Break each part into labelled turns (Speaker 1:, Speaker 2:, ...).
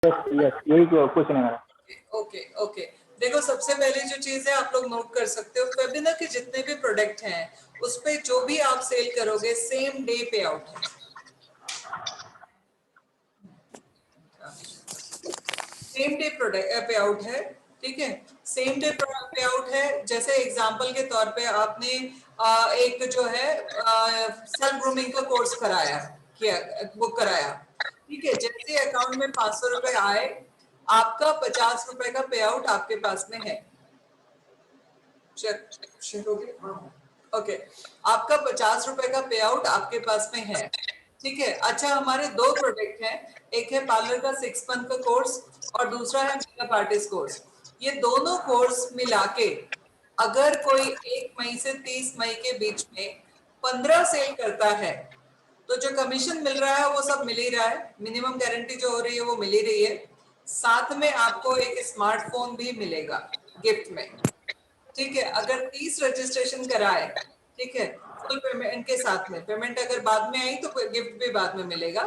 Speaker 1: Yes यही question है मेरा।
Speaker 2: ओके ओके, देखो सबसे पहले जो चीज है आप लोग नोट कर सकते हो, फेबिना के जितने भी प्रोडक्ट हैं उस पे जो भी आप सेल करोगे सेम डे पे आउट है। सेम डे प्रोडक्ट पे आउट है, ठीक है, सेम डे पे आउट है। जैसे एग्जांपल के तौर पे आपने एक जो है सेल्फ ग्रूमिंग का कोर्स कराया, किया, बुक कराया, ठीक है, जैसे अकाउंट में 500 रुपए आए, आपका 50 रुपए का पे आउट आपके पास में है। चेक हो गया? ओके, आपका 50 रुपए का पे आउट आपके पास में है, ठीक है। अच्छा, हमारे दो प्रोडक्ट हैं, एक है पार्लर का 6 मंथ का कोर्स और दूसरा है मेकअप आर्टिस्ट कोर्स। ये दोनों कोर्स मिला के अगर कोई 1 मई से 30 मई के बीच में 15 सेल करता है तो जो कमीशन मिल रहा है वो सब मिल ही रहा है, मिनिमम गारंटी जो हो रही है वो मिल ही रही है, साथ में आपको एक स्मार्टफोन भी मिलेगा गिफ्ट में, ठीक है। अगर 30 रजिस्ट्रेशन कराए, ठीक है, फुल पेमेंट के साथ में, पेमेंट अगर बाद में आई तो गिफ्ट भी बाद में मिलेगा,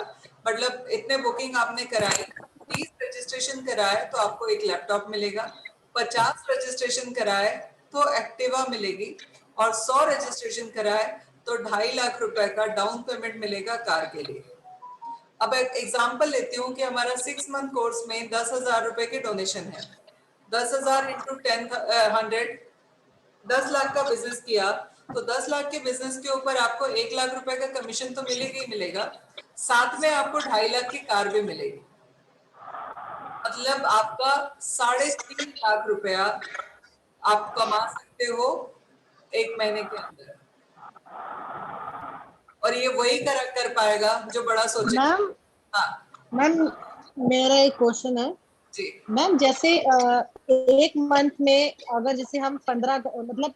Speaker 2: मतलब इतने बुकिंग आपने कराई, 30 रजिस्ट्रेशन कराए तो आपको एक लैपटॉप मिलेगा, 50 रजिस्ट्रेशन कराए तो एक्टिवा मिलेगी, और 100 रजिस्ट्रेशन कराए तो 2.5 लाख रुपए का डाउन पेमेंट मिलेगा कार के लिए। अब एक एग्जांपल लेती हूँ कि हमारा 6 मंथ कोर्स में 10,000 रुपए की डोनेशन है, 10,000 इंटू 100, 10 लाख का बिजनेस किया तो 10 लाख के बिजनेस के ऊपर आपको 1 लाख रुपए का कमीशन तो मिलेगा ही मिलेगा, साथ में आपको 2.5 लाख की कार भी मिलेगी, मतलब आपका 3.5 लाख रुपया आप कमा सकते हो 1 महीने के अंदर, और ये वही कर पाएगा जो बड़ा सोचे।
Speaker 3: मैम,
Speaker 2: हाँ
Speaker 3: मैम मेरा एक क्वेश्चन है
Speaker 2: जी।
Speaker 3: मैम, जैसे एक मंथ में अगर जैसे हम 15 मतलब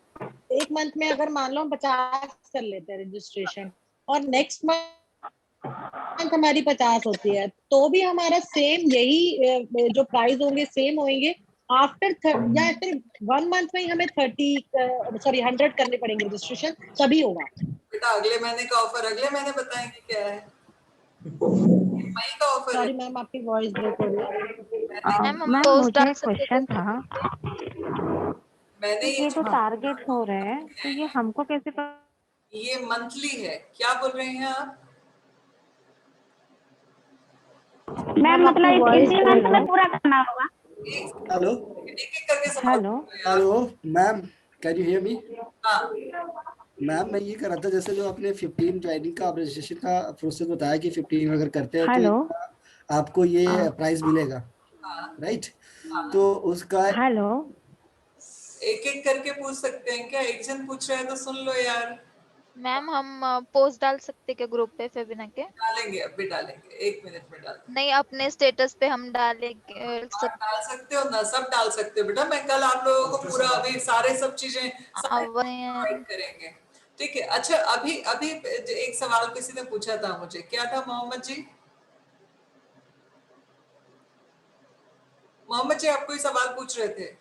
Speaker 3: एक मंथ में अगर मान लो हम 50 कर लेते हैं रजिस्ट्रेशन और नेक्स्ट मंथ हमारी 50 होती है, तो भी हमारा सेम यही जो प्राइस होंगे सेम होंगे आफ्टर, या फिर 1 मंथ में ही हमें 100 करने पड़ेंगे रजिस्ट्रेशन तभी होगा?
Speaker 2: बेटा अगले महीने का ऑफर अगले महीने बताएंगे क्या है, मई का ऑफर है।
Speaker 3: सॉरी मैम, आपकी वॉइस ब्रेक हो रही है।
Speaker 4: मैम मुझे क्वेश्चन था,
Speaker 2: मैंने
Speaker 4: ये जो टारगेट हो रहे हैं तो ये हमको कैसे
Speaker 2: ये मंथली है, क्या बोल रहे हैं आप?
Speaker 4: मैम मतलब इसी मंथ में पूरा करना होगा?
Speaker 5: हेलो
Speaker 2: एक करके सवाल।
Speaker 4: Hello
Speaker 5: hello ma'am, can you hear me?
Speaker 2: हाँ
Speaker 5: मैम मैं ये कर रहा था, जैसे जो आपने 15 ज्वाइनिंग का रजिस्ट्रेशन का प्रोसेस बताया कि 15 अगर करते हैं तो
Speaker 4: हेलो
Speaker 5: आपको ये प्राइस मिलेगा, राइट? तो उसका
Speaker 4: हेलो
Speaker 2: एक एक करके पूछ सकते हैं क्या? एक जन पूछ रहा है तो सुन लो यार।
Speaker 6: मैम हम पोस्ट डाल सकते क्या ग्रुप पे फेबिना के?
Speaker 2: डालेंगे, अभी डालेंगे, 1 मिनट में डाल
Speaker 6: नहीं, अपने स्टेटस पे हम डालेंगे
Speaker 2: डाल सकते हो ना, सब डाल सकते हो बेटा, मैं कल आप लोगों को पूरा अभी सारे सब चीजें प्रोवाइड करेंगे, ठीक है। अच्छा अभी अभी एक सवाल किसी ने पूछा था मुझे, क्या था मोहम्मद जी? मोहम्मद जी आप कोई सवाल पूछ रहे थे?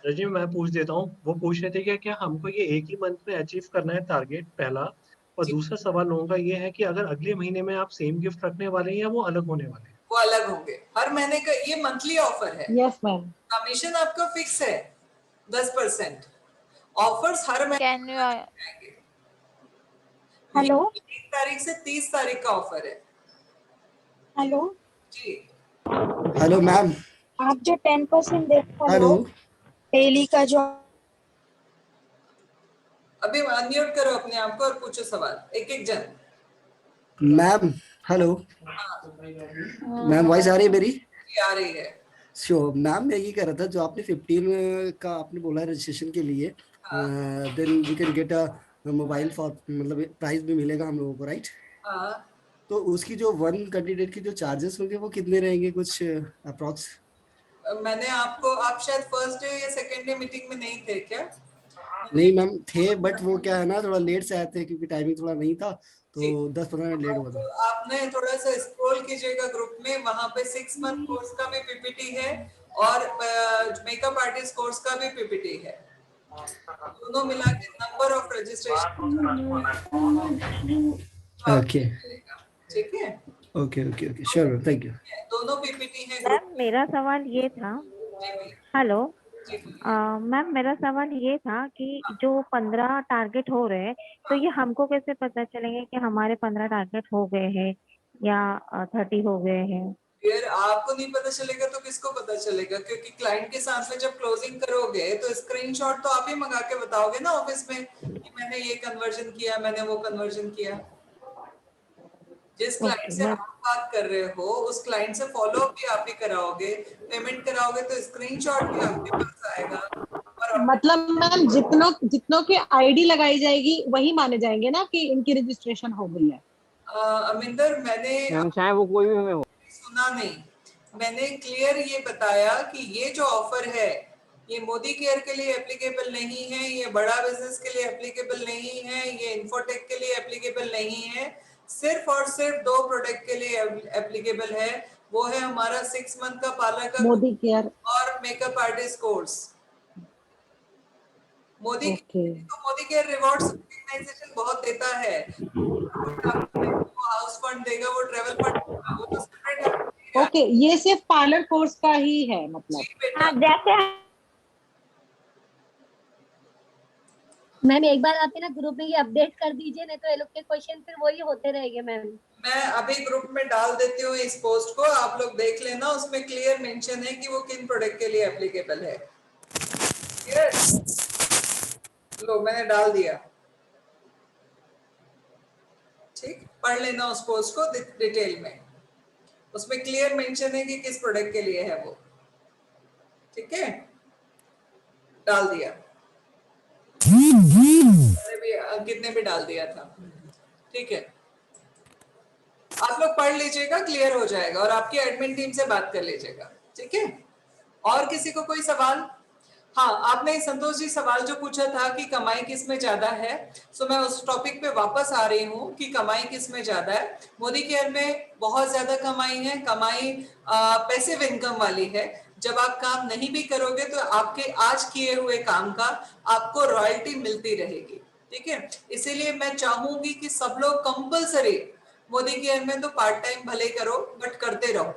Speaker 7: जी मैं पूछ देता हूँ। वो पूछ रहे थे कि क्या हमको ये एक ही मंथ में अचीव करना है टारगेट, पहला। और दूसरा सवाल लोगों का ये है कि अगर अगले महीने में आप सेम गिफ्ट रखने वाले हैं या वो अलग होने वाले हैं?
Speaker 2: वो अलग होंगे, हर महीने का ये मंथली ऑफर है।
Speaker 3: Yes ma'am.
Speaker 2: कमीशन आपका फिक्स है 10%, ऑफर्स हर महीने आएंगे।
Speaker 8: हेलो
Speaker 2: 1 तारीख से 30 तारीख का ऑफर है।
Speaker 8: हेलो
Speaker 2: जी
Speaker 5: हेलो मैम।
Speaker 8: आप जो 10% देखो
Speaker 5: हेलो
Speaker 8: डेली का जो,
Speaker 2: अभी अनम्यूट करो अपने आप को और पूछो सवाल, एक एक जन।
Speaker 5: मैम, हेलो मैम, वॉइस आ रही है मेरी?
Speaker 2: ये आ रही है।
Speaker 5: श्योर मैम, मैं ये कह रहा था जो आपने 15 का आपने बोला रजिस्ट्रेशन के लिए, then we can get a mobile for, मतलब प्राइस भी मिलेगा हम लोगों को, राइट?
Speaker 2: हाँ
Speaker 5: तो उसकी जो वन कैंडिडेट की जो चार्जेस होंगे वो कितने रहेंगे, कुछ अप्रॉक्स?
Speaker 2: मैंने आपको, आप शायद फर्स्ट डे या सेकंड डे मीटिंग में नहीं थे क्या?
Speaker 5: नहीं मैम थे, बट वो क्या है ना, थोड़ा लेट से आए थे क्योंकि टाइमिंग थोड़ा नहीं था, तो 10-15 मिनट लेट हुआ
Speaker 2: तो
Speaker 5: था।
Speaker 2: आपने थोड़ा सा स्क्रॉल कीजिएगा ग्रुप में, वहां पे 6 मंथ कोर्स का भी पीपीटी है और मेकअप आर्टिस्ट कोर्स का भी पीपीटी है, दोनों मिला के नंबर ऑफ रजिस्ट्रेशन
Speaker 5: ओके
Speaker 2: ठीक है।
Speaker 5: Okay okay okay, sure ma'am, thank you.
Speaker 2: दोनों पीपीटी है
Speaker 4: मैम
Speaker 2: ग्रुप।
Speaker 4: मेरा सवाल ये था,
Speaker 2: जी भैया,
Speaker 4: हेलो
Speaker 2: जी बोलिए।
Speaker 4: मैम मेरा सवाल ये था कि जो 15 टारगेट हो रहे हैं, तो ये हमको कैसे पता चलेंगे कि हमारे 15 टारगेट हो गए हैं या 30 हो गए हैं?
Speaker 2: यार आपको नहीं पता चलेगा तो किसको पता चलेगा, क्योंकि क्लाइंट के साथ में जब क्लोजिंग करोगे तो स्क्रीनशॉट तो आप ही मंगा के बताओगे ना ऑफिस में कि मैंने ये कन्वर्जन किया, मैंने वो कन्वर्जन किया। जिस क्लाइंट
Speaker 4: ओके
Speaker 2: से
Speaker 4: मैम।
Speaker 2: आप बात कर रहे हो उस क्लाइंट से फॉलो अप भी आप ही कराओगे, पेमेंट कराओगे तो स्क्रीनशॉट भी आपके पास आएगा। और
Speaker 3: मतलब मैम जितनों जितनों की आईडी लगाई जाएगी वही माने जाएंगे ना कि इनकी रजिस्ट्रेशन हो गई है।
Speaker 2: अमिंदर, मैंने
Speaker 1: मैम चाहे वो कोई भी हमें हो।
Speaker 2: सुना नहीं, मैंने क्लियर ये बताया कि ये जो ऑफर है ये मोदी केयर के लिए एप्लीकेबल नहीं है, ये बड़ा बिजनेस के लिए एप्लीकेबल नहीं है, ये इन्फोटेक के लिए एप्लीकेबल नहीं है, सिर्फ और सिर्फ 2 प्रोडक्ट के लिए एप्लीकेबल है। वो है हमारा 6 मंथ का पार्लर का
Speaker 3: मोदी केयर।
Speaker 2: और makeup artist course. Modi
Speaker 3: okay
Speaker 2: तो मोदी केयर रिवॉर्ड्स ऑर्गेनाइजेशन बहुत देता है, वो हाउस फंड देगा, वो ट्रेवल फंड देगा, वो तो सेपरेट है।
Speaker 3: ओके, ये सिर्फ पार्लर कोर्स का ही है मतलब।
Speaker 2: जी बेटा।
Speaker 4: हाँ जैसे
Speaker 9: मैम एक बार आप ना ग्रुप में ये अपडेट कर दीजिए, नहीं तो ये लोग के क्वेश्चन फिर वही होते रहेंगे मैम।
Speaker 2: मैं अभी ग्रुप में डाल देती हूँ इस पोस्ट को, आप लोग देख लेना, उसमें क्लियर मेंशन है कि वो किन प्रोडक्ट के लिए एप्लीकेबल है। क्लियर? लो मैंने डाल दिया, ठीक, पढ़ लेना उस पोस्ट को डिटेल में, उसमें क्लियर मेंशन है कि किस प्रोडक्ट के लिए है वो। ठीक है, डाल दिया, मैंने भी कितने भी डाल दिया था। ठीक है, आप लोग पढ़ लीजिएगा, क्लियर हो जाएगा, और आपकी एडमिन टीम से बात कर लीजिएगा। ठीक है, और किसी को कोई सवाल? हाँ, आपने संतोष जी सवाल जो पूछा था कि कमाई किस में ज्यादा है, सो मैं उस टॉपिक पे वापस आ रही हूँ कि कमाई किस में ज्यादा है। मोदी केयर में बहुत ज्यादा कमाई है, कमाई पैसिव इनकम वाली है। जब आप काम नहीं भी करोगे तो आपके आज किए हुए काम का आपको रॉयल्टी मिलती रहेगी। ठीक है, इसीलिए मैं चाहूंगी कि सब लोग कंपलसरी मोदी केयर में तो पार्ट टाइम भले करो बट करते रहो,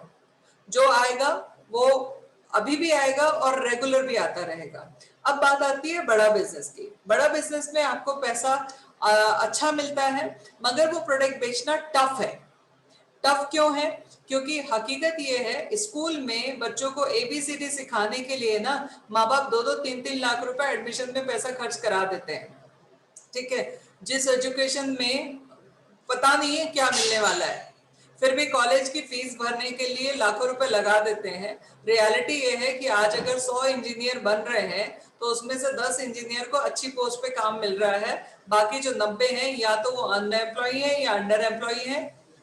Speaker 2: जो आएगा वो अभी भी आएगा और रेगुलर भी आता रहेगा। अब बात आती है बड़ा बिजनेस की। बड़ा बिजनेस में आपको पैसा अच्छा मिलता है, मगर वो प्रोडक्ट बेचना टफ है। टफ क्यों है? क्योंकि हकीकत ये है, स्कूल में बच्चों को एबीसीडी सिखाने के लिए ना माँ बाप 2-3 लाख रुपए एडमिशन में पैसा खर्च करा देते हैं। ठीक है, जिस एजुकेशन में पता नहीं है क्या मिलने वाला है, फिर भी कॉलेज की फीस भरने के लिए लाखों रुपए लगा देते हैं। रियलिटी ये है कि आज अगर 100 इंजीनियर बन रहे हैं तो उसमें से 10 इंजीनियर को अच्छी पोस्ट पे काम मिल रहा है, बाकी जो 90 हैं या तो वो अनएम्प्लॉय है या अंडर एम्प्लॉय है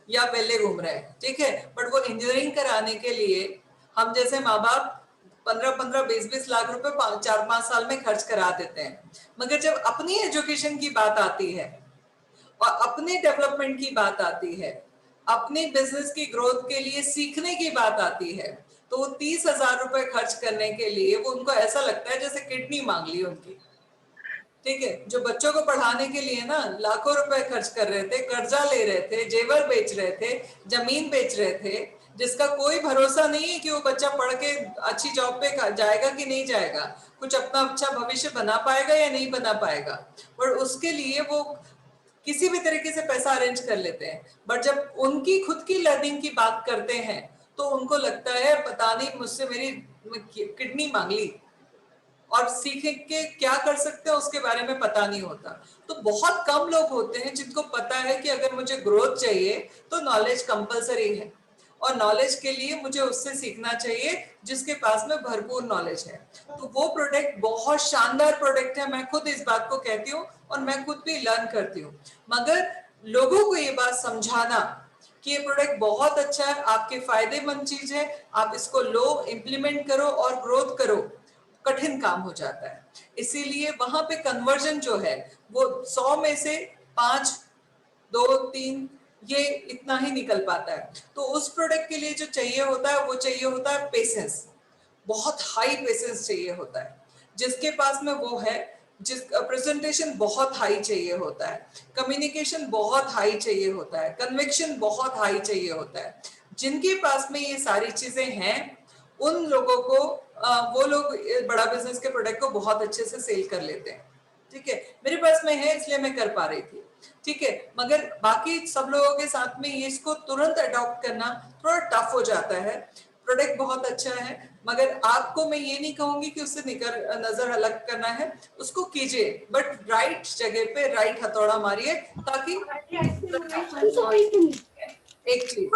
Speaker 2: या पहले घूम रहे हैं। ठीक है, बट वो इंजीनियरिंग कराने के लिए हम जैसे माँ बाप 15-15, 20-20 लाख रुपए 4-5 साल में खर्च करा देते हैं। मगर जब अपनी एजुकेशन की बात आती है और अपने डेवलपमेंट की बात आती है, अपने बिजनेस की ग्रोथ के लिए सीखने की बात आती है, तो वो 30,000 रुपए खर्च करने के लिए वो उनको ऐसा लगता है जैसे किडनी मांग ली उनकी। ठीक है, जो बच्चों को पढ़ाने के लिए ना लाखों रुपए खर्च कर रहे थे, कर्जा ले रहे थे, जेवर बेच रहे थे, जमीन बेच रहे थे, जिसका कोई भरोसा नहीं है कि वो बच्चा पढ़ के अच्छी जॉब पे जाएगा कि नहीं जाएगा, कुछ अपना अच्छा भविष्य बना पाएगा या नहीं बना पाएगा, पर उसके लिए वो किसी भी तरीके से पैसा अरेंज कर लेते हैं। बट जब उनकी खुद की लर्निंग की बात करते हैं तो उनको लगता है पता नहीं मुझसे मेरी किडनी मांग ली, और सीख के क्या कर सकते हैं उसके बारे में पता नहीं होता। तो बहुत कम लोग होते हैं जिनको पता है कि अगर मुझे ग्रोथ चाहिए तो नॉलेज कंपलसरी है, और नॉलेज के लिए मुझे उससे सीखना चाहिए जिसके पास में भरपूर नॉलेज है। तो वो प्रोडक्ट बहुत शानदार प्रोडक्ट है, मैं खुद इस बात को कहती हूँ और मैं खुद भी लर्न करती हूँ। मगर लोगों को ये बात समझाना कि ये प्रोडक्ट बहुत अच्छा है, आपके फायदेमंद चीज है, आप इसको लो, इम्प्लीमेंट करो और ग्रोथ करो, कठिन काम हो जाता है। इसीलिए वहां पे कन्वर्जन जो है वो 100 में से 5, 2, 3 ये इतना ही निकल पाता है। तो उस प्रोडक्ट के लिए जो चाहिए होता है वो चाहिए होता है पेशेंस, बहुत हाई पेशेंस चाहिए होता है। जिसके पास में वो है जिस प्रेजेंटेशन बहुत हाई चाहिए होता है, कम्युनिकेशन बहुत हाई चाहिए होता है, कन्विक्शन बहुत हाई चाहिए होता है। जिनके पास में ये सारी चीजें हैं उन लोगों को वो लोग बड़ा बिजनेस के प्रोडक्ट को बहुत अच्छे से सेल कर लेते हैं। ठीक है, मेरे पास में है इसलिए मैं कर पा रही थी। ठीक है, मगर बाकी सब लोगों के साथ में ये इसको तुरंत अडॉप्ट करना थोड़ा टफ हो जाता है। प्रोडक्ट बहुत अच्छा है, मगर आपको मैं ये नहीं कहूंगी कि उससे नजर अलग करना है, उसको कीजिए, बट राइट जगह पे राइट हथौड़ा मारिए ताकि एक चीज।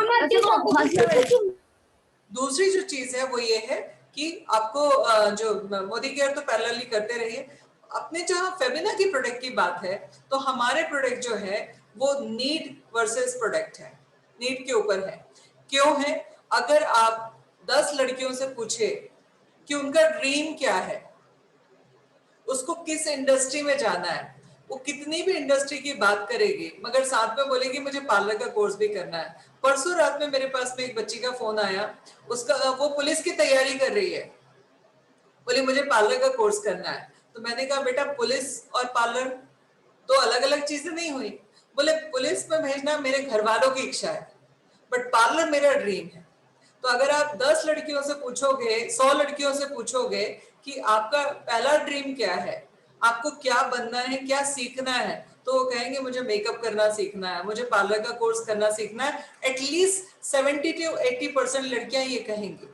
Speaker 2: दूसरी जो चीज है वो ये है कि आपको जो मोदी केयर तो पैरेलली करते रहिए। अपने जहां फेमिना की प्रोडक्ट की बात है तो हमारे प्रोडक्ट जो है वो नीड वर्सेस प्रोडक्ट है, नीड के ऊपर है। क्यों है? अगर आप 10 लड़कियों से पूछे कि उनका ड्रीम क्या है, उसको किस इंडस्ट्री में जाना है, वो कितनी भी इंडस्ट्री की बात करेगी मगर साथ में बोलेगी मुझे पार्लर का कोर्स भी करना है। परसों रात में मेरे पास में एक बच्ची का फोन आया, उसका वो पुलिस की तैयारी कर रही है, बोली मुझे पार्लर का कोर्स करना है। तो मैंने कहा बेटा पुलिस और पार्लर तो अलग अलग चीजें नहीं हुई। बोले पुलिस में भेजना मेरे घर वालों की इच्छा है बट पार्लर मेरा ड्रीम है। तो अगर आप 10 लड़कियों से पूछोगे, 100 लड़कियों से पूछोगे कि आपका पहला ड्रीम क्या है, आपको क्या बनना है, क्या सीखना है, तो वो कहेंगे मुझे मेकअप करना सीखना है, मुझे पार्लर का कोर्स करना सीखना है। एटलीस्ट 70 to 80% लड़कियां ये कहेंगी।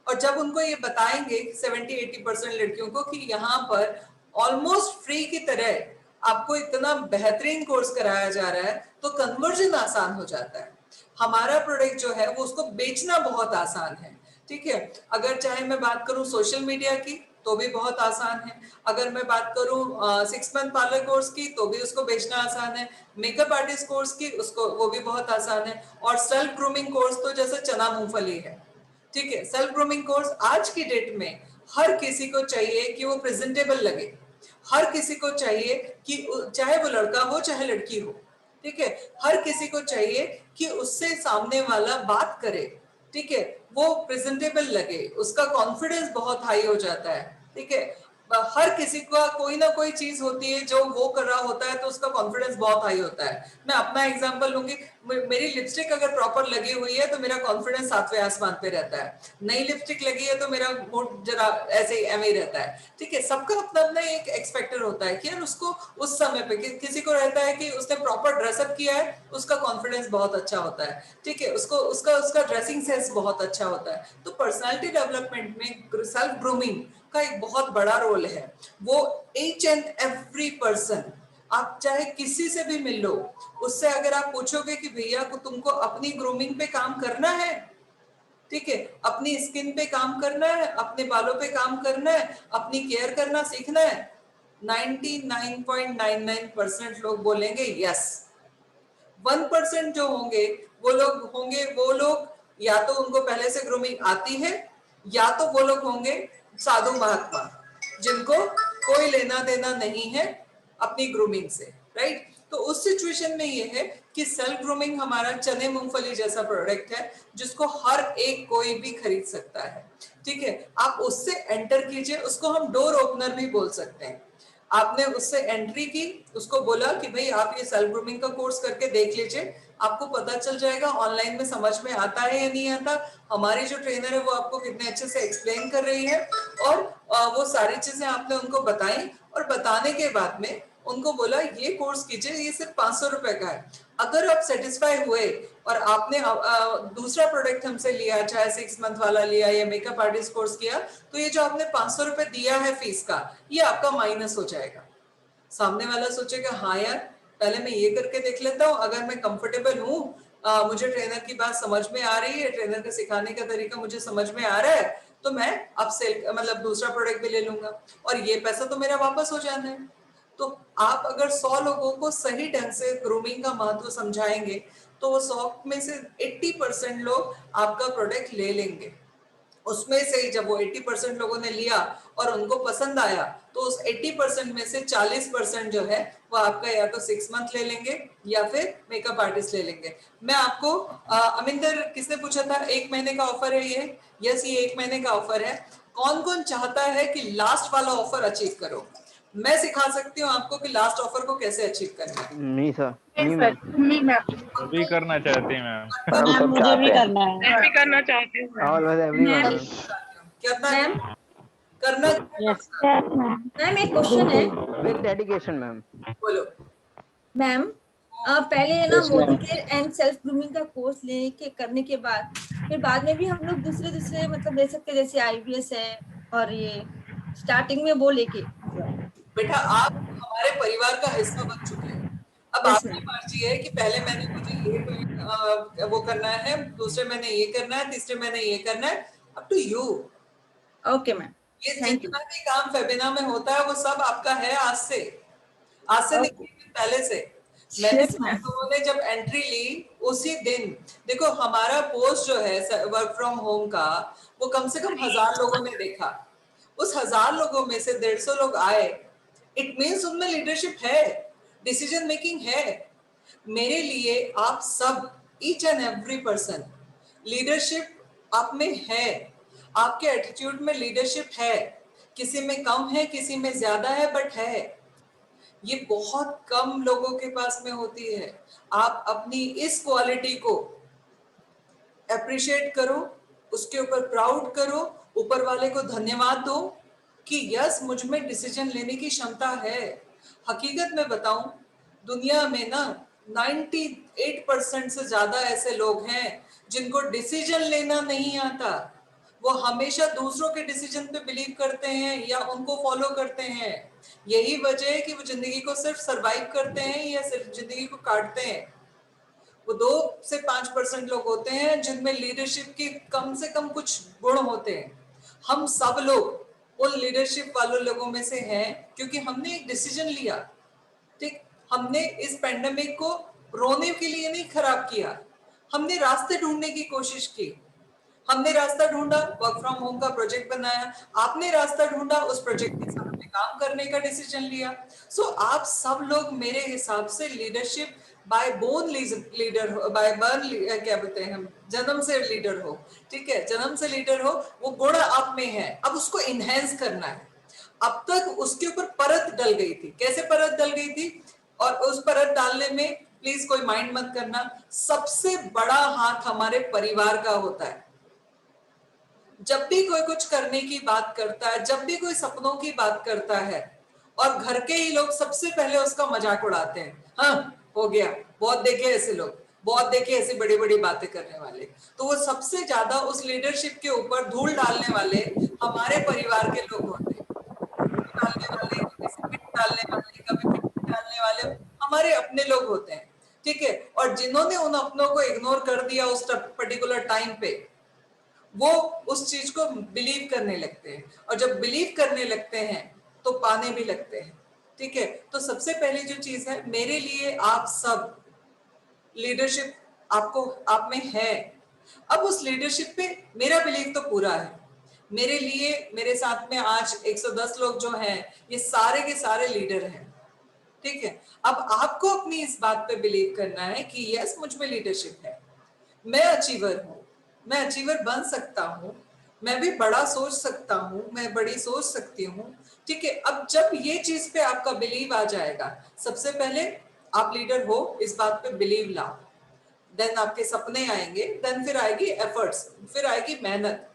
Speaker 2: और जब उनको ये बताएंगे 70-80% लड़कियों को कि यहाँ पर ऑलमोस्ट फ्री की तरह आपको इतना बेहतरीन कोर्स कराया जा रहा है, तो कन्वर्जन आसान हो जाता है। हमारा प्रोडक्ट जो है वो उसको बेचना बहुत आसान है। ठीक है, अगर चाहे मैं बात करूं सोशल मीडिया की तो भी बहुत आसान है, अगर मैं बात करूं 6 मंथ पार्लर कोर्स की तो भी उसको बेचना आसान है, मेकअप आर्टिस्ट कोर्स की उसको वो भी बहुत आसान है, और सेल्फ ग्रूमिंग कोर्स तो जैसे चना मूंगफली है। ठीक है, सेल्फ ग्रूमिंग कोर्स आज की डेट में हर किसी को चाहिए कि वो प्रेजेंटेबल लगे, हर किसी को चाहिए कि चाहे वो लड़का हो चाहे लड़की हो। ठीक है, हर किसी को चाहिए कि उससे सामने वाला बात करे, ठीक है, वो प्रेजेंटेबल लगे, उसका कॉन्फिडेंस बहुत हाई हो जाता है। ठीक है, हर किसी का कोई ना कोई चीज होती है जो वो कर रहा होता है तो उसका कॉन्फिडेंस बहुत हाई होता है। मैं अपना एग्जांपल लूंगी, मेरी लिपस्टिक अगर प्रॉपर लगी हुई है तो मेरा कॉन्फिडेंस 7वें आसमान पे रहता है, नई लिपस्टिक लगी है तो मेरा मूड जरा ऐसे ही एवं ही रहता है। ठीक है, सबका अपना अपना एक एक्सपेक्टर होता है कि यार उसको उस समय पे किसी को रहता है कि उसने प्रॉपर ड्रेसअप किया है, उसका कॉन्फिडेंस बहुत अच्छा होता है। ठीक है, उसको उसका ड्रेसिंग सेंस बहुत अच्छा होता है। तो पर्सनालिटी डेवलपमेंट में सेल्फ ग्रूमिंग का एक बहुत बड़ा रोल है। वो ईच एंड एवरी पर्सन, आप चाहे किसी से भी मिल लो, उससे अगर आप पूछोगे कि भैया को तुमको अपनी ग्रूमिंग पे काम करना है, ठीक है, अपनी स्किन पे काम करना है, अपने बालों पे काम करना है, अपनी केयर करना सीखना है, 99.99% लोग बोलेंगे यस। 1% जो होंगे वो लोग या तो उनको पहले से ग्रूमिंग आती है, या तो वो लोग होंगे साधु महात्मा जिनको कोई लेना देना नहीं है अपनी ग्रूमिंग से, राइट। तो उस सिचुएशन में ये है कि सेल्फ ग्रूमिंग हमारा चने मूंगफली जैसा प्रोडक्ट है जिसको हर एक कोई भी खरीद सकता है। ठीक है, आप उससे एंटर कीजिए, उसको हम डोर ओपनर भी बोल सकते हैं। आपने उससे एंट्री की, उसको बोला कि भाई आप ये सेल्फ ग्रूमिंग का कोर्स करके देख लीजिए, आपको पता चल जाएगा ऑनलाइन में समझ में आता है या नहीं आता, हमारी जो ट्रेनर है वो आपको कितने अच्छे से एक्सप्लेन कर रही है, और वो सारी चीजें आपने उनको बताई, और बताने के बाद में उनको बोला ये कोर्स कीजिए, ये सिर्फ 500 रुपए का है। अगर आप सेटिस्फाई हुए और आपने दूसरा प्रोडक्ट हमसे लिया, चाहे 6 मंथ वाला लिया या मेकअप आर्टिस्ट कोर्स किया, तो ये जो आपने 500 रुपए दिया है फीस का, ये आपका माइनस हो जाएगा। सामने वाला सोचेगा हाँ यार पहले मैं ये करके देख लेता हूँ, अगर मैं कंफर्टेबल हूँ, मुझे ट्रेनर की बात समझ में आ रही है, ट्रेनर का सिखाने का तरीका मुझे समझ में आ रहा है, तो मैं अब सेल मतलब दूसरा प्रोडक्ट भी ले लूंगा और ये पैसा तो मेरा वापस हो जाना है। तो आप अगर 100 लोगों को सही ढंग से ग्रूमिंग का महत्व समझाएंगे तो वो 100 में से 80% लोग आपका प्रोडक्ट ले लेंगे। उसमें से जब वो 80% लोगों ने लिया और उनको पसंद आया तो उस 80% में से 40% जो है वो आपका या तो 6 मंथ ले लेंगे या फिर मेकअप आर्टिस्ट ले लेंगे। मैं आपको अमिंदर किसने पूछा था 1 महीने का ऑफर है ये? यस, ये 1 महीने का ऑफर है। कौन कौन चाहता है कि लास्ट वाला ऑफर अचीव करो? मैं सिखा सकती हूँ आपको कि लास्ट ऑफर को कैसे अचीव करना है।
Speaker 10: नहीं सर, नहीं मैम,
Speaker 1: सभी करना चाहते हैं मैम।
Speaker 10: हम सब
Speaker 3: मुझे भी
Speaker 10: चाहते हैं।
Speaker 3: करना है।
Speaker 11: मैं भी करना चाहती हूँ मैम।
Speaker 10: Always everyone ma'am.
Speaker 2: करना
Speaker 8: मैम
Speaker 2: करना
Speaker 3: यस
Speaker 8: मैम एक क्वेश्चन है
Speaker 10: विद डेडिकेशन मैम।
Speaker 2: बोलो।
Speaker 8: मैम। पहले है ना Modi care and self grooming का कोर्स लेके करने के बाद फिर बाद में भी हम लोग दूसरे मतलब ले सकते हैं, जैसे IVS है और ये स्टार्टिंग में वो लेके।
Speaker 2: बेटा आप हमारे परिवार का हिस्सा बन चुके हैं। अब
Speaker 8: Yes,
Speaker 2: आपकी
Speaker 8: ma'am.
Speaker 2: मर्जी है कि पहले मैंने मुझे ये वो करना है, दूसरे मैंने ये करना है, तीसरे मैंने ये करना है। Up to you.
Speaker 8: Okay ma'am,
Speaker 2: ये
Speaker 8: थैंक यू।
Speaker 2: जितना भी काम फेबिना में होता है वो सब आपका है आज से नहीं, पहले से। मैंने
Speaker 8: Yes, ma'am.
Speaker 2: लोगों ने जब एंट्री ली उसी दिन, देखो हमारा पोस्ट जो है वर्क फ्रॉम होम का, वो कम से कम 1000 लोगों ने देखा। उस 1000 लोगों में से 150 लोग आए। इट मीन्स उनमें लीडरशिप है, डिसीजन मेकिंग है। मेरे लिए आप सब, each and every person, leadership आप में है। आपके एटीट्यूड में लीडरशिप है। किसी में कम है, किसी में ज्यादा है, बट है। ये बहुत कम लोगों के पास में होती है। आप अपनी इस क्वालिटी को अप्रिशिएट करो, उसके ऊपर प्राउड करो, ऊपर वाले को धन्यवाद दो कि यस मुझ में डिसीजन लेने की क्षमता है। हकीकत में बताऊं, दुनिया में ना 98% से ज्यादा ऐसे लोग हैं जिनको डिसीजन लेना नहीं आता। वो हमेशा दूसरों के डिसीजन पे बिलीव करते हैं या उनको फॉलो करते हैं। यही वजह है कि वो जिंदगी को सिर्फ सरवाइव करते हैं या सिर्फ जिंदगी को काटते हैं। वो 2 से 5% लोग होते हैं जिनमें लीडरशिप के कम से कम कुछ गुण होते हैं। हम सब लोग उन लीडरशिप वालों लोगों में से हैं क्योंकि हमने एक डिसीजन लिया। ठीक, हमने इस पेंडेमिक को रोने के लिए नहीं खराब किया, हमने रास्ते ढूंढने की कोशिश की। हमने रास्ता ढूंढा, वर्क फ्रॉम होम का प्रोजेक्ट बनाया। आपने रास्ता ढूंढा, उस प्रोजेक्ट के साथ में काम करने का डिसीजन लिया। सो आप सब लोग मेरे हिसाब से लीडरशिप बाय बोर्न लीडर हो, बाय बर्न क्या बोलते हैं हम, जन्म से लीडर हो। ठीक है, जन्म से लीडर हो, वो गुण आप में है। अब उसको इनहेंस करना है। अब तक उसके ऊपर परत डल गई थी। कैसे परत डल गई थी? और उस परत डालने में प्लीज कोई माइंड मत करना, सबसे बड़ा हाथ हमारे परिवार का होता है। जब भी कोई कुछ करने की बात करता है, जब भी कोई सपनों की बात करता है, और घर के ही लोग सबसे पहले उसका मजाक उड़ाते हैं। हाँ हो गया, बहुत देखे ऐसे लोग, बहुत देखे ऐसी बड़ी बड़ी बातें करने वाले। तो वो सबसे ज्यादा उस लीडरशिप के ऊपर धूल डालने वाले हमारे परिवार के लोग होते हैं। डालने वाले, कभी सीमेंट डालने वाले, कभी मिट्टी डालने वाले हमारे अपने लोग होते हैं। ठीक है, और जिन्होंने उन अपनों को इग्नोर कर दिया उस पर्टिकुलर टाइम पे, वो उस चीज को बिलीव करने लगते हैं, और जब बिलीव करने लगते हैं तो पाने भी लगते हैं। ठीक है, तो सबसे पहली जो चीज है, मेरे लिए आप सब लीडरशिप आपको आप में है। अब उस लीडरशिप पे मेरा बिलीव तो पूरा है। मेरे लिए, मेरे साथ में आज 110 लोग जो हैं, ये सारे के सारे लीडर हैं। ठीक है, अब आपको अपनी इस बात पे बिलीव करना है कि यस मुझ में लीडरशिप है, मैं अचीवर हूँ, मैं अचीवर बन सकता हूँ, मैं भी बड़ा सोच सकता हूँ, मैं बड़ी सोच सकती हूँ। ठीक है, अब जब ये चीज पे आपका बिलीव आ जाएगा, सबसे पहले आप लीडर हो इस बात पे बिलीव लाओ, देन आपके सपने आएंगे, देन फिर आएगी एफर्ट्स, फिर आएगी मेहनत।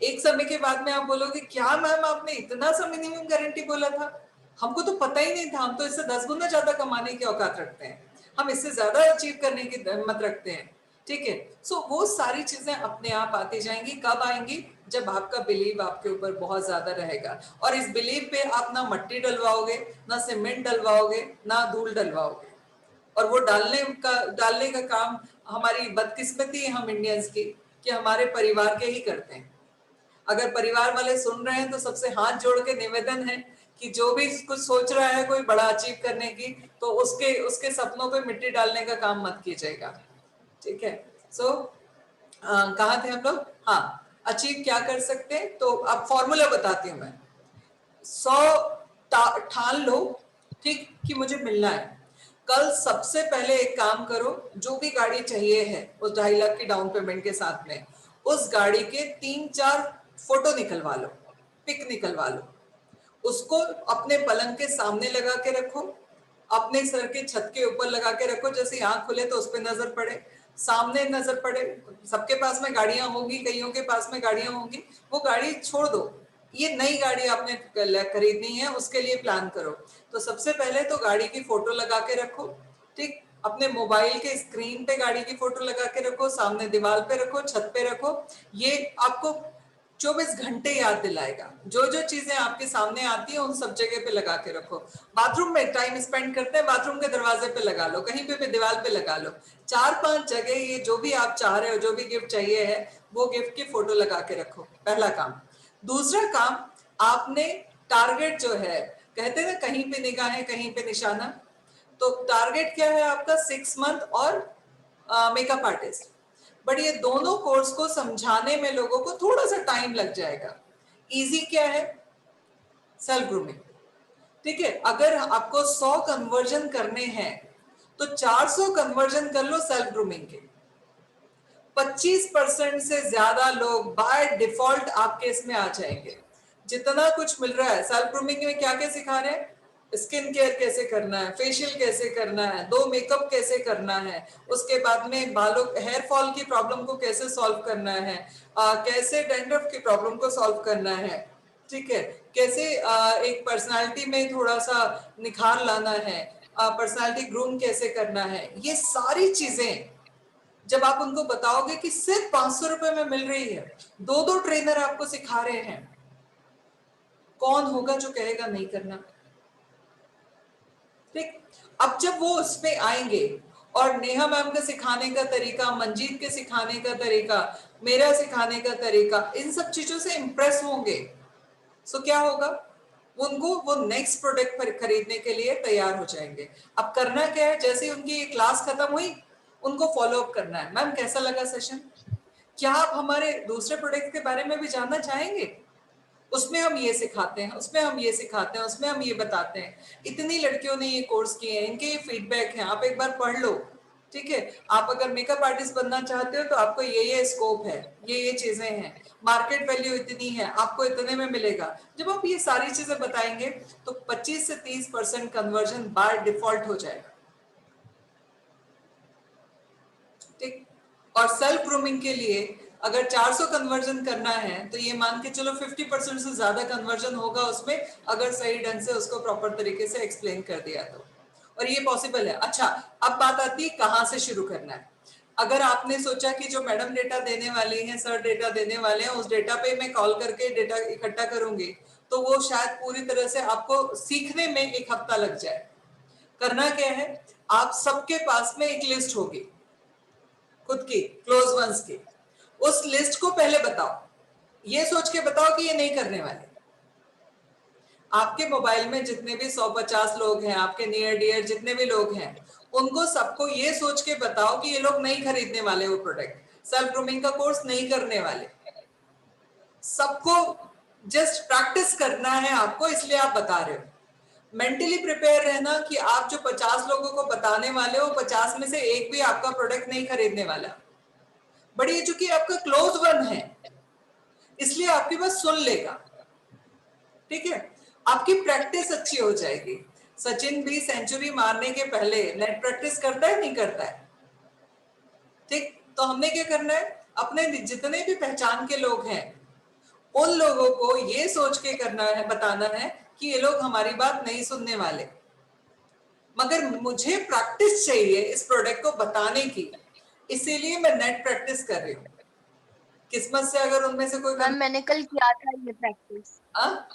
Speaker 2: एक समय के बाद में आप बोलोगे क्या मैम आपने इतना सा मिनिमम गारंटी बोला था, हमको तो पता ही नहीं था, हम तो इससे 10 गुना ज्यादा कमाने की औकात रखते हैं, हम इससे ज्यादा अचीव करने की हिम्मत रखते हैं। ठीक है, सो वो सारी चीजें अपने आप आती जाएंगी। कब आएंगी? जब आपका बिलीव आपके ऊपर बहुत ज्यादा रहेगा, और इस बिलीव पे आप ना मट्टी डलवाओगे, ना सीमेंट डलवाओगे, ना धूल डलवाओगे। और वो डालने का काम, हमारी बदकिस्मती है हम इंडियंस की कि हमारे परिवार के ही करते हैं। अगर परिवार वाले सुन रहे हैं तो सबसे हाथ जोड़ के निवेदन है कि जो भी कुछ सोच रहा है कोई बड़ा अचीव करने की, तो उसके सपनों पे मिट्टी डालने का काम मत कीजिएगा। ठीक है, सो कहाँ थे हम लोग? हाँ, अचीव क्या कर सकते हैं, तो अब फॉर्मूला बताती हूँ मैं। 100 ठान लो, ठीक, कि मुझे मिलना है। कल सबसे पहले एक काम करो, जो भी गाड़ी चाहिए है उस 2.5 लाख की डाउन पेमेंट के साथ में, उस गाड़ी के 3-4 फोटो निकलवा लो, पिक निकलवा लो। उसको अपने पलंग के सामने लगा के रखो, अपने सर के छत के ऊपर लगा के रखो, जैसे आंख खुले तो उस पर नजर पड़े, सामने नजर पड़े। सबके पास में गाड़ियां होंगी, कईयों के पास में गाड़ियां होंगी, वो गाड़ी छोड़ दो, ये नई गाड़ी आपने खरीदनी है, उसके लिए प्लान करो। तो सबसे पहले तो गाड़ी की फोटो लगा के रखो, ठीक, अपने मोबाइल के स्क्रीन पे गाड़ी की फोटो लगा के रखो, सामने दीवार पे रखो, छत पे रखो। ये आपको 24 घंटे याद दिलाएगा। जो जो चीजें आपके सामने आती है उन सब जगह पे लगा के रखो। बाथरूम में टाइम स्पेंड करते हैं, बाथरूम के दरवाजे पे लगा लो, कहीं पे भी दीवार पे लगा लो। 4-5 जगह ये जो भी आप चाह रहे हो, जो भी गिफ्ट चाहिए है, वो गिफ्ट की फोटो लगा के रखो, पहला काम। दूसरा काम, आपने टारगेट जो है, कहते हैं ना कहीं पे निगाहें कहीं पे निशाना, तो टारगेट क्या है आपका 6 मंथ और मेकअप आर्टिस्ट। बट ये दोनों कोर्स को समझाने में लोगों को थोड़ा सा टाइम लग जाएगा। इजी क्या है? सेल्फ ग्रूमिंग, ठीक है। अगर आपको 100 कन्वर्जन करने हैं तो 400 कन्वर्जन कर लो सेल्फ ग्रूमिंग के। 25% से ज्यादा लोग बाय डिफॉल्ट आपके इसमें आ जाएंगे। जितना कुछ मिल रहा है सेल्फ ग्रूमिंग में, क्या क्या सिखा रहे हैं? स्किन केयर कैसे करना है, फेशियल कैसे करना है, 2 मेकअप कैसे करना है, उसके बाद में बालों हेयर फॉल की प्रॉब्लम को कैसे सॉल्व करना है, कैसे डैंड्रफ की प्रॉब्लम को सॉल्व करना है, ठीक है, कैसे एक पर्सनालिटी में थोड़ा सा निखार लाना है, पर्सनालिटी ग्रूम कैसे करना है। ये सारी चीजें जब आप उनको बताओगे कि सिर्फ 500 रुपए में मिल रही है, 2-2 ट्रेनर आपको सिखा रहे हैं, कौन होगा जो कहेगा नहीं करना? ठीक। अब जब वो उसमें आएंगे और नेहा मैम का सिखाने का तरीका, मंजीत के सिखाने का तरीका, मेरा सिखाने का तरीका, इन सब चीजों से इंप्रेस होंगे, सो क्या होगा? उनको वो नेक्स्ट प्रोडक्ट पर खरीदने के लिए तैयार हो जाएंगे। अब करना क्या है, जैसे उनकी ये क्लास खत्म हुई, उनको फॉलो अप करना है। मैम कैसा लगा सेशन? क्या आप हमारे दूसरे प्रोडक्ट के बारे में भी जानना चाहेंगे? उसमें हम ये सिखाते हैं, उसमें हम ये सिखाते हैं, उसमें हम ये बताते हैं। इतनी लड़कियों ने ये कोर्स किए हैं, इनके ये फीडबैक हैं, आप एक बार पढ़ लो, ठीक है। आप अगर मेकअप आर्टिस्ट बनना चाहते हो तो आपको ये स्कोप है, ये चीजें हैं, मार्केट वैल्यू इतनी है, आपको इतने में मिलेगा। जब आप ये सारी चीजें बताएंगे तो 25 से 30% कन्वर्जन बाय डिफॉल्ट हो जाएगा, ठीक। और सेल्फ ग्रूमिंग के लिए अगर 400 कन्वर्जन करना है तो ये मान के चलो 50% से ज्यादा कन्वर्जन होगा उसमें, अगर सही ढंग से उसको प्रॉपर तरीके से एक्सप्लेन कर दिया तो, और ये पॉसिबल है। अच्छा, अब बात आती है कहाँ से शुरू करना है। अगर आपने सोचा कि जो मैडम डेटा देने वाली हैं, सर डेटा देने वाले हैं, उस डेटा पे मैं कॉल करके डेटा इकट्ठा करूंगी, तो वो शायद पूरी तरह से आपको सीखने में 1 हफ्ता लग जाए। करना क्या है, आप सबके पास में एक लिस्ट होगी खुद की, क्लोज वंस की। उस लिस्ट को पहले बताओ, ये सोच के बताओ कि ये नहीं करने वाले। आपके मोबाइल में जितने भी 150 लोग हैं, आपके नियर डियर जितने भी लोग हैं, उनको सबको ये सोच के बताओ कि ये लोग नहीं खरीदने वाले वो प्रोडक्ट, सेल्फ ग्रूमिंग का कोर्स नहीं करने वाले। सबको जस्ट प्रैक्टिस करना है आपको, इसलिए आप बता रहे हो। मेंटली प्रिपेयर रहना कि आप जो 50 लोगों को बताने वाले हो, 50 में से एक भी आपका प्रोडक्ट नहीं खरीदने वाला। बट ये चूंकि आपका क्लोज वन है, इसलिए आपकी बात सुन लेगा, ठीक है। आपकी प्रैक्टिस अच्छी हो जाएगी। सचिन भी सेंचुरी मारने के पहले नेट प्रैक्टिस करता है, नहीं करता है, ठीक। तो हमने क्या करना है, अपने जितने भी पहचान के लोग हैं उन लोगों को ये सोच के करना है, बताना है कि ये लोग हमारी बात नहीं सुनने वाले, मगर मुझे प्रैक्टिस चाहिए इस प्रोडक्ट को बताने की, इसीलिए मैं नेट प्रैक्टिस कर रही हूँ। किस्मत से अगर उनमें से कोई,
Speaker 6: मैम मैंने कल किया था ये प्रैक्टिस।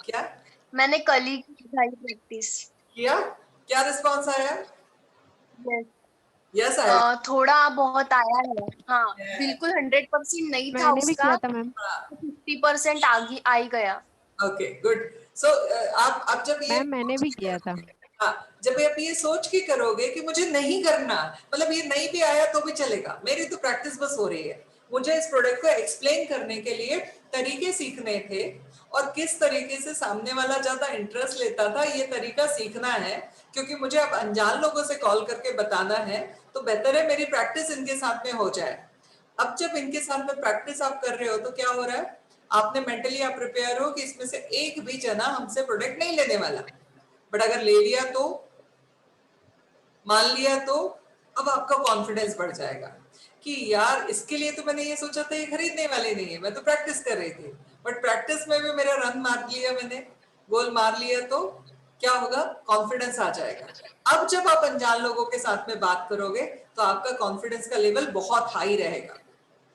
Speaker 2: क्या?
Speaker 6: मैंने कल ही किया ये प्रैक्टिस
Speaker 2: किया, क्या रिस्पांस आया?
Speaker 6: यस
Speaker 2: यस आया,
Speaker 6: थोड़ा बहुत आया है। हाँ, बिल्कुल 100% नहीं था
Speaker 4: मैंने भी
Speaker 6: उसका,
Speaker 4: किया था मैम।
Speaker 6: 50% आगे आ ही गया।
Speaker 2: Okay good. सो आप जब ये,
Speaker 4: मैम मैंने भी किया था।
Speaker 2: हाँ, जब आप ये सोच के करोगे कि मुझे नहीं करना, मतलब ये नहीं भी आया तो भी चलेगा, मेरी तो प्रैक्टिस बस हो रही है, मुझे इस प्रोडक्ट को एक्सप्लेन करने के लिए तरीके सीखने थे, और किस तरीके से सामने वाला ज्यादा इंटरेस्ट लेता था ये तरीका सीखना है, क्योंकि मुझे अब अनजान लोगों से कॉल करके बताना है, तो बेहतर है मेरी प्रैक्टिस इनके साथ में हो जाए। अब जब इनके साथ में प्रैक्टिस आप कर रहे हो तो क्या हो रहा है, आपने मेंटली आप प्रिपेयर हो कि इसमें से एक भी जना हमसे प्रोडक्ट नहीं लेने वाला, बट अगर ले लिया तो, मान लिया तो, अब आपका कॉन्फिडेंस बढ़ जाएगा कि यार इसके लिए तो मैंने ये सोचा था, ये खरीदने वाले नहीं है, मैं तो प्रैक्टिस कर रही थी, बट प्रैक्टिस में भी मेरा रन मार लिया, मैंने गोल मार लिया, तो क्या होगा, कॉन्फिडेंस आ जाएगा। अब जब आप अनजान लोगों के साथ में बात करोगे तो आपका कॉन्फिडेंस का लेवल बहुत हाई रहेगा,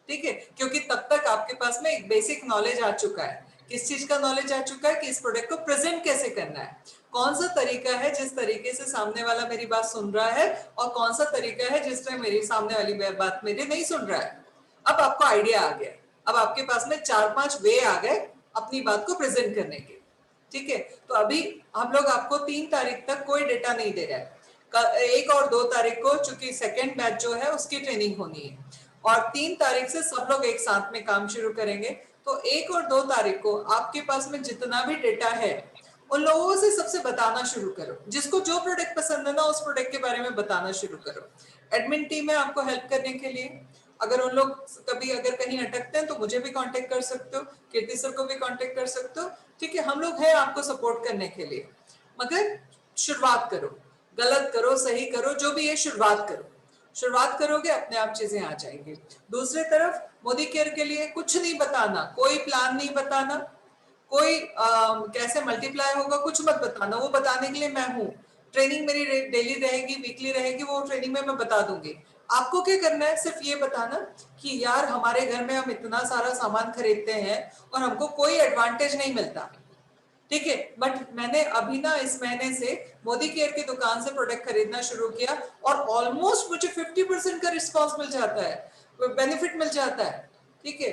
Speaker 2: ठीक है, क्योंकि तब तक आपके पास में एक बेसिक नॉलेज आ चुका है। किस चीज का नॉलेज आ चुका है कि इस प्रोडक्ट को प्रेजेंट कैसे करना है, कौन सा तरीका है जिस तरीके से सामने वाला मेरी बात सुन रहा है, और कौन सा तरीका है जिसमें मेरी सामने वाली बात मेरी नहीं सुन रहा है। अब आपको आइडिया आ गया, अब आपके पास में 4-5 वे आ गए अपनी बात को प्रेजेंट करने के, ठीक है। तो अभी हम लोग आपको 3 तारीख तक कोई डेटा नहीं दे रहा है, 1 और 2 तारीख को चूंकि सेकेंड बैच जो है उसकी ट्रेनिंग होनी है, और 3 तारीख से सब लोग एक साथ में काम शुरू करेंगे। तो 1 और 2 तारीख को आपके पास में जितना भी डेटा है उन लोगों से सबसे बताना शुरू करो, जिसको जो प्रोडक्ट पसंद है ना उस प्रोडक्ट के बारे में बताना शुरू करो। एडमिन टीम है आपको हेल्प करने के लिए, अगर उन लोग कभी अगर कहीं अटकते हैं तो मुझे भी कांटेक्ट कर सकते हो, कीर्ति सर को भी कांटेक्ट कर सकते हो, ठीक है, हम लोग हैं आपको सपोर्ट करने के लिए। मगर शुरुआत करो, गलत करो सही करो जो भी है, शुरुआत करो, शुरुआत करोगे अपने आप चीजें आ जाएंगी। दूसरी तरफ मोदी केयर के लिए कुछ नहीं बताना, कोई प्लान नहीं बताना, कोई कैसे मल्टीप्लाई होगा कुछ मत बताना, वो बताने के लिए मैं हूँ। ट्रेनिंग मेरी डेली रहेगी, वीकली रहेगी, वो ट्रेनिंग में मैं बता दूंगी। आपको क्या करना है, सिर्फ ये बताना कि यार हमारे घर में हम इतना सारा सामान खरीदते हैं और हमको कोई एडवांटेज नहीं मिलता, ठीक है, बट मैंने अभी ना इस महीने से मोदी केयर की दुकान से प्रोडक्ट खरीदना शुरू किया और ऑलमोस्ट मुझे 50% का रिस्पॉन्स मिल जाता है, बेनिफिट मिल जाता है, ठीक है,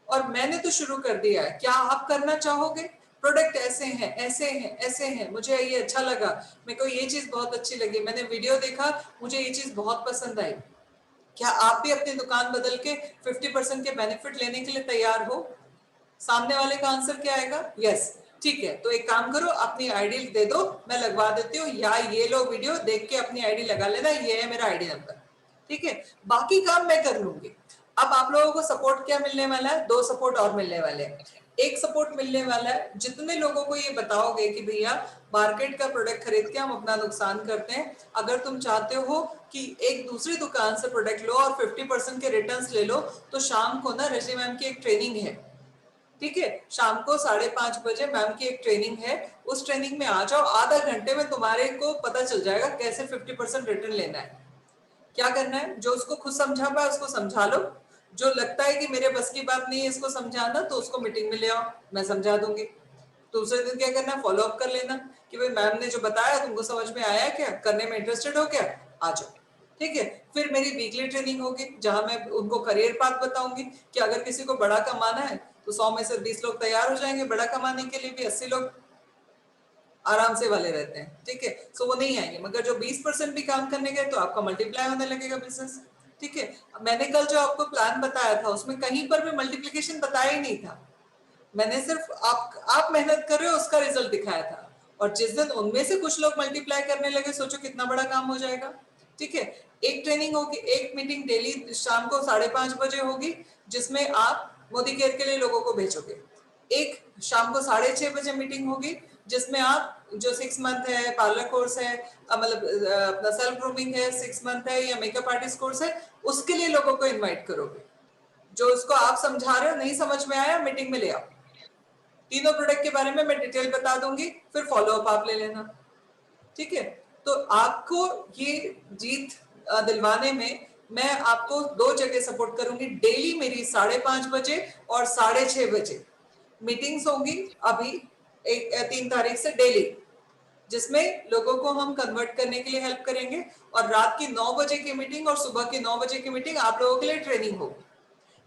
Speaker 2: और मैंने तो शुरू कर दिया है। क्या आप करना चाहोगे? प्रोडक्ट ऐसे हैं ऐसे हैं ऐसे हैं, मुझे ये अच्छा लगा, मेरे को ये चीज बहुत अच्छी लगी, मैंने वीडियो देखा, मुझे ये चीज बहुत पसंद आई। क्या आप भी अपनी दुकान बदल के 50% के बेनिफिट लेने के लिए तैयार हो? सामने वाले का आंसर क्या आएगा? यस, ठीक है, तो एक काम करो, अपनी आईडी दे दो, मैं लगवा देती हूँ, या ये लो वीडियो देख के अपनी आईडी लगा लेना, ये है मेरा आईडी नंबर, ठीक है, बाकी काम मैं कर लूंगी। अब आप लोगों को सपोर्ट क्या मिलने वाला है? 2 सपोर्ट और मिलने वाले हैं। एक सपोर्ट मिलने वाला है, जितने लोगों को ये बताओगे कि भैया मार्केट का प्रोडक्ट खरीद के हम अपना नुकसान करते हैं, अगर तुम चाहते हो कि एक दूसरी दुकान से प्रोडक्ट लो और 50% के रिटर्न्स ले लो, तो शाम को ना रजनी मैम की एक ट्रेनिंग है, ठीक है, शाम को 5:30 बजे मैम की एक ट्रेनिंग है, उस ट्रेनिंग में आ जाओ, आधा घंटे में तुम्हारे को पता चल जाएगा कैसे 50% रिटर्न लेना है, क्या करना है। जो उसको खुद समझा पाए उसको समझा लो, जो लगता है कि मेरे बस की बात नहीं है इसको समझाना, तो उसको मीटिंग में ले आओ, मैं समझा दूंगी। दूसरे दिन क्या करना है, फॉलो अप कर लेना कि भाई मैम ने जो बताया तुमको समझ में आया क्या, करने में इंटरेस्टेड हो क्या, आ जाओ, ठीक है। फिर मेरी वीकली ट्रेनिंग होगी जहां मैं उनको करियर पाथ बताऊंगी कि अगर किसी को बड़ा कमाना है तो 100 में से 20 लोग तैयार हो जाएंगे, बड़ा कमाने के लिए भी 80 लोग आराम से वाले रहते हैं, ठीक है, सो वो नहीं आएंगे, मगर जो 20% भी काम करने गए तो आपका मल्टीप्लाई होने लगेगा बिजनेस, ठीक है। मैंने कल जो आपको प्लान बताया था उसमें कहीं पर भी मल्टीप्लिकेशन बताया ही नहीं था, मैंने सिर्फ आप मेहनत कर रहे हो उसका रिजल्ट दिखाया था, और जिस दिन उनमें से कुछ लोग मल्टीप्लाई करने लगे, सोचो कितना बड़ा काम हो जाएगा, ठीक है। एक ट्रेनिंग होगी, एक मीटिंग डेली शाम को 5:30 बजे होगी, जिसमें आप मोदी केयर के लिए लोगों को भेजोगे। एक शाम को 6:30 बजे मीटिंग होगी जिसमें आप जो 6 मंथ है पार्लर कोर्स है, मतलब अपना सेल्फ ग्रूमिंग है 6 मंथ है, या मेकअप आर्टिस्ट कोर्स है, उसके लिए लोगों को इनवाइट करोगे। जो उसको आप समझा रहे हो नहीं समझ में आया, मीटिंग में ले आओ, तीनों प्रोडक्ट के बारे में मैं डिटेल बता दूंगी, फिर फॉलो अप आप ले लेना, ठीक है। तो आपको ये जीत दिलवाने में मैं आपको 2 जगह सपोर्ट करूंगी, डेली मेरी 5:30 बजे और 6:30 बजे मीटिंग्स होंगी अभी 3 तारीख से डेली, जिसमें लोगों को हम कन्वर्ट करने के लिए हेल्प करेंगे, और रात की 9 बजे की मीटिंग और सुबह की 9 बजे की मीटिंग आप लोगों के लिए ट्रेनिंग होगी।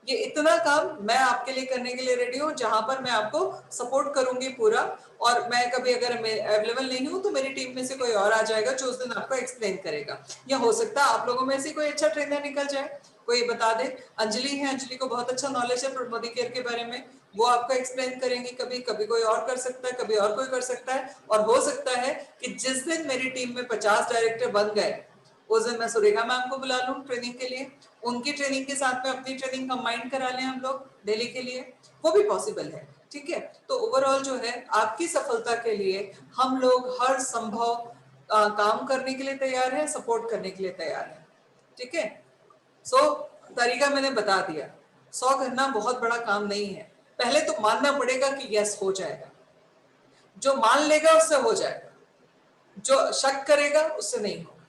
Speaker 2: ये इतना काम मैं आपके लिए करने के लिए रेडी हूँ, जहां पर मैं आपको सपोर्ट करूंगी पूरा, और मैं कभी अगर अवेलेबल नहीं हूँ तो मेरी टीम में से कोई और आ जाएगा जो उस दिन आपको एक्सप्लेन करेगा, या हो सकता है आप लोगों में से कोई अच्छा ट्रेनर निकल जाए, कोई बता दे। अंजलि है, अंजलि को बहुत अच्छा नॉलेज है मोदी केयर के बारे में, वो आपको एक्सप्लेन करेंगी, कभी कभी कोई और कर सकता है, कभी और कोई कर सकता है, और हो सकता है कि जिस दिन मेरी टीम में 50 डायरेक्टर बन गए उस दिन मैं सुरेखा मैम को बुला लूं ट्रेनिंग के लिए, उनकी ट्रेनिंग के साथ में अपनी ट्रेनिंग कंबाइन करा लें हम लोग दिल्ली के लिए, वो भी पॉसिबल है। ठीक है, तो ओवरऑल जो है आपकी सफलता के लिए हम लोग हर संभव काम करने के लिए तैयार है, सपोर्ट करने के लिए तैयार है। ठीक है, सो तरीका मैंने बता दिया। 100 करना बहुत बड़ा काम नहीं है, पहले तो मानना पड़ेगा कि यस हो जाएगा। जो मान लेगा उससे हो जाएगा, जो शक करेगा उससे नहीं होगा,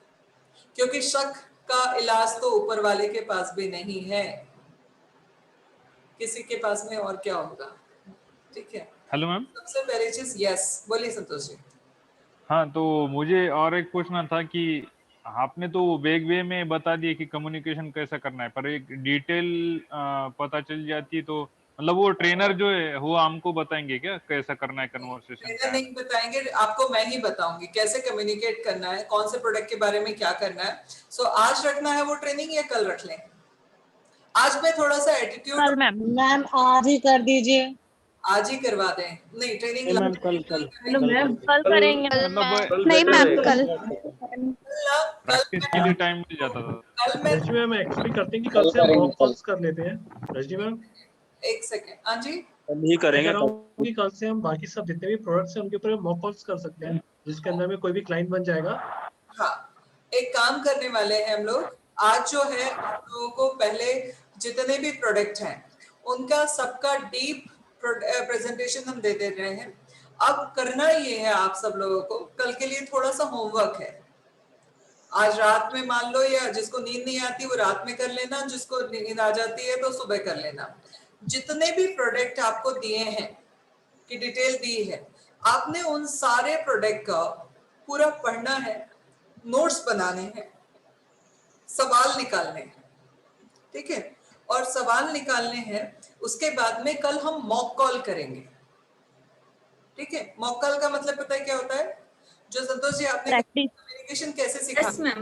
Speaker 2: क्योंकि शक का इलाज तो ऊपर वाले के पास भी नहीं है, किसी के पास में और क्या होगा। ठीक है,
Speaker 1: हेलो मैम।
Speaker 2: सबसे पहली चीज यस। बोलिए संतोष जी।
Speaker 1: हाँ, तो मुझे और एक पूछना था कि आपने तो वेग वे में बता दिया कि कम्युनिकेशन कैसा करना है, पर एक डिटेल पता चल जाती तो मतलब वो ट्रेनर जो है वो हमको बताएंगे क्या कैसा करना है कन्वर्सेशन?
Speaker 2: ट्रेनर नहीं बताएंगे आपको, मैं ही बताऊंगी कैसे कम्युनिकेट करना है, कौन से प्रोडक्ट के बारे में क्या करना है। सो आज रखना है वो ट्रेनिंग या कल रख लें? आज मैं थोड़ा सा एटीट्यूड
Speaker 3: कल मैम आज ही कर दीजिए।
Speaker 2: आज ही करवा दें? नहीं, ट्रेनिंग
Speaker 10: मैम कल
Speaker 3: मैम कल करेंगे।
Speaker 1: मतलब
Speaker 6: नहीं मैम कल
Speaker 1: प्रैक्टिस के लिए टाइम मिल जाता था।
Speaker 2: कल मैं
Speaker 7: रजनी मैम एक्चुअली करते हैं कि कल से हम मॉक कॉल्स कर लेते हैं। रजनी मैम
Speaker 2: एक सेकेंड, हाँ जी
Speaker 11: नहीं करेंगे
Speaker 7: कि कल से हम बाकी सब जितने भी प्रोडक्ट्स हैं उनके ऊपर मॉक कॉल्स कर सकते हैं, जिसके अंदर में कोई भी क्लाइंट बन जाएगा।
Speaker 2: हाँ, एक काम करने वाले हैं हम लोग। आज जो है आप लोगों को पहले जितने भी प्रोडक्ट हैं उनका सबका डीप प्रेजेंटेशन हम दे रहे हैं। अब करना ये है आप सब लोगों को, कल के लिए थोड़ा सा होमवर्क है। आज रात में मान लो, या जिसको नींद नहीं आती वो रात में कर लेना, जिसको नींद आ जाती है तो सुबह कर लेना। जितने भी प्रोडक्ट आपको दिए हैं की डिटेल दी है, आपने उन सारे प्रोडक्ट का पूरा पढ़ना है, नोट्स बनाने हैं, सवाल निकालने हैं। ठीक है, और सवाल निकालने हैं उसके बाद में कल हम मॉक कॉल करेंगे। ठीक है, मॉक कॉल का मतलब पता है क्या होता है? जो संतोष जी आपने कम्युनिकेशन कैसे सिखाना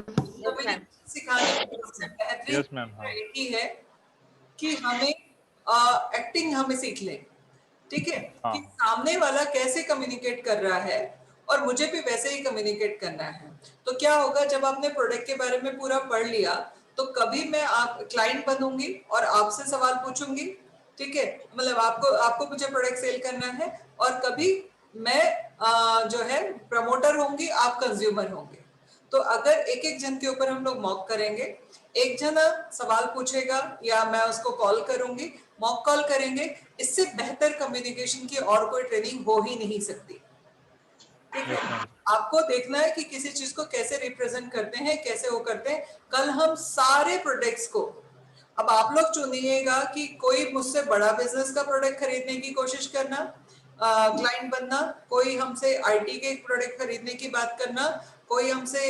Speaker 2: सिखाने की सबसे बेहतरीन एक ही है कि हमें एक्टिंग हमें सीख लें। ठीक है, कि सामने वाला कैसे कम्युनिकेट कर रहा है और मुझे भी वैसे ही कम्युनिकेट करना है। तो क्या होगा, जब आपने प्रोडक्ट के बारे में पूरा पढ़ लिया तो कभी मैं आप क्लाइंट बनूंगी और आपसे सवाल पूछूंगी। ठीक है, मतलब आपको मुझे प्रोडक्ट सेल करना है, और कभी मैं जो है प्रमोटर होंगी, आप कंज्यूमर होंगे। तो अगर एक एक जन के ऊपर हम लोग मॉक करेंगे, एक जना सवाल पूछेगा या मैं उसको कॉल करूंगी, मॉक कॉल करेंगे, इससे बेहतर कम्युनिकेशन की और कोई ट्रेनिंग हो ही नहीं सकती। ठीक है, आपको देखना है कि किसी चीज को कैसे रिप्रेजेंट करते हैं, कैसे वो करते हैं। कल हम सारे प्रोडक्ट्स को, अब आप लोग चुनिएगा कि कोई मुझसे बड़ा बिजनेस का प्रोडक्ट खरीदने की कोशिश करना, क्लाइंट बनना, कोई हमसे आईटी के प्रोडक्ट खरीदने की बात करना, कोई हमसे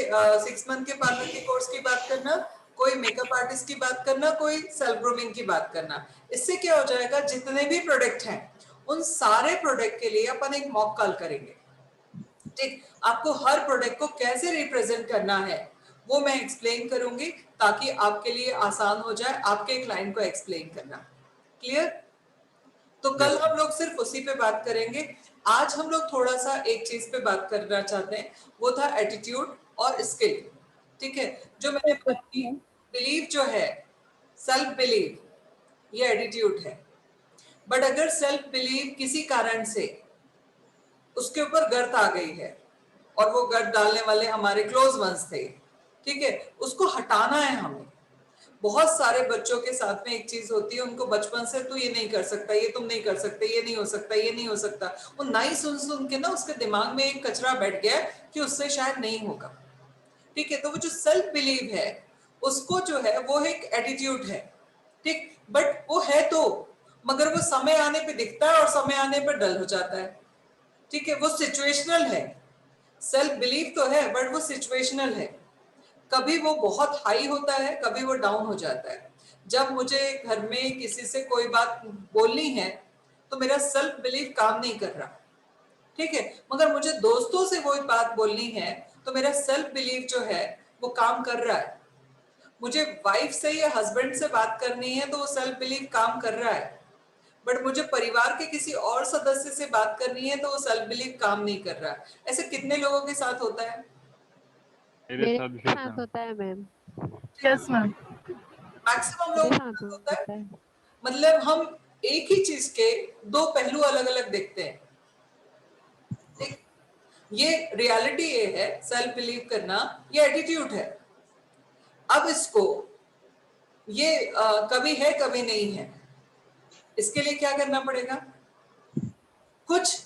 Speaker 2: 6 मंथ के पार्लर के कोर्स की बात करना, कोई मेकअप आर्टिस्ट की बात करना, कोई सेल्फ ग्रूमिंग की बात करना। इससे क्या हो जाएगा, जितने भी प्रोडक्ट हैं उन सारे प्रोडक्ट के लिए अपन एक मॉक कॉल करेंगे। ठीक, आपको हर प्रोडक्ट को कैसे रिप्रेजेंट करना है वो मैं एक्सप्लेन करूंगी, ताकि आपके लिए आसान हो जाए आपके क्लाइंट को एक्सप्लेन करना। क्लियर? तो कल हम लोग सिर्फ उसी पे बात करेंगे। आज हम लोग थोड़ा सा एक चीज पे बात करना चाहते हैं, वो था एटीट्यूड और स्किल। ठीक है, जो मैंने बिलीव जो है, सेल्फ बिलीव, ये एटीट्यूड है। बट अगर सेल्फ बिलीव किसी कारण से उसके ऊपर गर्त आ गई है, और वो गर्त डालने वाले हमारे क्लोज वंस थे, ठीक है, उसको हटाना है हमें। बहुत सारे बच्चों के साथ में एक चीज होती है, उनको बचपन से तू ये नहीं कर सकता, ये तुम नहीं कर सकते, ये नहीं हो सकता, ये नहीं हो सकता, वो नहीं सुन के ना उसके दिमाग में एक कचरा बैठ गया कि उससे शायद नहीं होगा। ठीक है, तो वो जो सेल्फ बिलीव है उसको जो है वो एक एटीट्यूड है। ठीक, बट वो है तो, मगर वो समय आने पे दिखता है और समय आने पे डल हो जाता है। ठीक है, वो सिचुएशनल है। सेल्फ बिलीव तो है बट वो सिचुएशनल है। कभी वो बहुत हाई होता है, कभी वो डाउन हो जाता है। जब मुझे घर में किसी से कोई बात बोलनी है तो मेरा सेल्फ बिलीव काम नहीं कर रहा। ठीक है, मगर मुझे दोस्तों से वो बात बोलनी है तो मेरा सेल्फ बिलीव जो है वो काम कर रहा है। मुझे वाइफ से या हस्बैंड से बात करनी है तो वो सेल्फ बिलीव काम कर रहा है। बट मुझे परिवार के किसी और सदस्य से बात करनी है तो वो सेल्फ बिलीव काम नहीं कर रहा है। ऐसे कितने लोगों के साथ होता है?
Speaker 1: मेरे साथ भी
Speaker 4: साथ होता है मैम।
Speaker 2: यस मैम, मैक्सिमम लोग
Speaker 4: मेरे साथ होता है।
Speaker 2: मतलब हम एक ही चीज के दो पहलू अलग अलग देखते हैं। ठीक, ये रियलिटी ये है, सेल्फ बिलीव करना, ये एटीट्यूड है। अब इसको ये कभी है कभी नहीं है, इसके लिए क्या करना पड़ेगा? कुछ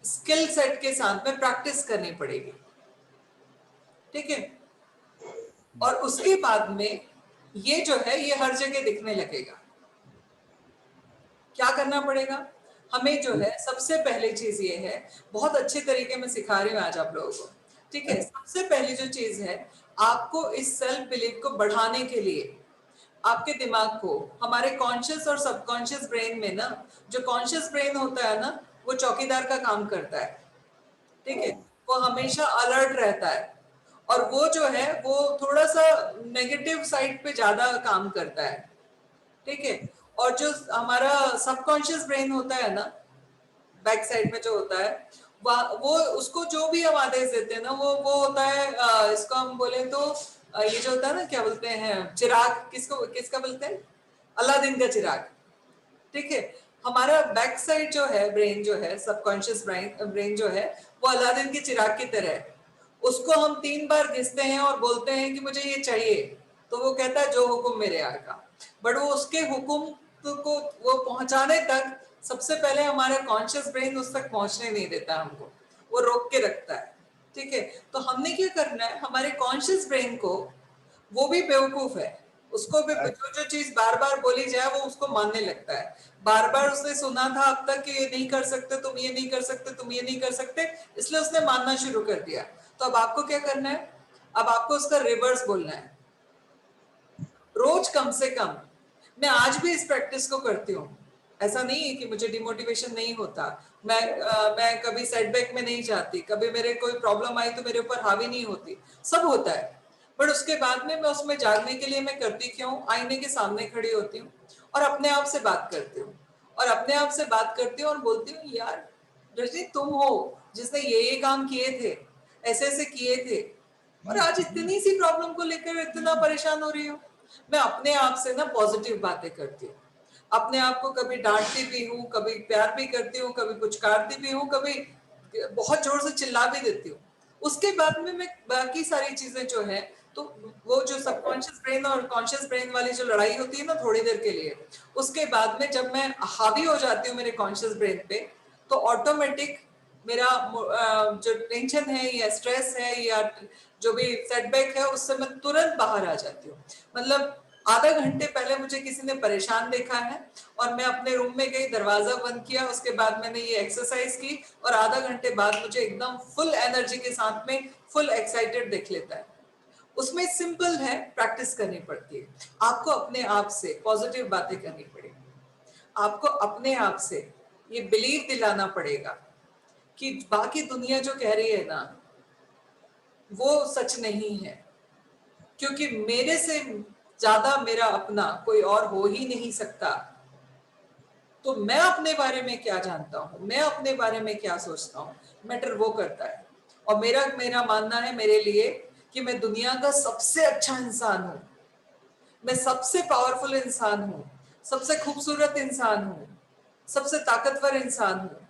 Speaker 2: स्किल सेट के साथ में प्रैक्टिस करनी पड़ेगी। ठीक है, और उसके बाद में ये जो है ये हर जगह दिखने लगेगा। क्या करना पड़ेगा हमें? जो है सबसे पहले चीज ये है, बहुत अच्छे तरीके में सिखा रही हूँ आज आप लोगों को। ठीक है, सबसे पहली जो चीज है, आपको इस सेल्फ बिलीव को बढ़ाने के लिए आपके दिमाग को, हमारे कॉन्शियस और सबकॉन्शियस ब्रेन में ना, जो कॉन्शियस ब्रेन होता है ना, वो चौकीदार का काम करता है। ठीक है, वो हमेशा अलर्ट रहता है, और वो जो है वो थोड़ा सा नेगेटिव साइड पे ज्यादा काम करता है। ठीक है, और जो हमारा सबकॉन्शियस ब्रेन होता है ना, बैक साइड में जो होता है, वो उसको जो भी हम आदेश देते हैं ना, वो होता है, इसको हम बोले तो ये जो होता है ना, क्या बोलते हैं, चिराग, किसका बोलते हैं? अलादीन का चिराग। ठीक है, हमारा बैक साइड जो है ब्रेन, जो है सबकॉन्शियस ब्रेन जो है, वो अलादीन के चिराग की तरह है। उसको हम 3 बार घिसते हैं और बोलते हैं कि मुझे ये चाहिए, तो वो कहता है जो हुक्म मेरे आका। बट वो उसके हुक्म को वो पहुंचाने तक सबसे पहले हमारा कॉन्शियस ब्रेन उस तक पहुंचने नहीं देता हमको, वो रोक के रखता है। ठीक है, तो हमने क्या करना है, हमारे कॉन्शियस ब्रेन को, वो भी बेवकूफ है, उसको भी जो चीज बार बार बोली जाए वो उसको मानने लगता है। बार बार उसने सुना था अब तक कि ये नहीं कर सकते तुम, ये नहीं कर सकते तुम, ये नहीं कर सकते, इसलिए उसने मानना शुरू कर दिया। तो अब आपको क्या करना है? अब आपको उसका रिवर्स बोलना है, रोज कम से कम। मैं आज भी इस प्रैक्टिस को करती हूँ, ऐसा नहीं है कि मुझे डिमोटिवेशन नहीं होता, मैं कभी सेटबैक में नहीं जाती, कभी मेरे कोई प्रॉब्लम आई तो मेरे ऊपर हावी नहीं होती, सब होता है। बट उसके बाद में मैं उसमें जागने के लिए मैं करती क्या हूँ? आईने के सामने खड़ी होती हूँ और अपने आप से बात करती हूँ, और अपने आप से बात करती हूँ और बोलती हूँ, यार रजनी तुम हो जिसने ये काम किए थे, ऐसे ऐसे किए थे, और आज इतनी सी प्रॉब्लम को लेकर इतना परेशान हो रही हो। मैं अपने आप से ना पॉजिटिव बातें करती हूँ, अपने आप को कभी डांटती भी हूँ, कभी प्यार भी करती हूँ, कभी पुचकारती भी हूँ, कभी बहुत जोर से चिल्ला भी देती हूँ। उसके बाद में मैं बाकी सारी चीजें जो है, तो वो जो सबकॉन्शियस ब्रेन और कॉन्शियस ब्रेन वाली जो लड़ाई होती है ना थोड़ी देर के लिए, उसके बाद में जब मैं हावी हो जाती हूँ मेरे कॉन्शियस ब्रेन पे, तो ऑटोमेटिक मेरा जो टेंशन है या स्ट्रेस है या जो भी सेटबैक है, उससे मैं तुरंत बाहर आ जाती हूँ। मतलब आधा घंटे पहले मुझे किसी ने परेशान देखा है और मैं अपने रूम में गई, दरवाजा बंद किया, उसके बाद मैंने ये एक्सरसाइज की, और आधा घंटे बाद मुझे एकदम फुल एनर्जी के साथ में फुल एक्साइटेड देख लेता है। उसमें सिंपल है, प्रैक्टिस करनी पड़ती है। आपको अपने आप से पॉजिटिव बातें करनी पड़ेगी, आपको अपने आप से ये बिलीव दिलाना पड़ेगा कि बाकी दुनिया जो कह रही है ना, वो सच नहीं है, क्योंकि मेरे से ज्यादा मेरा अपना कोई और हो ही नहीं सकता। तो मैं अपने बारे में क्या जानता हूँ, मैं अपने बारे में क्या सोचता हूँ, मैटर वो करता है। और मेरा मानना है मेरे लिए कि मैं दुनिया का सबसे अच्छा इंसान हूँ, मैं सबसे पावरफुल इंसान हूँ, सबसे खूबसूरत इंसान हूँ, सबसे ताकतवर इंसान हूँ,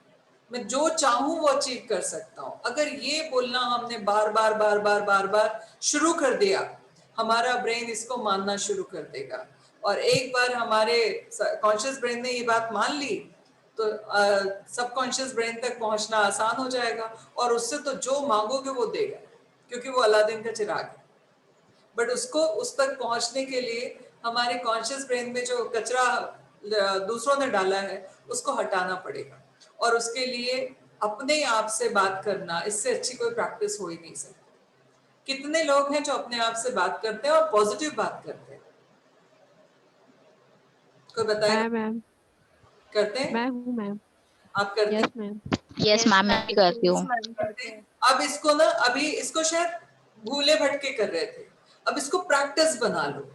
Speaker 2: मैं जो चाहूं वो अचीव कर सकता हूं। अगर ये बोलना हमने बार बार बार बार बार बार शुरू कर दिया, हमारा ब्रेन इसको मानना शुरू कर देगा, और एक बार हमारे कॉन्शियस ब्रेन ने ये बात मान ली तो सबकॉन्शियस ब्रेन तक पहुंचना आसान हो जाएगा, और उससे तो जो मांगोगे वो देगा, क्योंकि वो अलादीन का चिराग है। बट उसको उस तक पहुंचने के लिए हमारे कॉन्शियस ब्रेन में जो कचरा दूसरों ने डाला है उसको हटाना पड़ेगा, और उसके लिए अपने आप से बात करना, इससे अच्छी कोई प्रैक्टिस हो ही नहीं सकती। कितने लोग हैं जो अपने आप से बात करते हैं और पॉजिटिव बात करते हैं? कोई बताएगा?
Speaker 4: मैम
Speaker 2: करते हैं?
Speaker 4: मैं हूँ मैम।
Speaker 2: आप करते हैं?
Speaker 4: Yes ma'am.
Speaker 6: यस मैम, मैं भी करती हूँ।
Speaker 2: अब इसको ना, अभी इसको शायद भूले भटके कर रहे थे, अब इसको प्रैक्टिस बना लो।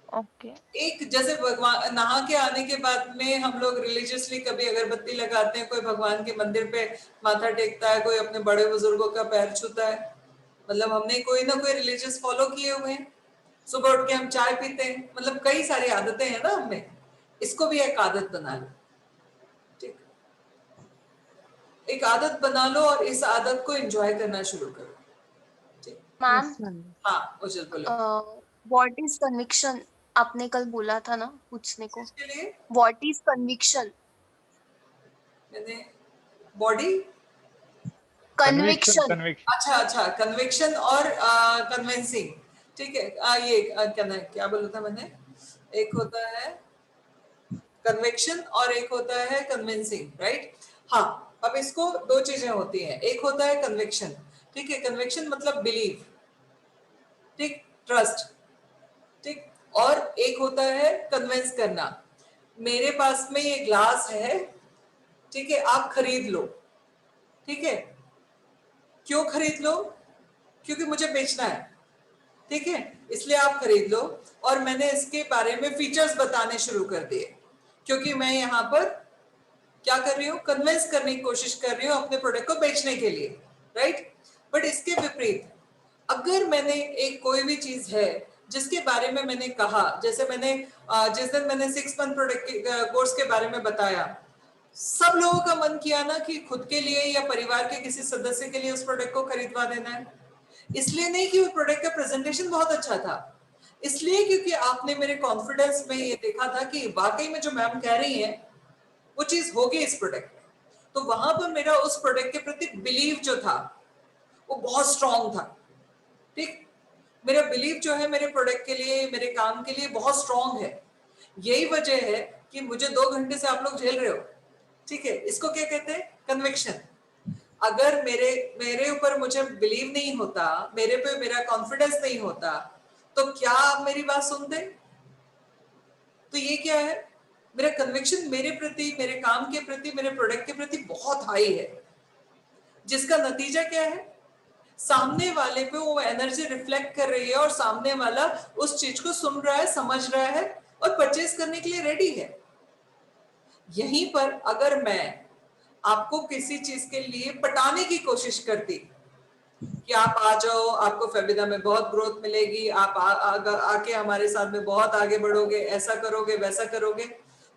Speaker 6: ओके।
Speaker 2: एक जैसे भगवान नहा के आने के बाद में हम लोग रिलीजियसली कभी अगरबत्ती लगाते हैं, कोई भगवान के मंदिर पे माथा टेकता है, कोई अपने बड़े बुजुर्गों का पैर छूता है, मतलब हमने कोई ना कोई रिलीजियस फॉलो किए हुए हैं, सुबह उठ के हम चाय पीते हैं, मतलब कई सारी आदतें हैं ना हमें, इसको भी एक आदत बना लो, ठीक, एक आदत बना लो और इस आदत को एंजॉय करना शुरू करो, ठीक।
Speaker 6: मैम,
Speaker 2: हाँ उज्जवल बोलो।
Speaker 6: What is conviction? आपने कल बोला था ना पूछने को,
Speaker 2: इसके लिए
Speaker 6: व्हाट इज कन्विक्शन?
Speaker 2: मैंने बॉडी,
Speaker 6: कन्विक्शन।
Speaker 1: कन्विक्शन।
Speaker 2: अच्छा अच्छा, कन्विक्शन और कन्विंसिंग, ठीक है। ये क्या बोला था मैंने, एक होता है कन्विक्शन और एक होता है कन्विंसिंग, राइट। हाँ, अब इसको दो चीजें होती हैं, एक होता है कन्विक्शन, ठीक है, कन्विक्शन मतलब बिलीव, ठीक, ट्रस्ट, ठीक, और एक होता है कन्विंस करना। मेरे पास में ये ग्लास है, ठीक है, आप खरीद लो, ठीक है, क्यों खरीद लो, क्योंकि मुझे बेचना है, ठीक है, इसलिए आप खरीद लो। और मैंने इसके बारे में फीचर्स बताने शुरू कर दिए, क्योंकि मैं यहाँ पर क्या कर रही हूँ, कन्विंस करने की कोशिश कर रही हूँ अपने प्रोडक्ट को बेचने के लिए, राइट। बट इसके विपरीत अगर मैंने एक कोई भी चीज है जिसके बारे में मैंने कहा, जैसे मैंने जिस दिन मैंने 6 मंथ प्रोडक्ट कोर्स के बारे में बताया, सब लोगों का मन किया ना कि खुद के लिए या परिवार के किसी सदस्य के लिए उस प्रोडक्ट को खरीदवा देना है। इसलिए नहीं कि उस प्रोडक्ट का प्रेजेंटेशन बहुत अच्छा था, इसलिए क्योंकि आपने मेरे कॉन्फिडेंस में ये देखा था कि वाकई में जो मैम कह रही हैं वो चीज होगी इस प्रोडक्ट में। तो वहां पर मेरा उस प्रोडक्ट के प्रति बिलीव जो था वो बहुत स्ट्रांग था, ठीक। मेरा बिलीव जो है मेरे प्रोडक्ट के लिए, मेरे काम के लिए बहुत स्ट्रांग है। यही वजह है कि मुझे 2 घंटे से आप लोग झेल रहे हो, ठीक है। इसको क्या कहते हैं, कन्विक्शन। अगर मेरे ऊपर मुझे बिलीव नहीं होता, मेरे पे मेरा कॉन्फिडेंस नहीं होता, तो क्या आप मेरी बात सुनते? तो ये क्या है, मेरा कन्विक्शन मेरे प्रति, मेरे काम के प्रति, मेरे प्रोडक्ट के प्रति बहुत हाई है, जिसका नतीजा क्या है, सामने वाले पे वो एनर्जी रिफ्लेक्ट कर रही है और सामने वाला उस चीज को सुन रहा है, समझ रहा है और परचेज करने के लिए रेडी है। यहीं पर अगर मैं आपको किसी चीज के लिए पटाने की कोशिश करती कि आप आ जाओ, आपको फेबिना में बहुत ग्रोथ मिलेगी, आप आके हमारे साथ में बहुत आगे बढ़ोगे, ऐसा करोगे, वैसा करोगे,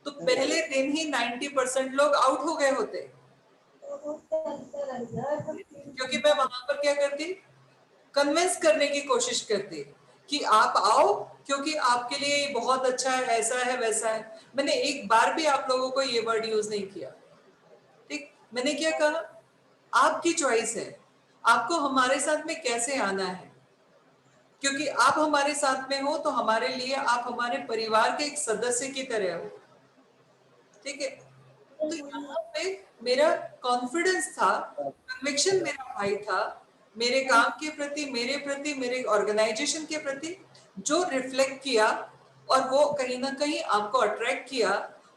Speaker 2: तो पहले दिन ही 90% लोग आउट हो गए होते, क्योंकि मैं वहां पर क्या करती, कन्विंस करने की कोशिश करती कि आप आओ क्योंकि आपके लिए ये बहुत अच्छा है, ऐसा है, वैसा है। मैंने एक बार भी आप लोगों को ये वर्ड यूज नहीं किया, ठीक। मैंने क्या कहा, आपकी चॉइस है, आपको हमारे साथ में कैसे आना है, क्योंकि आप हमारे साथ में हो तो हमारे लिए आप हमारे परिवार के एक सदस्य की तरह हो, ठीक है। तो यहाँ पे मेरा कॉन्फिडेंस था, कन्विक्शन मेरा हाई था, मेरे काम के प्रति, मेरे ऑर्गेनाइजेशन के प्रति, जो रिफ्लेक्ट किया और वो कहीं ना कहीं आपको अट्रैक्ट किया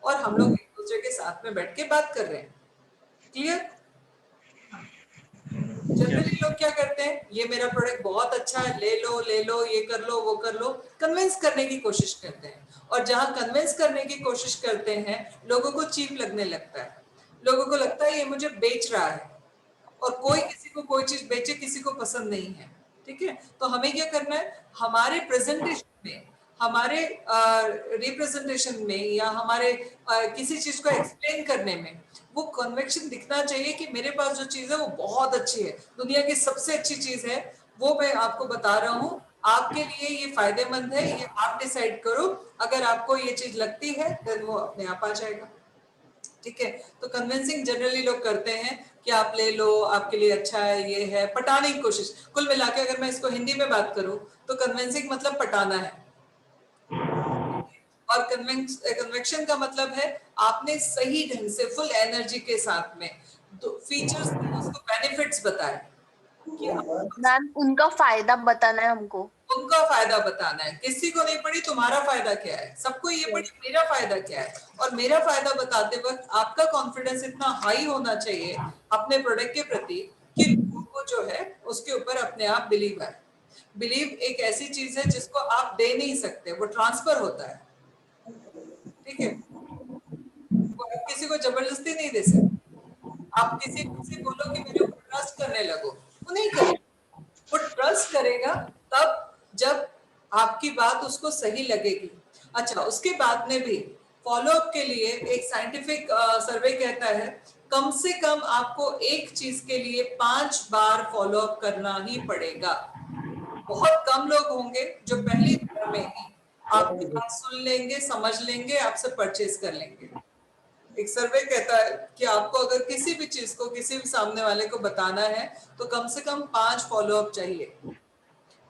Speaker 2: और हम लोग एक दूसरे के साथ में बैठ के बात कर रहे हैं। क्लियर? जनरली लोग क्या करते हैं, ये मेरा प्रोडक्ट बहुत अच्छा है, ले लो, ये कर लो, वो कर लो, कन्विंस करने की कोशिश करते हैं। और जहां कन्विंस करने की कोशिश करते हैं, लोगों को चीप लगने लगता है, लोगों को लगता है ये मुझे बेच रहा है, और कोई किसी को कोई चीज बेचे किसी को पसंद नहीं है, ठीक है। तो हमें क्या करना है, हमारे प्रेजेंटेशन में, हमारे रिप्रेजेंटेशन में या हमारे किसी चीज को एक्सप्लेन करने में वो कन्विक्शन दिखना चाहिए कि मेरे पास जो चीज है वो बहुत अच्छी है, दुनिया की सबसे अच्छी चीज है, वो मैं आपको बता रहा हूँ, आपके लिए ये फायदेमंद है, ये आप डिसाइड करो, अगर आपको ये चीज लगती है तो वो अपने आप आ जाएगा, ठीक है। तो कन्विंसिंग जनरली लोग करते हैं कि आप ले लो, आपके लिए अच्छा है, ये है, पटाने की कोशिश। कुल मिला के अगर मैं इसको हिंदी में बात करूं तो कन्विंसिंग मतलब पटाना है, और कन्विक्शन का मतलब है आपने सही ढंग से फुल एनर्जी के साथ में फीचर्स, उसको बेनिफिट्स बताए कि
Speaker 6: मैम, उनका फायदा बताना है हमको,
Speaker 2: उनका फायदा बताना है। किसी को नहीं पड़ी तुम्हारा फायदा क्या है, सबको ये पड़ी मेरा फायदा क्या है, और मेरा फायदा बताते वक्त आपका कॉन्फिडेंस इतना हाई होना चाहिए अपने प्रोडक्ट के प्रति कि लोगों को जो है उसके ऊपर अपने आप बिलीव आए। बिलीव एक ऐसी चीज है जिसको आप दे नहीं सकते, वो ट्रांसफर होता है, ठीक है। वो आप किसी को जबरदस्ती नहीं दे सकते। आप किसी से बोलो कि मेरे ऊपर ट्रस्ट करने लगो, वो नहीं करेगा, वो ट्रस्ट करेगा तब जब आपकी बात उसको सही लगेगी। अच्छा, उसके बाद में भी फॉलो अप के लिए एक साइंटिफिक सर्वे कहता है कम से कम आपको एक चीज के लिए 5 बार फॉलो अप करना ही पड़ेगा। बहुत कम लोग होंगे जो पहली बार में ही आपकी बात सुन लेंगे, समझ लेंगे, आपसे परचेज कर लेंगे। एक सर्वे कहता है कि आपको अगर किसी भी चीज को किसी भी सामने वाले को बताना है तो कम से कम 5 फॉलो अप चाहिए।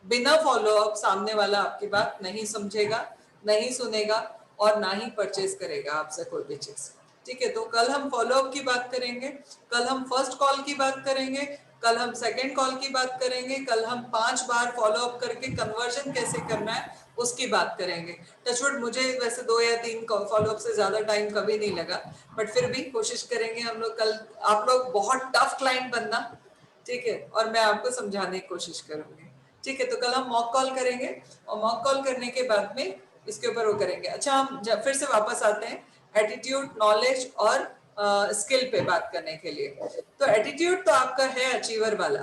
Speaker 2: बिना फॉलो अप सामने वाला आपकी बात नहीं समझेगा, नहीं सुनेगा और ना ही परचेज करेगा आपसे कोई भी चीज। ठीक है, तो कल हम फॉलो अप की बात करेंगे, कल हम फर्स्ट कॉल की बात करेंगे, कल हम सेकंड कॉल की बात करेंगे, कल हम 5 बार फॉलो अप करके कन्वर्जन कैसे करना है उसकी बात करेंगे। टचवुड मुझे वैसे 2 या 3 फॉलो अप से ज्यादा टाइम कभी नहीं लगा, बट फिर भी कोशिश करेंगे हम लोग कल। आप लोग बहुत टफ क्लाइंट बनना, ठीक है, और मैं आपको समझाने की कोशिश करूंगी। ठीक है, तो कल हम मॉक कॉल करेंगे और मॉक कॉल करने के बाद में इसके ऊपर वो करेंगे। अच्छा, हम फिर से वापस आते हैं एटीट्यूड, नॉलेज और स्किल पे बात करने के लिए। तो एटीट्यूड तो आपका है अचीवर वाला,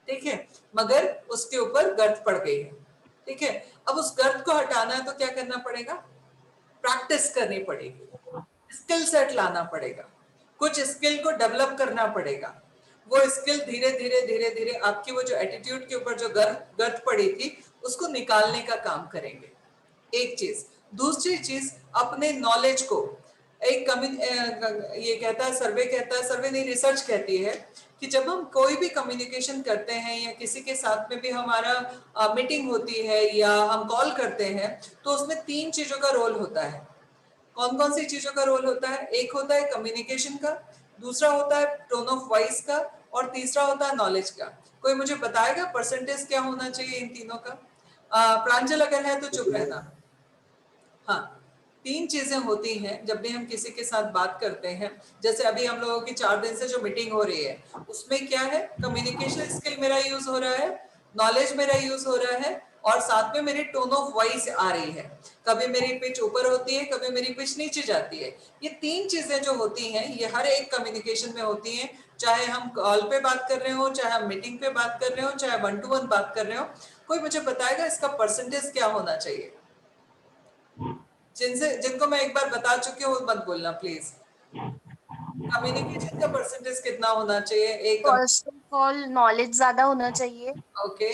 Speaker 2: ठीक है, मगर उसके ऊपर गर्त पड़ गई है। ठीक है, अब उस गर्त को हटाना है तो क्या करना पड़ेगा? प्रैक्टिस करनी पड़ेगी, स्किल सेट लाना पड़ेगा, कुछ स्किल को डेवलप करना पड़ेगा। वो स्किल धीरे धीरे धीरे धीरे आपकी वो जो एटीट्यूड के ऊपर जो गर्त पड़ी थी उसको निकालने का काम करेंगे। एक चीज। दूसरी चीज, अपने नॉलेज को एक ये कहता है, सर्वे कहता है, सर्वे नहीं रिसर्च कहती है कि जब हम कोई भी कम्युनिकेशन करते हैं या किसी के साथ में भी हमारा मीटिंग होती है या हम कॉल करते हैं तो उसमें 3 चीजों का रोल होता है। कौन कौन सी चीजों का रोल होता है? एक होता है कम्युनिकेशन का, दूसरा होता है टोन ऑफ वॉइस का और तीसरा होता है नॉलेज का। कोई मुझे बताएगा परसेंटेज क्या होना चाहिए इन तीनों का? प्रांजल अगर है तो चुप रहना। हाँ, 3 चीजें होती हैं जब भी हम किसी के साथ बात करते हैं। जैसे अभी हम लोगों की 4 दिन से जो मीटिंग हो रही है उसमें क्या है? कम्युनिकेशन स्किल मेरा यूज हो रहा है, नॉलेज मेरा यूज हो रहा है और साथ में मेरी टोन ऑफ वॉइस आ रही है। कभी मेरी पिच ऊपर होती है, कभी मेरी पिच नीचे जाती है। ये 3 चीजें जो होती हैं ये हर एक कम्युनिकेशन में होती हैं, चाहे हम कॉल पे बात कर रहे हो, चाहे हम मीटिंग पे बात कर रहे हो, चाहे 1 to 1 बात कर रहे हो। कोई मुझे बताएगा इसका परसेंटेज क्या होना चाहिए? जिनको मैं एक बार बता चुकी हूँ मत बोलना प्लीज। कम्युनिकेशन का परसेंटेज कितना होना चाहिए? एक
Speaker 11: फर्स्ट ऑफ ऑल नॉलेज ज्यादा होना चाहिए।
Speaker 2: ओके,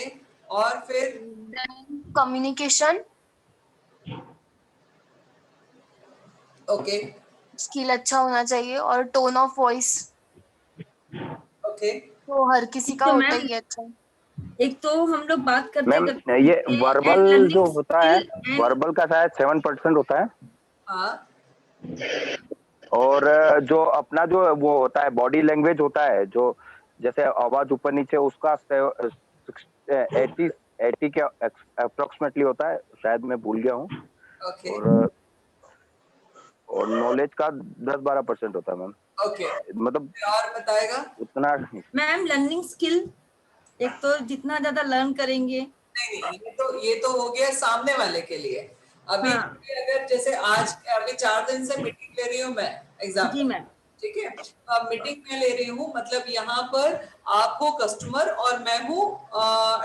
Speaker 2: और फिर
Speaker 11: कम्युनिकेशन,
Speaker 2: ओके,
Speaker 11: स्किल अच्छा होना चाहिए और टोन ऑफ वॉइस
Speaker 2: ओके,
Speaker 11: तो हर किसी का
Speaker 8: तो
Speaker 11: होता
Speaker 8: मैम,
Speaker 11: ही है। अच्छा,
Speaker 8: एक तो हम लोग बात करते
Speaker 10: मैम
Speaker 8: करते
Speaker 10: ये वर्बल जो होता है,
Speaker 8: and-
Speaker 10: वर्बल का शायद 7% होता है
Speaker 2: हाँ,
Speaker 10: और जो अपना जो वो होता है बॉडी लैंग्वेज होता है, जो जैसे आवाज ऊपर नीचे, उसका 80 के अप्रोक्सीमेटली होता है, शायद मैं भूल गया हूँ।
Speaker 2: ओके,
Speaker 10: और नॉलेज का 10-12% होता है मैम।
Speaker 2: ओके,
Speaker 10: मतलब
Speaker 2: और बताएगा?
Speaker 10: उतना
Speaker 8: मैम लर्निंग स्किल, एक तो जितना ज्यादा लर्न करेंगे।
Speaker 2: नहीं, ये तो हो गया सामने वाले के लिए। अभी
Speaker 8: हाँ।
Speaker 2: अगर जैसे आज अभी 4 दिन से मीटिंग ले रही हूँ मैं, एग्जाम्पल,
Speaker 8: जी मैम,
Speaker 2: ठीक है, अब मीटिंग में ले रही हूँ, मतलब यहाँ पर आप हो कस्टमर और मैं हूँ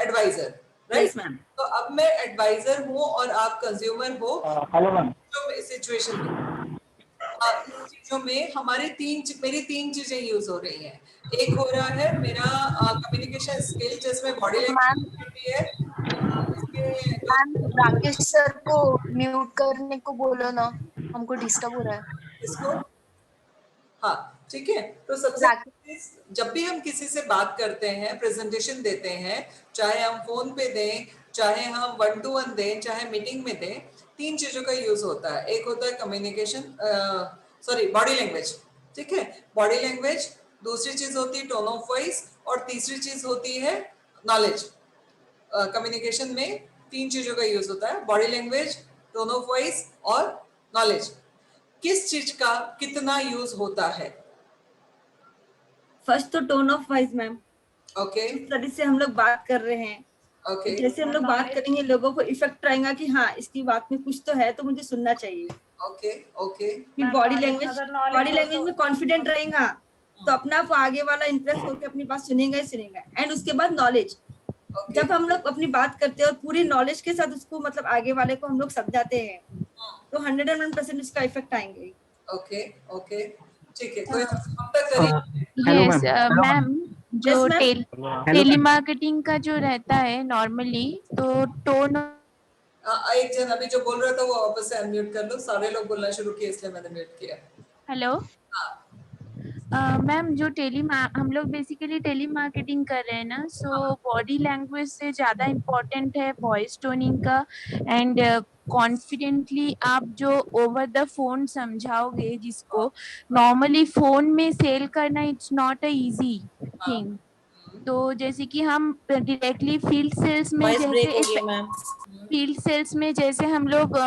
Speaker 2: एडवाइजर, राइट?
Speaker 8: मैम।
Speaker 2: तो अब मैं एडवाइजर हूँ और आप कंज्यूमर हो।
Speaker 12: Hello ma'am.
Speaker 2: सिचुएशन में इन चीजों में मेरी 3 चीजें यूज हो रही हैं। एक हो रहा है मेरा कम्युनिकेशन स्किल जिसमें बॉडी लैंग्वेज होती है।
Speaker 11: मैम राकेश सर को म्यूट करने को बोलो ना, हमको डिस्टर्ब हो रहा है।
Speaker 2: इसको हाँ, ठीक है, तो सबसे जब भी हम किसी से बात करते हैं, प्रेजेंटेशन देते हैं, चाहे हम फोन पे दें, चाहे हम 1 to 1 दें, चाहे मीटिंग में दें, 3 चीजों का यूज होता है। एक होता है कम्युनिकेशन, बॉडी लैंग्वेज, ठीक है, बॉडी लैंग्वेज। दूसरी चीज होती है टोन ऑफ वॉइस और तीसरी चीज होती है नॉलेज। कम्युनिकेशन में 3 चीजों का यूज होता है, body language, tone of voice और नॉलेज। किस चीज का कितना यूज होता है?
Speaker 8: फर्स्ट तो tone of voice ma'am.
Speaker 2: Okay,
Speaker 8: study से हम लोग बात कर रहे हैं,
Speaker 2: ओके,
Speaker 8: जैसे हम लोग बात करेंगे लोगों को इफेक्ट रहेगा कि हाँ इसकी बात में कुछ तो है तो मुझे सुनना चाहिए।
Speaker 2: ओके, ओके,
Speaker 8: फिर बॉडी लैंग्वेज में कॉन्फिडेंट रहेगा तो अपना आप आगे वाला इंटरेस्ट होकर अपनी बात सुनेगा ही सुनेगा। एंड उसके बाद नॉलेज, जब हम लोग अपनी बात करते हैं और पूरी नॉलेज के साथ उसको मतलब आगे वाले को हम लोग समझाते हैं तो 101% उसका इफेक्ट आएंगे।
Speaker 2: ओके ओके ठीक है, कोई अब तक करिए।
Speaker 12: Hello
Speaker 13: yes
Speaker 12: ma'am.
Speaker 13: मैम, जो
Speaker 8: Yes, ma'am.
Speaker 12: Hello
Speaker 13: tele
Speaker 12: ma'am.
Speaker 13: Marketing का जो रहता है नॉर्मली, तो टोन
Speaker 2: एक जन अभी जो बोल रहा था वो वापस से अनम्यूट कर लो, सारे लोग बोलना शुरू किए इसलिए मैंने म्यूट किया।
Speaker 13: हेलो मैम, जो हम लोग बेसिकली टेली मार्केटिंग कर रहे हैं ना, सो बॉडी लैंग्वेज से ज़्यादा इम्पोर्टेंट है वॉइस टोनिंग का। एंड कॉन्फिडेंटली आप जो ओवर द फोन समझाओगे, जिसको नॉर्मली फोन में सेल करना it's not a easy thing. तो जैसे कि हम डायरेक्टली फील्ड सेल्स में फील्ड सेल्स में जैसे हम लोग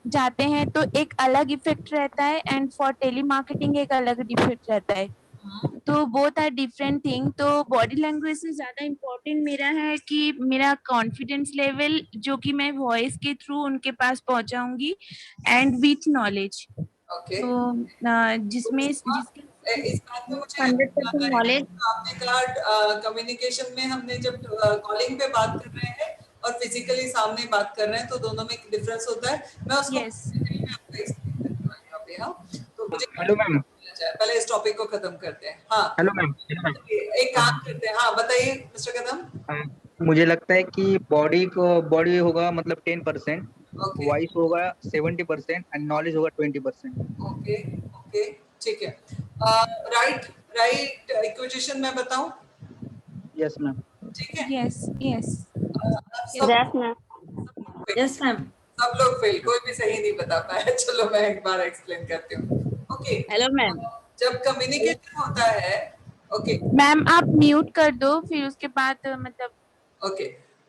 Speaker 13: जाते हैं तो एक अलग इफेक्ट रहता है, एंड फॉर टेली मार्केटिंग एक अलग इफेक्ट रहता है। तो बोथ आर डिफरेंट थिंग। तो बॉडी लैंग्वेज से ज्यादा इम्पोर्टेंट मेरा है कि मेरा कॉन्फिडेंस लेवल जो कि मैं वॉइस के थ्रू उनके पास पहुंचाऊंगी, एंड विथ नॉलेज।
Speaker 2: ओके
Speaker 13: तो जिसमें
Speaker 2: इस बात में मुझे
Speaker 13: 100% नॉलेज।
Speaker 2: आपने कहा कम्युनिकेशन में हमने जब कॉलिंग पे बात कर रहे हैं और फिजिकली सामने बात कर रहे हैं तो दोनों में डिफरेंस होता है। मैं उसको आपको एक्सप्लेन करती हूँ यहाँ पे। हाँ तो मुझे
Speaker 12: हेलो मैम।
Speaker 2: पहले इस टॉपिक को खत्म करते हैं। हाँ
Speaker 12: हेलो मैम।
Speaker 2: एक काम करते हैं। हाँ बताइए मिस्टर कदम।
Speaker 12: मुझे लगता है कि बॉडी होगा मतलब 10%, वॉइस होगा 70% एंड नॉलेज होगा 20%।
Speaker 2: ओके ओके ठीक है। राइट इक्विजिशन मैं बताऊं?
Speaker 12: Yes ma'am.
Speaker 2: ठीक है।
Speaker 13: Yes yes
Speaker 8: yes ma'am.
Speaker 2: सब लोग फेल, कोई भी सही नहीं बता पाया। चलो मैं एक बार एक्सप्लेन करती हूँ। Okay
Speaker 8: hello ma'am.
Speaker 2: जब कम्युनिकेशन होता है, ओके
Speaker 13: मैम आप म्यूट कर दो, फिर उसके बाद मतलब
Speaker 2: ओके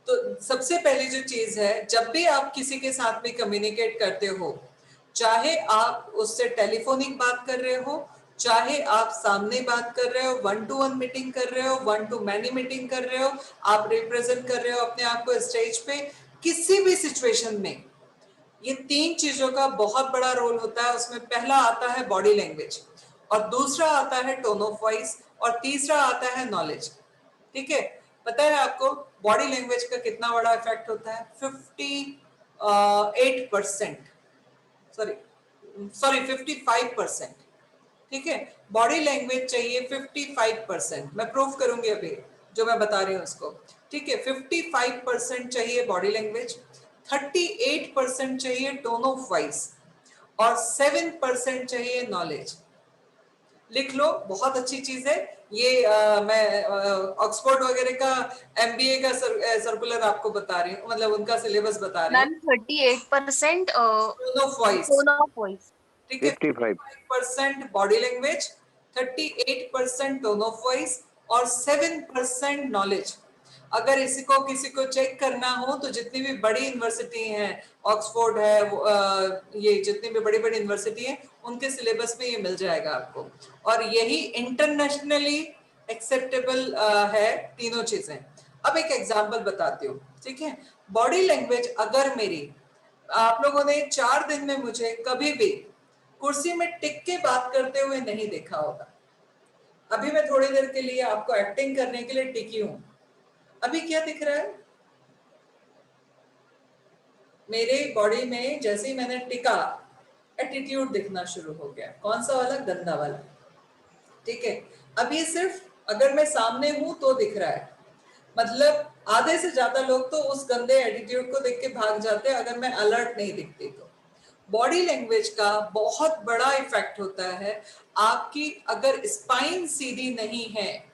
Speaker 2: तो सबसे पहली जो चीज है, जब भी आप किसी के साथ में कम्युनिकेट करते हो, चाहे आप उससे टेलीफोनिक बात कर रहे हो, चाहे आप सामने बात कर रहे हो, 1-to-1 मीटिंग कर रहे हो, 1-to-many मीटिंग कर रहे हो, आप रिप्रेजेंट कर रहे हो अपने आप को स्टेज पे, किसी भी सिचुएशन में ये तीन चीजों का बहुत बड़ा रोल होता है। उसमें पहला आता है बॉडी लैंग्वेज, और दूसरा आता है टोन ऑफ वॉइस, और तीसरा आता है नॉलेज। ठीक है, पता है आपको बॉडी लैंग्वेज का कितना बड़ा इफेक्ट होता है? 58%, सॉरी 55%। ठीक है, बॉडी लैंग्वेज चाहिए 55%। मैं प्रूफ करूंगी अभी जो मैं बता रही हूँ उसको। ठीक है, 55% चाहिए बॉडी लैंग्वेज, 38% चाहिए टोन ऑफ वॉइस, और 7% चाहिए नॉलेज। लिख लो, बहुत अच्छी चीज है ये। मैं ऑक्सफोर्ड वगैरह का एमबीए का सर्कुलर आपको बता रही हूँ, मतलब उनका सिलेबस बता रही हूँ।
Speaker 11: मैम 38%
Speaker 2: टोन ऑफ वॉइस, ठीक है, 55% body language, 38% tone of voice, और 7% नॉलेज। अगर किसी को चेक करना हो तो जितनी भी बड़ी यूनिवर्सिटी हैं, ऑक्सफोर्ड है, ये जितनी भी बड़ी बड़ी यूनिवर्सिटी हैं, उनके सिलेबस में ये मिल जाएगा आपको। और यही इंटरनेशनली एक्सेप्टेबल है तीनों चीजें। अब एक एग्जांपल बताती हूँ। ठीक है, बॉडी लैंग्वेज अगर मेरी, आप लोगों ने 4 दिन में मुझे कभी भी कुर्सी में टिक के बात करते हुए नहीं देखा होगा। अभी मैं थोड़ी देर के लिए आपको एक्टिंग करने के लिए टिकी हूं। अभी क्या दिख रहा है मेरे बॉडी में? जैसे ही मैंने टिका, एटीट्यूड दिखना शुरू हो गया। कौन सा वाला? गंदा वाला। ठीक है, अब ये सिर्फ अगर मैं सामने हूं तो दिख रहा है, मतलब आधे से ज्यादा लोग तो उस गंदे एटीट्यूड को देख के भाग जाते हैं अगर मैं अलर्ट नहीं दिखती तो। बॉडी लैंग्वेज का बहुत बड़ा इफेक्ट होता है। आपकी अगर स्पाइन सीधी नहीं है,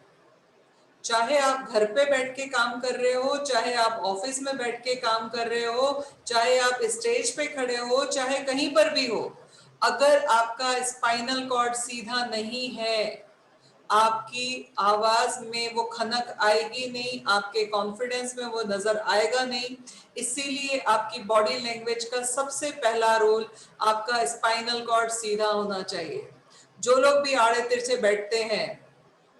Speaker 2: चाहे आप घर पे बैठ के काम कर रहे हो, चाहे आप ऑफिस में बैठ के काम कर रहे हो, चाहे आप स्टेज पे खड़े हो, चाहे कहीं पर भी हो, अगर आपका स्पाइनल कॉर्ड सीधा नहीं है, आपकी आवाज में वो खनक आएगी नहीं, आपके कॉन्फिडेंस में वो नजर आएगा नहीं। इसीलिए आपकी बॉडी लैंग्वेज का सबसे पहला रोल आपका स्पाइनल कॉर्ड सीधा होना चाहिए। जो लोग भी आड़े तिरछे बैठते हैं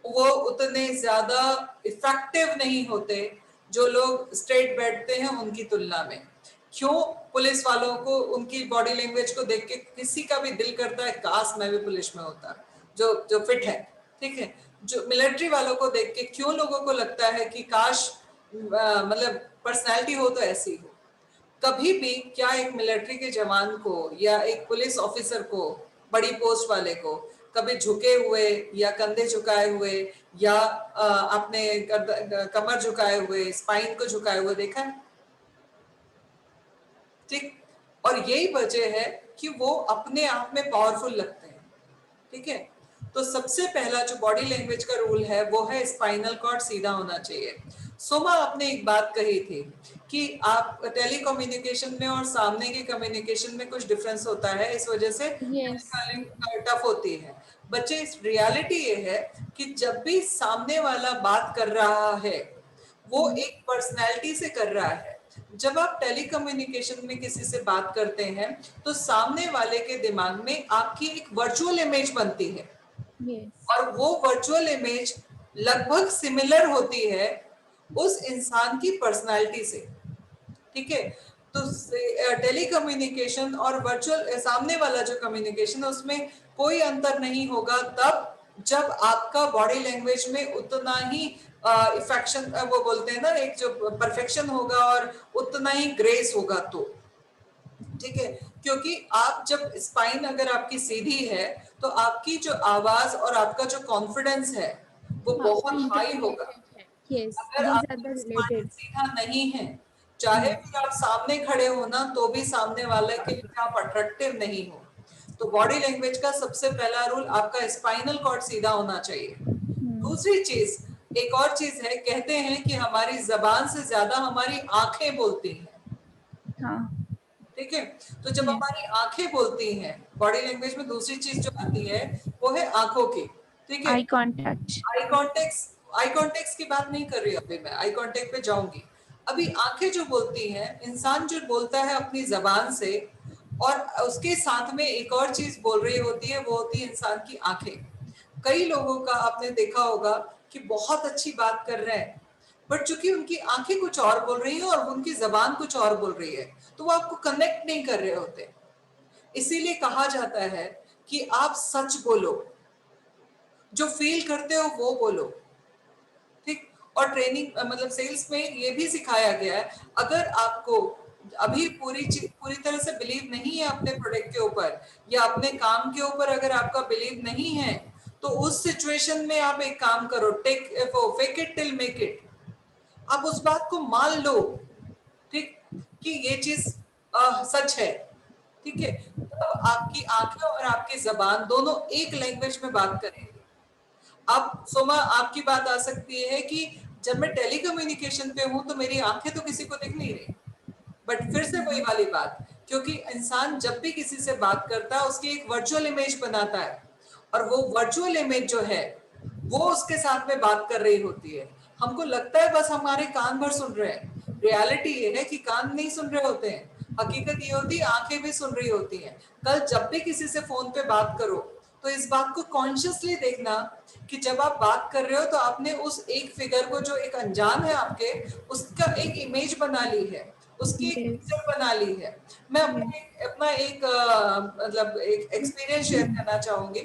Speaker 2: वो उतने ज्यादा इफेक्टिव नहीं होते जो लोग स्ट्रेट बैठते हैं उनकी तुलना में। क्यों? पुलिस वालों को उनकी बॉडी लैंग्वेज को देख के किसी का भी दिल करता है काश मैं भी पुलिस में होता, जो फिट है। ठीक है, जो मिलिट्री वालों को देख के क्यों लोगों को लगता है कि काश मतलब पर्सनालिटी हो तो ऐसी हो। कभी भी क्या एक मिलिट्री के जवान को या एक पुलिस ऑफिसर को, बड़ी पोस्ट वाले को कभी झुके हुए या कंधे झुकाए हुए या आपने कमर झुकाए हुए, स्पाइन को झुकाए हुए देखा है? ठीक, और यही वजह है कि वो अपने आप में पावरफुल लगते हैं। ठीक है, तो सबसे पहला जो बॉडी लैंग्वेज का रूल है वो है स्पाइनल कॉर्ड सीधा होना चाहिए। सोमा, आपने एक बात कही थी कि आप टेलीकम्युनिकेशन में और सामने के कम्युनिकेशन में कुछ डिफरेंस होता है, इस वजह से टफ होती है। बच्चे, इस रियलिटी ये है कि जब भी सामने वाला बात कर रहा है वो एक पर्सनैलिटी से कर रहा है। जब आप टेलीकम्युनिकेशन में किसी से बात करते हैं तो सामने वाले के दिमाग में आपकी एक वर्चुअल इमेज बनती है और वो वर्चुअल इमेज लगभग सिमिलर होती है उस इंसान की पर्सनालिटी से। ठीक है, तो टेलीकम्युनिकेशन और वर्चुअल सामने वाला जो कम्युनिकेशन है उसमें कोई अंतर नहीं होगा तब जब आपका बॉडी लैंग्वेज में उतना ही इफेक्शन, वो बोलते हैं ना, एक जो परफेक्शन होगा और उतना ही ग्रेस होगा तो। ठीक है, क्योंकि आप जब स्पाइन अगर आपकी सीधी है तो आपकी जो आवाज और आपका जो कॉन्फिडेंस है वो बहुत हाई होगा। अगर आपका स्पाइन सीधा नहीं है, चाहे भी आप सामने खड़े हो ना, तो भी सामने वाले के लिए आप अट्रैक्टिव नहीं हो। तो बॉडी लैंग्वेज का सबसे पहला रूल, आपका स्पाइनल कॉर्ड सीधा होना चाहिए। दूसरी चीज, एक और चीज है, कहते हैं कि हमारी जबान से ज्यादा हमारी आंखें बोलती हैं। ठीक है, तो जब हमारी आंखें बोलती हैं, बॉडी लैंग्वेज में दूसरी चीज जो आती है वो है आंखों की। ठीक है,
Speaker 13: आई कांटेक्ट।
Speaker 2: आई कांटेक्ट की बात नहीं कर रही अभी मैं, आई कांटेक्ट पे जाऊंगी। अभी आंखें जो बोलती हैं, इंसान जो बोलता है अपनी जबान से और उसके साथ में एक और चीज बोल रही होती है, वो होती है इंसान की आंखें। कई लोगों का आपने देखा होगा कि बहुत अच्छी बात कर रहे हैं बट चूंकि उनकी आंखें कुछ और बोल रही है और उनकी जबान कुछ और बोल रही है तो वो आपको कनेक्ट नहीं कर रहे होते। इसीलिए कहा जाता है कि आप सच बोलो, जो फील करते हो वो बोलो। ठीक, और ट्रेनिंग मतलब सेल्स में ये भी सिखाया गया है, अगर आपको अभी पूरी तरह से बिलीव नहीं है अपने प्रोडक्ट के ऊपर या अपने काम के ऊपर, अगर आपका बिलीव नहीं है तो उस सिचुएशन में आप एक काम करो, fake it till make it. आप उस बात को मान लो, ठीक, कि ये चीज सच है। ठीक है, तो आपकी आंखें और आपकी जबान दोनों एक लैंग्वेज में बात करेंगे। अब सोमा, आपकी बात आ सकती है कि जब मैं टेलीकम्युनिकेशन पे हूं तो मेरी आंखें तो किसी को दिख नहीं रही, बट फिर से वही वाली बात, क्योंकि इंसान जब भी किसी से बात करता है उसकी एक वर्चुअल इमेज बनाता है और वो वर्चुअल इमेज जो है वो उसके साथ में बात कर रही होती है। हमको लगता है बस हमारे कान भर सुन रहे हैं, रियलिटी ये है कि कान नहीं सुन रहे होते हैं। हकीकत ये होती है आंखें भी सुन रही होती हैं। कल जब भी किसी से फोन पे बात करो तो इस बात को कॉन्शियसली देखना कि जब आप बात कर रहे हो तो आपने उस एक फिगर को, जो एक अनजान है आपके, उसका एक इमेज बना ली है, उसकी एक पिक्चर बना ली है। मैं अपना एक मतलब एक एक्सपीरियंस शेयर करना चाहूंगी।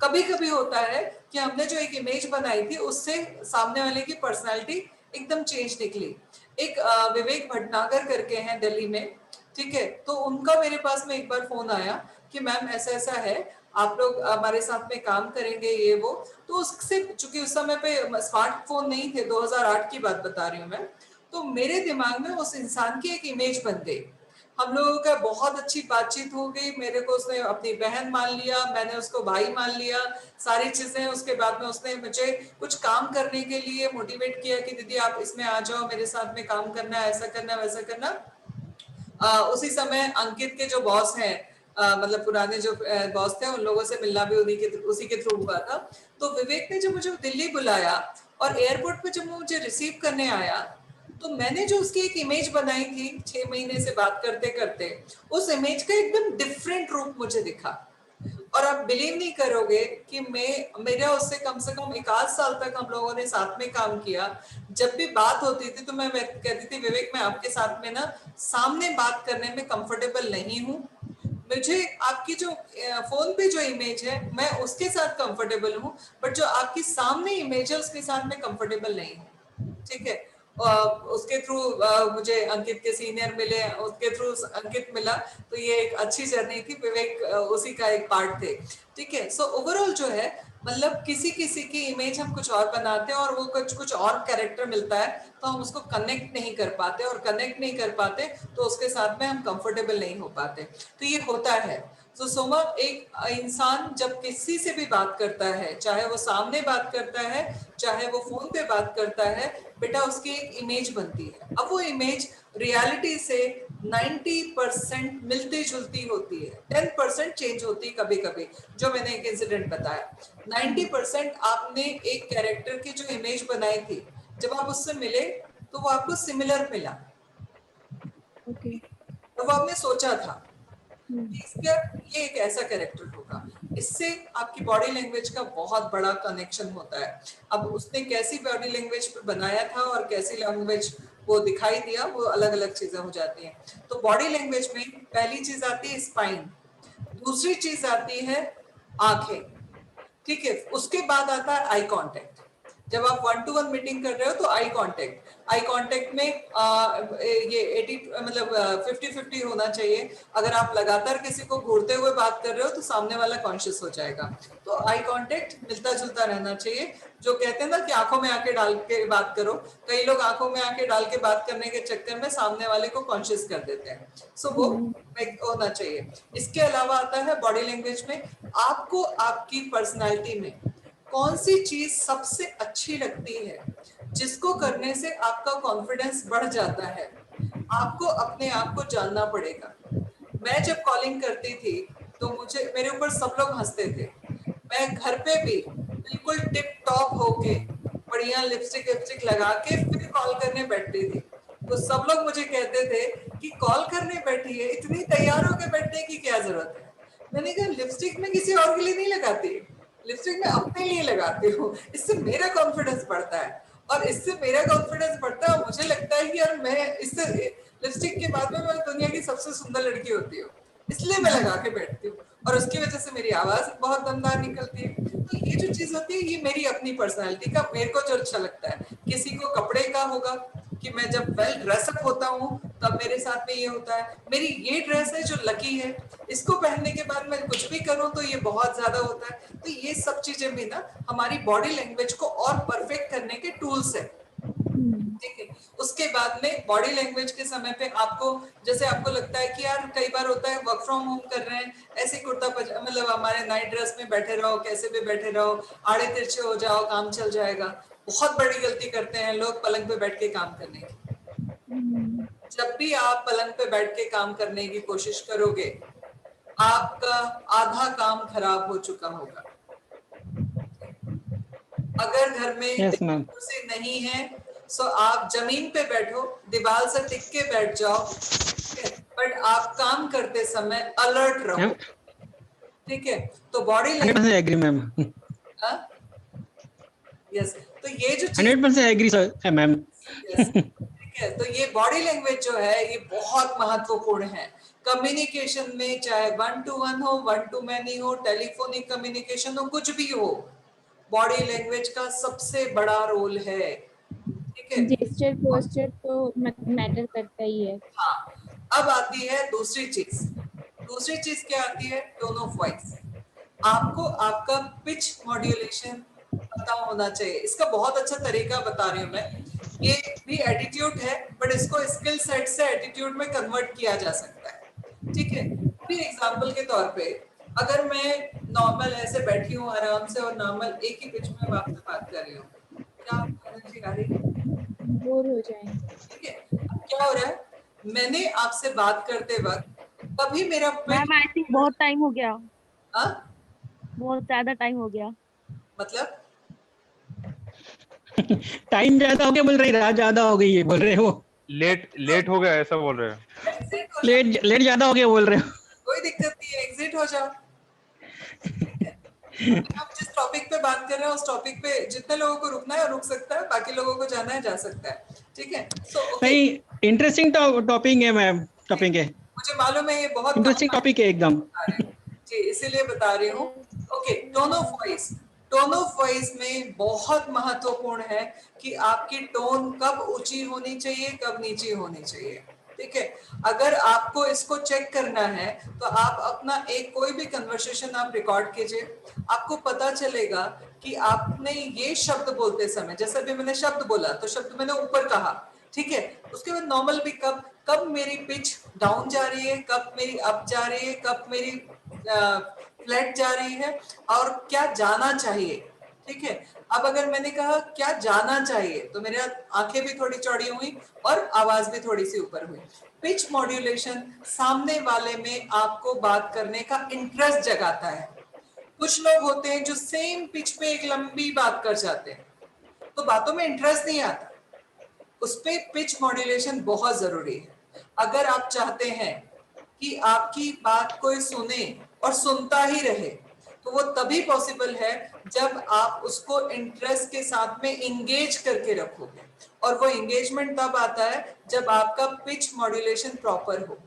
Speaker 2: कभी कभी होता है कि हमने जो एक इमेज बनाई थी उससे सामने वाले की पर्सनालिटी एकदम चेंज निकली। एक विवेक भटनागर करके हैं दिल्ली में, ठीक है, तो उनका मेरे पास में एक बार फोन आया कि मैम ऐसा ऐसा है, आप लोग हमारे साथ में काम करेंगे, ये वो। तो उससे, चूंकि उस समय पे स्मार्टफोन नहीं थे, 2008 की बात बता रही हूँ मैं, तो मेरे दिमाग में उस इंसान की एक इमेज बन गई। हम लोगों का बहुत अच्छी बातचीत हो गई, मेरे को उसने अपनी बहन मान लिया, मैंने उसको भाई मान लिया, सारी चीजें। उसके बाद में उसने मुझे कुछ काम करने के लिए मोटिवेट किया कि दीदी आप इसमें आ जाओ, मेरे साथ में काम करना, ऐसा करना वैसा करना। उसी समय अंकित के जो बॉस हैं, मतलब पुराने जो बॉस थे, उन लोगों से मिलना भी उसी के थ्रू हुआ था। तो विवेक ने जब मुझे दिल्ली बुलाया और एयरपोर्ट पे जब मुझे रिसीव करने आया तो मैंने जो उसकी एक इमेज बनाई थी 6 महीने से बात करते करते, उस इमेज का एकदम डिफरेंट रूप मुझे दिखा। और आप बिलीव नहीं करोगे कि मेरा उससे कम से कम 1 आध साल तक हम लोगों ने साथ में काम किया। जब भी बात होती थी तो मैं कहती थी विवेक मैं आपके साथ में ना सामने बात करने में कंफर्टेबल नहीं हूँ, मुझे आपकी जो फोन पे जो इमेज है मैं उसके साथ कंफर्टेबल हूँ, बट जो आपकी सामने इमेज है उसके साथ मैं कंफर्टेबल नहीं हूँ। ठीक है, उसके थ्रू मुझे अंकित के सीनियर मिले, उसके थ्रू अंकित मिला, तो ये एक अच्छी जर्नी थी। विवेक उसी का एक पार्ट थे, ठीक है। सो ओवरऑल जो है मतलब किसी किसी की इमेज हम कुछ और बनाते हैं और वो कुछ और कैरेक्टर मिलता है तो हम उसको कनेक्ट नहीं कर पाते, और कनेक्ट नहीं कर पाते तो उसके साथ में हम कंफर्टेबल नहीं हो पाते, तो ये होता है। तो सोमा, एक इंसान जब किसी से भी बात करता है, चाहे वो सामने बात करता है चाहे वो फोन पे बात करता है, बेटा उसकी एक इमेज बनती है। अब वो इमेज रियलिटी से 90% मिलती जुलती होती है, 10% चेंज होती है कभी कभी। जो मैंने एक इंसिडेंट बताया, 90% आपने एक कैरेक्टर की जो इमेज बनाई थी, जब आप उससे मिले तो वो आपको सिमिलर मिला, तो वो आपने सोचा था इसका ये एक ऐसा कैरेक्टर होगा। इससे आपकी बॉडी लैंग्वेज का बहुत बड़ा कनेक्शन होता है। अब उसने कैसी बॉडी लैंग्वेज पे बनाया था और कैसी लैंग्वेज वो दिखाई दिया, वो अलग अलग चीजें हो जाती हैं। तो बॉडी लैंग्वेज में पहली चीज आती है स्पाइन, दूसरी चीज आती है आंखें, ठीक है। उसके बाद आता है आई कांटेक्ट। जब आप 1-to-1 मीटिंग कर रहे हो तो आई कांटेक्ट में ये 50-50 होना चाहिए। अगर आप लगातार किसी को घूरते हुए बात कर रहे हो तो सामने वाला कॉन्शियस हो जाएगा। तो आई कांटेक्ट मिलता जुलता रहना चाहिए। जो कहते हैं ना कि आंखों में आंखें डाल के बात करो, कई लोग आंखों में आंखें डाल के बात करने के चक्कर में सामने वाले को कॉन्शियस कर देते हैं। सो वो होना चाहिए। इसके अलावा आता है बॉडी लैंग्वेज में आपको आपकी पर्सनैलिटी में कौन सी चीज सबसे अच्छी लगती है, जिसको करने से आपका कॉन्फिडेंस बढ़ जाता है। आपको अपने आप को जानना पड़ेगा। मैं जब कॉलिंग करती थी तो मेरे ऊपर सब लोग हंसते थे। मैं घर पे भी बिल्कुल टिप टॉप होके बढ़िया लिपस्टिक लगा के फिर कॉल करने बैठती थी, तो सब लोग मुझे कहते थे कि कॉल करने बैठी है, इतनी तैयार होकर बैठने की क्या जरूरत है। मैंने कहा लिपस्टिक में किसी और के लिए नहीं लगाती, लिपस्टिक में अपने लिए लगाती हूँ, इससे मेरा कॉन्फिडेंस बढ़ता है। और इससे मेरा कॉन्फिडेंस बढ़ता है, मुझे लगता है कि यार मैं इससे लिपस्टिक के बाद में मैं दुनिया की सबसे सुंदर लड़की होती हूँ, इसलिए मैं लगा के बैठती हूँ, और उसकी वजह से मेरी आवाज बहुत दमदार निकलती है। तो ये जो चीज होती है ये मेरी अपनी पर्सनालिटी का, मेरे को जो अच्छा लगता है। किसी को कपड़े का होगा कि मैं जब वेल ड्रेसअप होता हूँ तब मेरे साथ में ये होता है, मेरी ये ड्रेस है जो लकी है, इसको पहनने के बाद मैं कुछ भी करूँ तो ये बहुत ज्यादा होता है। तो ये सब चीजें भी ना हमारी बॉडी लैंग्वेज को और परफेक्ट करने के टूल्स है, ठीक है। उसके बाद में बॉडी लैंग्वेज के समय पे आपको, जैसे आपको लगता है कि यार कई बार होता है वर्क फ्रॉम होम कर रहे हैं, ऐसे कुर्ता मतलब हमारे नाइट ड्रेस में बैठे रहो, कैसे भी बैठे रहो, आड़े तिरछे हो जाओ, काम चल जाएगा। बहुत बड़ी गलती करते हैं लोग पलंग पे बैठ के काम करने की। जब भी आप पलंग पे बैठ के काम करने की कोशिश करोगे, आपका आधा काम खराब हो चुका होगा। अगर घर में कुर्सी नहीं है तो आप जमीन पे बैठो, दीवार से टिक के बैठ जाओ, बट आप काम करते समय अलर्ट रहो, ठीक है। तो body language
Speaker 14: agree ma'am.
Speaker 2: Yes, तो ये जो
Speaker 14: 100% एग्री सर मैम।
Speaker 2: ठीक है, तो ये बॉडी लैंग्वेज जो है ये बहुत महत्वपूर्ण है कम्युनिकेशन में, चाहे 1-to-1 हो, 1-to-many हो, टेलीफोनिक कम्युनिकेशन हो, कुछ भी हो, बॉडी लैंग्वेज का सबसे बड़ा रोल है, ठीक है।
Speaker 13: जेस्चर पोस्चर तो मैटर करता ही है।
Speaker 2: हाँ, अब आती है दूसरी चीज। दूसरी चीज क्या आती है? Tone of voice. आपको आपका पिच मॉड्यूलेशन पता होना चाहिए। इसका बहुत अच्छा तरीका बता रही हूँ मैं। ये भी एटीट्यूड है, बट इसको स्किल सेट से एटीट्यूड में कन्वर्ट किया जा सकता है, ठीक है। फिर एग्जांपल के तौर पे अगर मैं नॉर्मल ऐसे बैठी हूँ आराम से और नॉर्मल एक ही पिच में आपसे बात कर रही हूँ, क्या एनर्जी आ रही है?
Speaker 13: बोर हो जाएंगे,
Speaker 2: ठीक है। अब क्या हो रहा है, मैंने आपसे बात करते वक्त कभी मेरा
Speaker 15: मैम आई थिंक बहुत टाइम हो गया।
Speaker 2: बहुत
Speaker 15: ज्यादा टाइम हो गया।
Speaker 2: मतलब
Speaker 14: टाइम ज्यादा हो गया बोल रही, रात ज्यादा हो गई है बोल रहे हो।
Speaker 1: लेट हो गया ऐसा बोल रहे हो।
Speaker 14: लेट ज्यादा हो गया बोल रहे हो।
Speaker 2: कोई दिक्कत नहीं है, एग्जिट हो जाओ। हम जिस टॉपिक पे बात कर रहे हैं उस टॉपिक पे जितने लोगों को रुकना है रुक सकता है, बाकी लोगों को जाना है जा सकता है, ठीक है।
Speaker 14: नहीं, इंटरेस्टिंग टॉपिक है मैम, टॉपिक है,
Speaker 2: मुझे मालूम है ये बहुत
Speaker 14: इंटरेस्टिंग टॉपिक है एकदम
Speaker 2: जी, इसीलिए बता रही हूँ। Okay, tone of voice. Tone of voice में बहुत महत्वपूर्ण है कि आपकी टोन कब ऊंची होनी चाहिए, कब नीची होनी चाहिए। ठीक है, अगर आपको इसको चेक करना है तो आप अपना एक कोई भी कन्वर्सेशन आप रिकॉर्ड कीजिए, आपको पता चलेगा कि आपने ये शब्द बोलते समय, जैसे भी मैंने शब्द बोला तो शब्द मैंने ऊपर कहा, ठीक है, उसके बाद नॉर्मल भी कब मेरी पिच डाउन जा रही है, कब मेरी अप जा रही है, कब मेरी फ्लैट जा रही है, और क्या जाना चाहिए। ठीक है, अब अगर मैंने कहा क्या जाना चाहिए तो मेरे आंखें भी थोड़ी चौड़ी हुई और आवाज भी थोड़ी सी ऊपर हुई। पिच मॉड्यूलेशन सामने वाले में आपको बात करने का इंटरेस्ट जगाता है। कुछ लोग होते हैं जो सेम पिच पे एक लंबी बात कर जाते हैं, तो बातों में इंटरेस्ट नहीं आता, उस पे पिच मॉड्यूलेशन बहुत जरूरी है। अगर आप चाहते हैं कि आपकी बात कोई सुने और सुनता ही रहे, तो वो तभी पॉसिबल है जब आप उसको इंटरेस्ट के साथ में इंगेज करके रखोगे, और वो इंगेजमेंट तब आता है जब आपका पिच मॉड्यूलेशन प्रॉपर हो।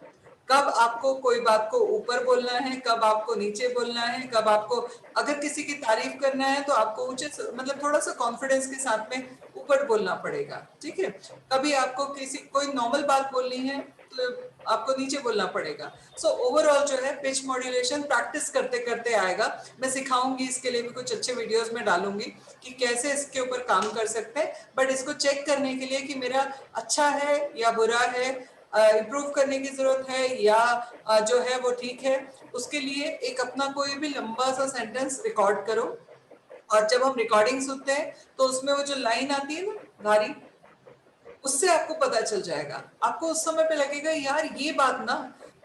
Speaker 2: कब आपको कोई बात को ऊपर बोलना है, कब आपको नीचे बोलना है, कब आपको अगर किसी की तारीफ करना है तो आपको ऊंचे मतलब थोड़ा सा कॉन्फिडेंस के साथ में ऊपर बोलना पड़ेगा। ठीक है, कभी आपको कोई नॉर्मल बात बोलनी है तो आपको नीचे बोलना पड़ेगा। सो ओवरऑल जो है पिच मॉड्यूलेशन प्रैक्टिस करते करते आएगा। मैं सिखाऊंगी, इसके लिए भी कुछ अच्छे वीडियोस में डालूंगी कि कैसे इसके ऊपर काम कर सकते हैं, बट इसको चेक करने के लिए कि मेरा अच्छा है या बुरा है, इम्प्रूव करने की जरूरत है या जो है वो ठीक है, उसके लिए एक अपना कोई भी लंबा सा सेंटेंस रिकॉर्ड करो, और जब हम रिकॉर्डिंग सुनते हैं तो उसमें वो जो लाइन आती है ना भारी, उससे आपको पता चल जाएगा। आपको उस समय पे लगेगा यार ये बात ना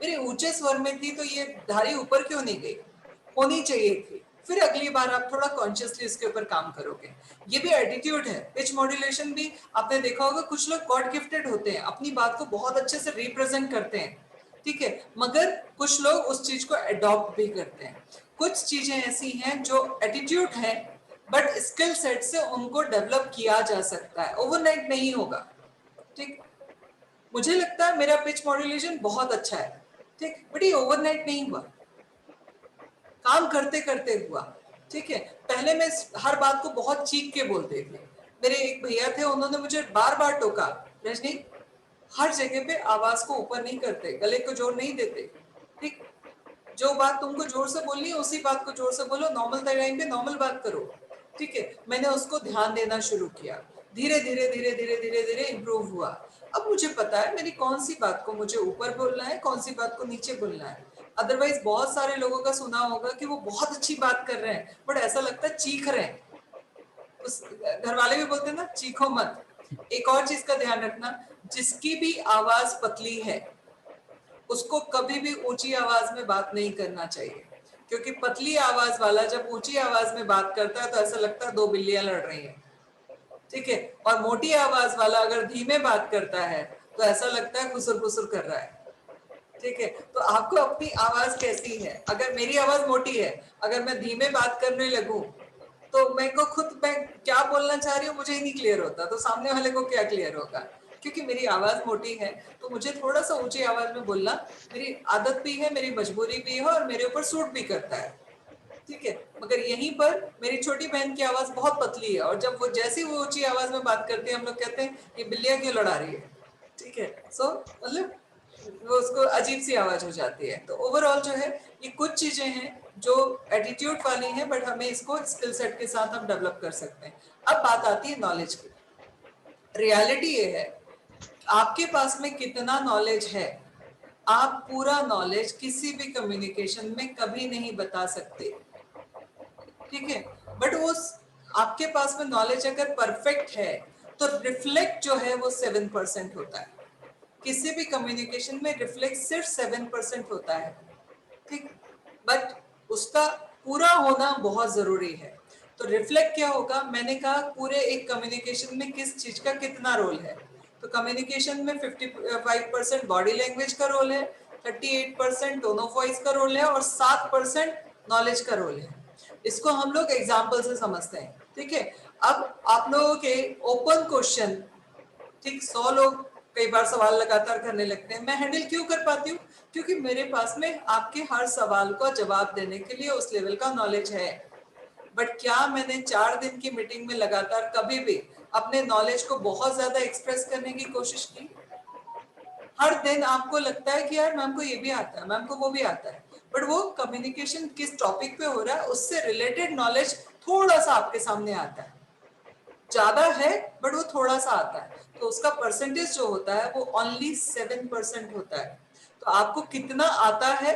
Speaker 2: मेरे ऊंचे स्वर में थी, तो ये धारी ऊपर क्यों नहीं गई, होनी चाहिए थी। फिर अगली बार आप थोड़ा कॉन्शियसली इसके ऊपर काम करोगे। ये भी एटीट्यूड है। पिच मॉड्यूलेशन भी आपने देखा होगा, कुछ लोग गॉड गिफ्टेड होते हैं, अपनी बात को बहुत अच्छे से रिप्रेजेंट करते हैं, ठीक है, मगर कुछ लोग उस चीज को अडॉप्ट भी करते हैं। कुछ चीजें ऐसी हैं जो एटीट्यूड है, बट स्किल सेट से उनको डेवलप किया जा सकता है, ओवरनाइट नहीं होगा। ठीक, मुझे लगता है मेरा पिच मॉड्यूलेशन बहुत अच्छा है, ठीक, बट ये ओवरनाइट नहीं हुआ, काम करते करते हुआ। ठीक है, पहले मैं हर बात को बहुत चीख के बोलते थे। मेरे एक भैया थे, उन्होंने मुझे बार बार टोका, रजनी हर जगह पे आवाज को ऊपर नहीं करते, गले को जोर नहीं देते। ठीक, जो बात तुमको जोर से बोलनी है उसी बात को जोर से बोलो, नॉर्मल टाइम पे नॉर्मल बात करो। ठीक है, मैंने उसको ध्यान देना शुरू किया, धीरे धीरे धीरे धीरे धीरे धीरे इम्प्रूव हुआ। अब मुझे पता है मेरी कौन सी बात को मुझे ऊपर बोलना है, कौन सी बात को नीचे बोलना है। अदरवाइज बहुत सारे लोगों का सुना होगा कि वो बहुत अच्छी बात कर रहे हैं, बट ऐसा लगता है चीख रहे हैं। उस घर वाले भी बोलते हैं ना चीखो मत। एक और चीज का ध्यान रखना, जिसकी भी आवाज पतली है उसको कभी भी ऊंची आवाज में बात नहीं करना चाहिए, क्योंकि पतली आवाज वाला जब ऊंची आवाज में बात करता है तो ऐसा लगता है दो बिल्लियां लड़ रही हैं। ठीक है, और मोटी आवाज वाला अगर धीमे बात करता है तो ऐसा लगता है खुसुर खुसुर कर रहा है। ठीक है, तो आपको अपनी आवाज कैसी है, अगर मेरी आवाज मोटी है, अगर मैं धीमे बात करने लगूं तो मैं को खुद मैं क्या बोलना चाह रही हूँ मुझे ही नहीं क्लियर होता, तो सामने वाले को क्या क्लियर होगा। क्योंकि मेरी आवाज मोटी है तो मुझे थोड़ा सा ऊंची आवाज में बोलना मेरी आदत भी है, मेरी मजबूरी भी है, और मेरे ऊपर सूट भी करता है। ठीक है, मगर यहीं पर मेरी छोटी बहन की आवाज बहुत पतली है, और जब वो जैसी वो ऊंची आवाज में बात करती है हम लोग कहते हैं ये बिल्लियां क्यों लड़ा रही है। ठीक है, सो मतलब वो उसको अजीब सी आवाज हो जाती है। तो ओवरऑल जो है ये कुछ चीजें हैं जो एटीट्यूड वाली हैं, बट हमें इसको स्किल सेट के साथ हम डेवलप कर सकते हैं। अब बात आती है नॉलेज की। रियलिटी ये है आपके पास में कितना नॉलेज है, आप पूरा नॉलेज किसी भी कम्युनिकेशन में कभी नहीं बता सकते। ठीक है, बट वो आपके पास में नॉलेज अगर परफेक्ट है तो रिफ्लेक्ट जो है वो 7% होता है। किसी भी कम्युनिकेशन में रिफ्लेक्ट सिर्फ 7% होता है। ठीक, बट उसका पूरा होना बहुत जरूरी है। तो रिफ्लेक्ट क्या होगा, मैंने कहा पूरे एक कम्युनिकेशन में किस चीज का कितना रोल है। तो कम्युनिकेशन में 55% बॉडी लैंग्वेज का रोल है, 38% टोन ऑफ वॉइस का रोल है, और 7% नॉलेज का रोल है। इसको हम लोग एग्जाम्पल से समझते हैं। ठीक है, अब आप लोगों के ओपन क्वेश्चन, ठीक, 100 लोग कई बार सवाल लगातार करने लगते हैं, मैं हैंडल क्यों कर पाती हूँ, क्योंकि मेरे पास में आपके हर सवाल का जवाब देने के लिए उस लेवल का नॉलेज है। बट क्या मैंने 4 दिन की मीटिंग में लगातार कभी भी अपने नॉलेज को बहुत ज्यादा एक्सप्रेस करने की कोशिश की? हर दिन आपको लगता है कि यार मैम को ये भी आता है, मैम को वो भी आता है, बट वो कम्युनिकेशन किस टॉपिक पे हो रहा है उससे रिलेटेड नॉलेज थोड़ा सा आपके सामने आता है, ज्यादा है बट वो थोड़ा सा आता है, तो उसका परसेंटेज जो होता है वो ओनली 7% होता है। तो आपको कितना आता है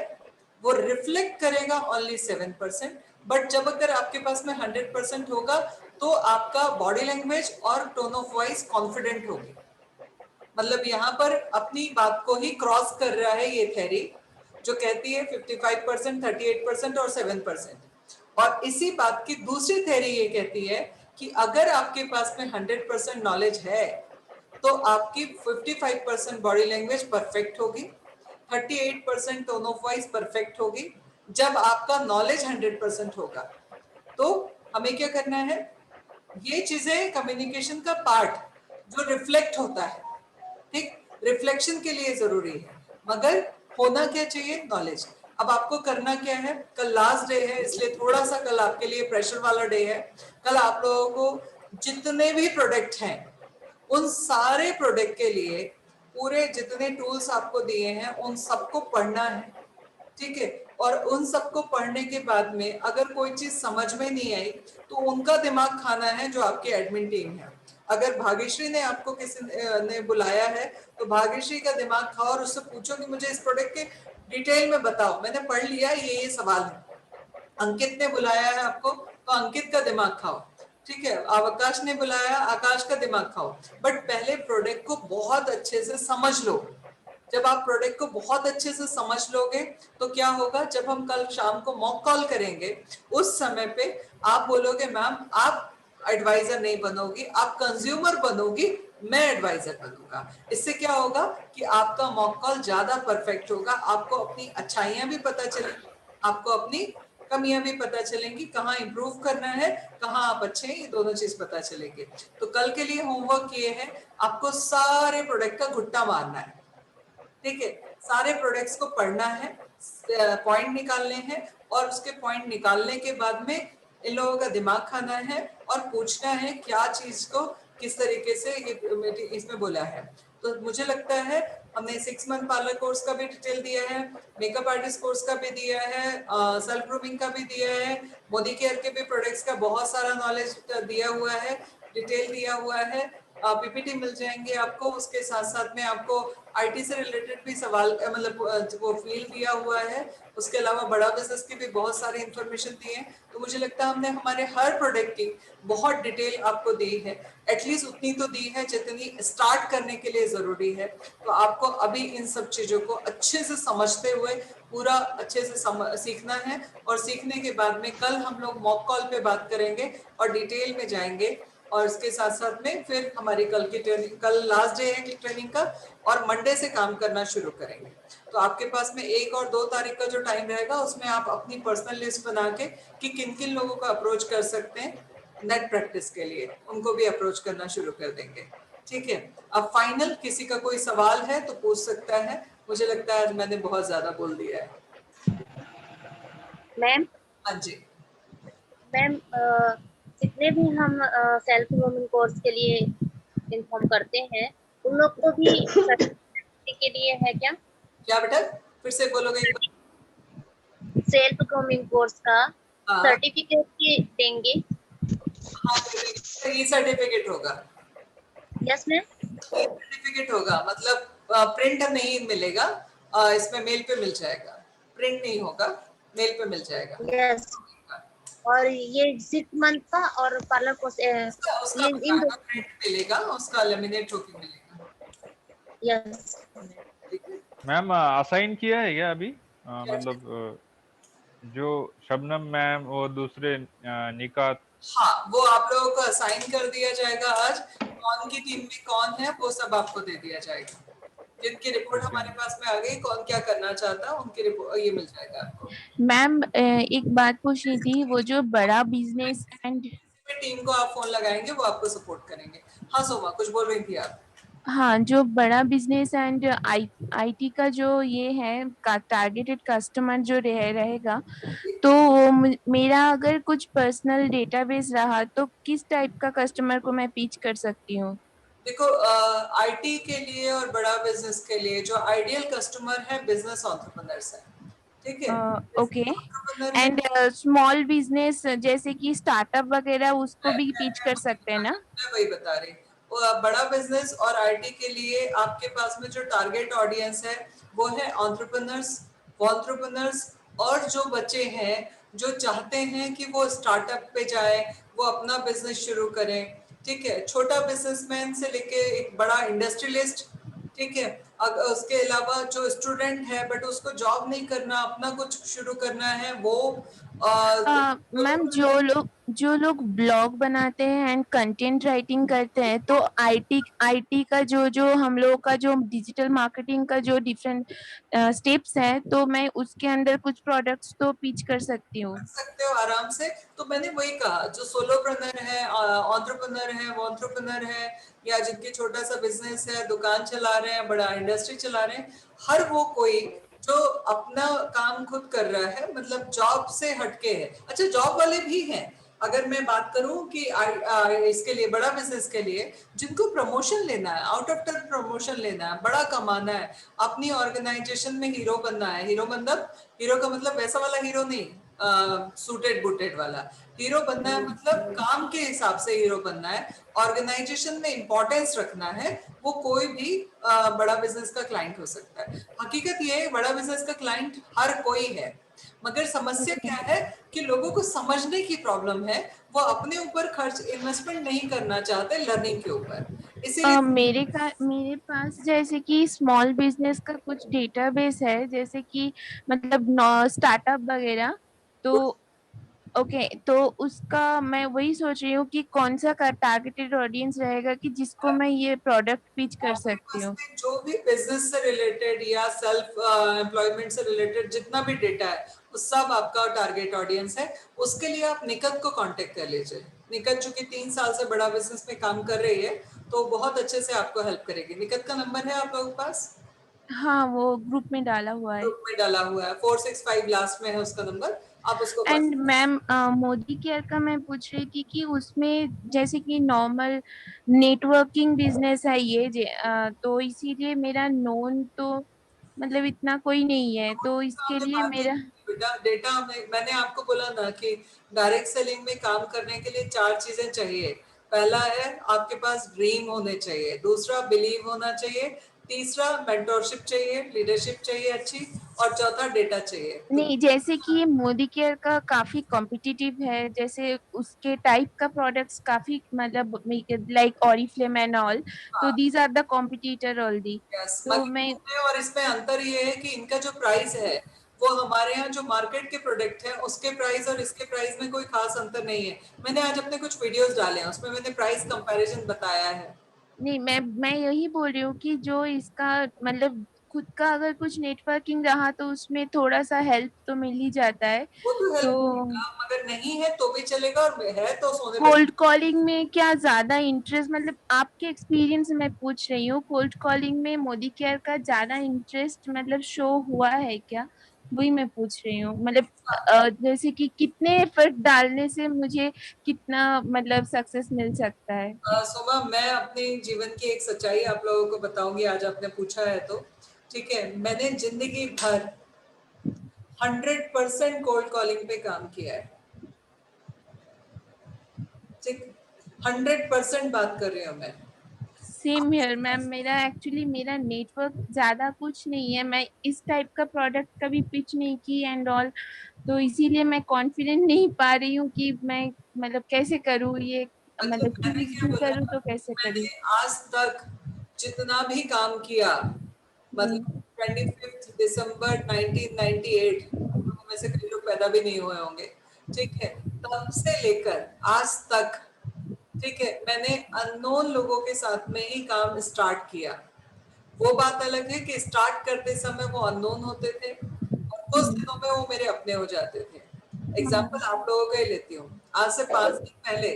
Speaker 2: वो रिफ्लेक्ट करेगा ओनली 7%, बट जब अगर आपके पास में 100% होगा तो आपका बॉडी लैंग्वेज और टोन ऑफ वॉइस कॉन्फिडेंट होगी। मतलब यहाँ पर अपनी बात को ही क्रॉस कर रहा है ये थ्योरी जो कहती है 55%, 38% और 7%। और इसी बात की दूसरी थ्योरी ये कहती है कि अगर आपके पास में 100% नॉलेज है तो आपकी 55% बॉडी लैंग्वेज परफेक्ट होगी, 38% टोन ऑफ वॉइस परफेक्ट होगी। जब आपका नॉलेज 100% होगा तो हमें क्या करना है, ये चीजें कम्युनिकेशन का पार्ट जो रिफ्लेक्ट होता है, ठीक, रिफ्लेक्शन के लिए जरूरी है, मगर होना क्या चाहिए, नॉलेज। अब आपको करना क्या है, कल लास्ट डे है इसलिए थोड़ा सा कल आपके लिए प्रेशर वाला डे है। कल आप लोगों को जितने भी प्रोडक्ट हैं उन सारे प्रोडक्ट के लिए पूरे जितने टूल्स आपको दिए हैं उन सबको पढ़ना है, ठीक है। और उन सबको पढ़ने के बाद में अगर कोई चीज समझ में नहीं आई तो उनका दिमाग खाना है जो आपकी एडमिन टीम है। अगर भाग्यश्री ने आपको किसी ने बुलाया है तो भाग्यश्री का दिमाग खाओ और उससे पूछो कि मुझे इस प्रोडक्ट के डिटेल में बताओ, मैंने पढ़ लिया ये सवाल है। अंकित ने बुलाया है आपको तो अंकित का दिमाग खाओ, ठीक है। आकाश ने बुलाया, आकाश का दिमाग खाओ, बट पहले प्रोडक्ट को बहुत अच्छे से समझ लो। जब आप प्रोडक्ट को बहुत अच्छे से समझ लोगे तो क्या होगा, जब हम कल शाम को मॉक कॉल करेंगे उस समय पे आप बोलोगे मैम आप एडवाइजर नहीं बनोगी, आप कंज्यूमर बनोगी, मैं एडवाइजर बनूंगा। इससे क्या होगा कि आपका मॉक कॉल ज्यादा परफेक्ट होगा, आपको अपनी अच्छाइयां भी पता चलेंगी, आपको अपनी कमियां भी पता चलेंगी, कहाँ इंप्रूव करना है, कहाँ आप अच्छे हैं, ये दोनों चीज पता चलेंगे। तो कल के लिए होमवर्क ये है, आपको सारे प्रोडक्ट का घुट्टा मारना है, ठीक है। सारे प्रोडक्ट्स को पढ़ना है, पॉइंट निकालने हैं और उसके पॉइंट निकालने के बाद में इन लोगों का दिमाग खाना है और पूछना है क्या चीज को किस तरीके से ये इसमें बोला है। तो मुझे लगता है हमने 6 मंथ पार्लर कोर्स का भी डिटेल दिया है, मेकअप आर्टिस्ट कोर्स का भी दिया है, सेल्फ ग्रूमिंग का भी दिया है, मोदी केयर के भी प्रोडक्ट्स का बहुत सारा नॉलेज दिया हुआ है, डिटेल दिया हुआ है, पीपीटी मिल जाएंगे आपको। उसके साथ साथ में आपको आईटी से रिलेटेड भी सवाल मतलब वो फील्ड दिया हुआ है, उसके अलावा बड़ा बिजनेस की भी बहुत सारी इंफॉर्मेशन दी है। तो मुझे लगता है हमने हमारे हर प्रोडक्ट की बहुत डिटेल आपको दी है, एटलीस्ट उतनी तो दी है जितनी स्टार्ट करने के लिए जरूरी है। तो आपको अभी इन सब चीजों को अच्छे से समझते हुए पूरा अच्छे से सीखना है, और सीखने के बाद में कल हम लोग मॉक कॉल पे बात करेंगे और डिटेल में जाएंगे। और इसके साथ साथ में फिर हमारी कल की ट्रेनिंग, कल लास्ट डे है ट्रेनिंग का, और मंडे से काम करना शुरू करेंगे। तो आपके पास में 1 और 2 तारीख का जो टाइम रहेगा उसमें आप अपनी पर्सनल लिस्ट बना के कि किन किन लोगों को अप्रोच कर सकते हैं नेट प्रैक्टिस के लिए, उनको भी अप्रोच करना शुरू कर देंगे, ठीक है। अब फाइनल किसी का कोई सवाल है तो पूछ सकता है, मुझे लगता है मैंने बहुत ज्यादा बोल दिया है।
Speaker 9: मैम,
Speaker 2: हाँ जी
Speaker 9: मैम, जितने भी हम सेल्फ ग्रूमिंग कोर्स के लिए इन्फॉर्म करते हैं उन लोग को भी सर्टिफिकेट के लिए है क्या?
Speaker 2: क्या बेटा फिर से बोलोगे एक बार?
Speaker 9: सेल्फ ग्रूमिंग कोर्स का सर्टिफिकेट की देंगे?
Speaker 2: हाँ, ई सर्टिफिकेट होगा।
Speaker 9: यस मैम,
Speaker 2: ई सर्टिफिकेट होगा, मतलब प्रिंट नहीं मिलेगा, इसमें मेल पे मिल जाएगा, प्रिंट नहीं होगा, मेल पे मिल जाएगा।
Speaker 9: यस। और ये 6 मंथ का और पार्लर कोर्स
Speaker 2: उसका प्रिंट मिलेगा, उसका लेमिनेट होके मिलेगा।
Speaker 9: यस
Speaker 1: मैम, असाइन किया है क्या अभी? मतलब जो शबनम मैम और दूसरे निकात,
Speaker 2: हाँ वो आप लोगों को असाइन कर दिया जाएगा आज, कौन की टीम में कौन है वो सब आपको दे दिया जाएगा। जिनकी रिपोर्ट हमारे पास में आ गई, कौन क्या करना चाहता है उनकी रिपोर्ट ये मिल जाएगा आपको।
Speaker 13: मैम, एक बात पूछनी थी, वो जो बड़ा बिजनेस एंड
Speaker 2: टीम को आप फोन लगाएंगे वो आपको सपोर्ट करेंगे। हाँ सोमा कुछ बोल रही थी आप?
Speaker 13: हाँ, जो बड़ा बिजनेस एंड आईटी का जो ये है टारगेटेड कस्टमर जो रहेगा, तो वो मेरा अगर कुछ पर्सनल डेटाबेस रहा तो किस टाइप का कस्टमर को मैं पिच कर सकती हूँ?
Speaker 2: देखो, आईटी के लिए और बड़ा बिजनेस के लिए जो आइडियल कस्टमर है बिजनेस एंटरप्रेन्योर्स है, ठीक है।
Speaker 13: ओके।
Speaker 2: एंटरप्रेन्योर में
Speaker 13: एंड स्मॉल बिजनेस जैसे कि स्टार्टअप वगैरह उसको भी पिच कर सकते हैं ना?
Speaker 2: मैं वही बता रही, बड़ा बिजनेस और आईटी के लिए आपके पास में जो टारगेट ऑडियंस है वो है एंटरप्रेन्योर्स और जो बच्चे हैं जो चाहते हैं कि वो स्टार्टअप पे जाए, वो अपना बिजनेस शुरू करें, ठीक है। छोटा बिजनेसमैन से लेके एक बड़ा इंडस्ट्रियलिस्ट, ठीक है। उसके अलावा जो स्टूडेंट है बट उसको जॉब नहीं करना, अपना कुछ शुरू करना है, वो
Speaker 13: मैम जो लोग ब्लॉग बनाते हैं एंड कंटेंट राइटिंग करते हैं, तो आईटी का जो हम लोगों का जो डिजिटल मार्केटिंग का जो डिफरेंट स्टेप्स हैं, तो मैं उसके अंदर कुछ प्रोडक्ट्स तो पिच कर सकती हूँ।
Speaker 2: सकते हो आराम से। तो मैंने वही कहा, जो सोलोप्रेन्योर है, एंटरप्रेन्योर है, वो एंटरप्रेन्योर है, या जिनके छोटा सा बिजनेस है, दुकान चला रहे हैं, बड़ा इंडस्ट्री चला रहे हैं, हर वो कोई जो अपना काम खुद कर रहा है, मतलब जॉब से हटके है। अच्छा, जॉब वाले भी हैं, अगर मैं बात करूं कि इसके लिए बड़ा बिजनेस के लिए जिनको प्रमोशन लेना है, आउट ऑफ टर्न प्रमोशन लेना है, बड़ा कमाना है, अपनी ऑर्गेनाइजेशन में हीरो बनना है। हीरो का मतलब वैसा वाला हीरो नहीं, सूटेड बूटेड वाला हीरो बनना है, मतलब काम के हिसाब से हीरो बनना है, ऑर्गेनाइजेशन में इंपॉर्टेंस रखना है, वो कोई भी बड़ा बिजनेस का क्लाइंट हो सकता है। हकीकत ये है, बड़ा बिजनेस का क्लाइंट हर कोई है, मगर समस्या क्या है कि लोगों को समझने की प्रॉब्लम है, वो अपने ऊपर खर्च इन्वेस्टमेंट नहीं करना चाहते लर्निंग के ऊपर, इसीलिए
Speaker 13: मेरे पास जैसे कि स्मॉल बिजनेस का कुछ डेटाबेस है, जैसे कि मतलब स्टार्टअप वगैरह, तो ओके, तो उसका मैं वही सोच रही हूँ कि कौन सा टारगेटेड ऑडियंस रहेगा कि जिसको मैं ये प्रोडक्ट पिच कर सकती हूँ।
Speaker 2: जो भी बिजनेस से रिलेटेड या सेल्फ एम्प्लॉयमेंट से रिलेटेड जितना भी डेटा है वो सब आपका टारगेट ऑडियंस है। उसके लिए आप निकत को कांटेक्ट कर लीजिए। निकत चूंकि 3 साल से बड़ा बिजनेस में काम कर रही है, तो बहुत अच्छे से आपको हेल्प करेगी। निकत का नंबर है आप लोगों के पास?
Speaker 13: हाँ, वो ग्रुप में डाला हुआ है।
Speaker 2: ग्रुप में डाला हुआ है, 465 लास्ट में है उसका नंबर, आप उसको
Speaker 13: एंड मैम, मोदी केयर का मैं पूछ रही थी कि उसमें जैसे कि नॉर्मल नेटवर्किंग बिजनेस है ये तो इसीलिए मेरा नोन तो मतलब इतना कोई नहीं है, तो इसके लिए मेरा
Speaker 2: डेटा मैंने आपको बोला ना कि डायरेक्ट सेलिंग में काम करने के लिए 4 चीजें चाहिए। पहला है आपके पास ड्रीम होने चाहिए, दूसरा बिलीव होना चाहिए, तीसरा मेंटोरशिप चाहिए, लीडरशिप चाहिए अच्छी, और चौथा डेटा चाहिए।
Speaker 13: नहीं, जैसे कि ये मोदी केयर का काफी कॉम्पिटिटिव है, जैसे उसके टाइप का प्रोडक्ट्स काफी मतलब लाइक ऑरिफ्लेम एंड ऑल, तो these are the competitor already. तो मैं
Speaker 2: और इसमें अंतर ये है कि इनका जो प्राइस है वो हमारे यहाँ जो मार्केट के प्रोडक्ट है उसके प्राइस और इसके प्राइस में कोई खास अंतर नहीं है। मैंने आज अपने कुछ वीडियोस डाले हैं, उसमें मैंने प्राइस कंपैरिजन बताया है।
Speaker 13: नहीं, मैं यही बोल रही हूँ कि जो इसका मतलब खुद का अगर कुछ नेटवर्किंग रहा तो उसमें थोड़ा सा हेल्प तो मिल ही जाता है।
Speaker 2: वो तो हेल्प
Speaker 13: तो
Speaker 2: मगर नहीं है तो भी चलेगा, और है तो सोने पे
Speaker 13: कोल्ड कॉलिंग में क्या ज्यादा इंटरेस्ट, मतलब आपके एक्सपीरियंस में मैं पूछ रही हूँ, कोल्ड कॉलिंग में मोदी केयर का ज्यादा इंटरेस्ट मतलब शो हुआ है क्या, वही मैं पूछ रही हूँ। मतलब जैसे कि कितने एफर्ट डालने से मुझे कितना मतलब सक्सेस मिल सकता है।
Speaker 2: सोमा, मैं अपने जीवन की एक सच्चाई आप लोगों को बताऊंगी, आज आपने पूछा है तो ठीक है। मैंने जिंदगी भर 100% कोल्ड कॉलिंग पे काम किया है, ठीक, 100% बात कर रही हूँ मैं।
Speaker 13: सेम हियर मैम, मेरा नेटवर्क ज्यादा कुछ नहीं है, मैं इस टाइप का प्रोडक्ट कभी पिच नहीं की एंड ऑल, तो इसीलिए मैं कॉन्फिडेंट नहीं पा रही हूँ कि मैं मतलब कैसे करूँ ये, मतलब चूज करूँ तो कैसे करूँ।
Speaker 2: आज तक जितना भी काम किया, मतलब 25 दिसंबर 1998, आप लोगों में से कई लोग पैदा भी नहीं हुए होंगे, ठीक है, तब से लेकर आज तक, ठीक है, मैंने अननोन लोगों के साथ में ही काम स्टार्ट किया। वो बात अलग है कि स्टार्ट करते समय वो अननोन होते थे और कुछ दिनों में वो मेरे अपने हो जाते थे। एग्जाम्पल आप लोगों का ही लेती हूँ। आज से 5 दिन पहले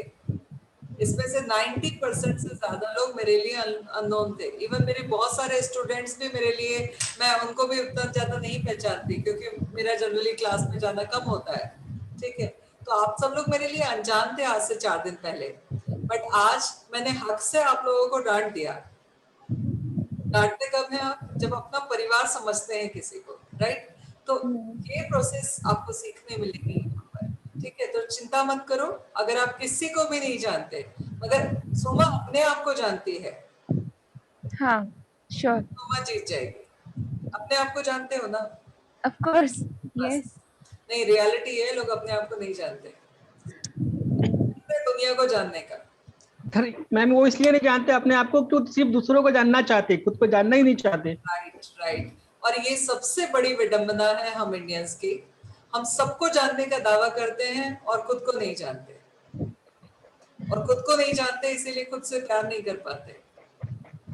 Speaker 2: इसमें से 90% से ज्यादा लोग मेरे लिए अननोन थे। इवन मेरे बहुत सारे स्टूडेंट्स भी मेरे लिए, मैं उनको भी उतना ज्यादा नहीं पहचानती क्योंकि मेरा जनरली क्लास में जाना कम होता है, ठीक है। तो आप सब लोग मेरे लिए अनजान थे आज से 4 दिन पहले, बट आज मैंने हक से आप लोगों को डांट दिया। डांटते कब है आप? जब अपना परिवार समझते हैं किसी को, राइट? तो ये प्रोसेस आपको सीखने मिलेगी यहाँ पर, ठीक है। तो चिंता मत करो अगर आप किसी को भी नहीं जानते, मगर सोमा अपने आप को जानती है।
Speaker 13: हाँ, श्योर।
Speaker 2: सोमा जीत जाएगी। अपने आप को जानते हो ना?
Speaker 13: Of course, yes.
Speaker 2: नहीं, रियलिटी है लोग अपने आप को नहीं जानते, दुनिया को जानने का।
Speaker 14: मैम वो इसलिए नहीं जानते अपने आप को क्योंकि सिर्फ दूसरों को जानना चाहते, खुद को जानना ही नहीं चाहते।
Speaker 2: Right, right. और ये सबसे बड़ी विडंबना है हम इंडियंस की। हम सबको जानने का दावा करते हैं और खुद को नहीं जानते, और खुद को नहीं जानते इसीलिए खुद से प्यार नहीं कर पाते,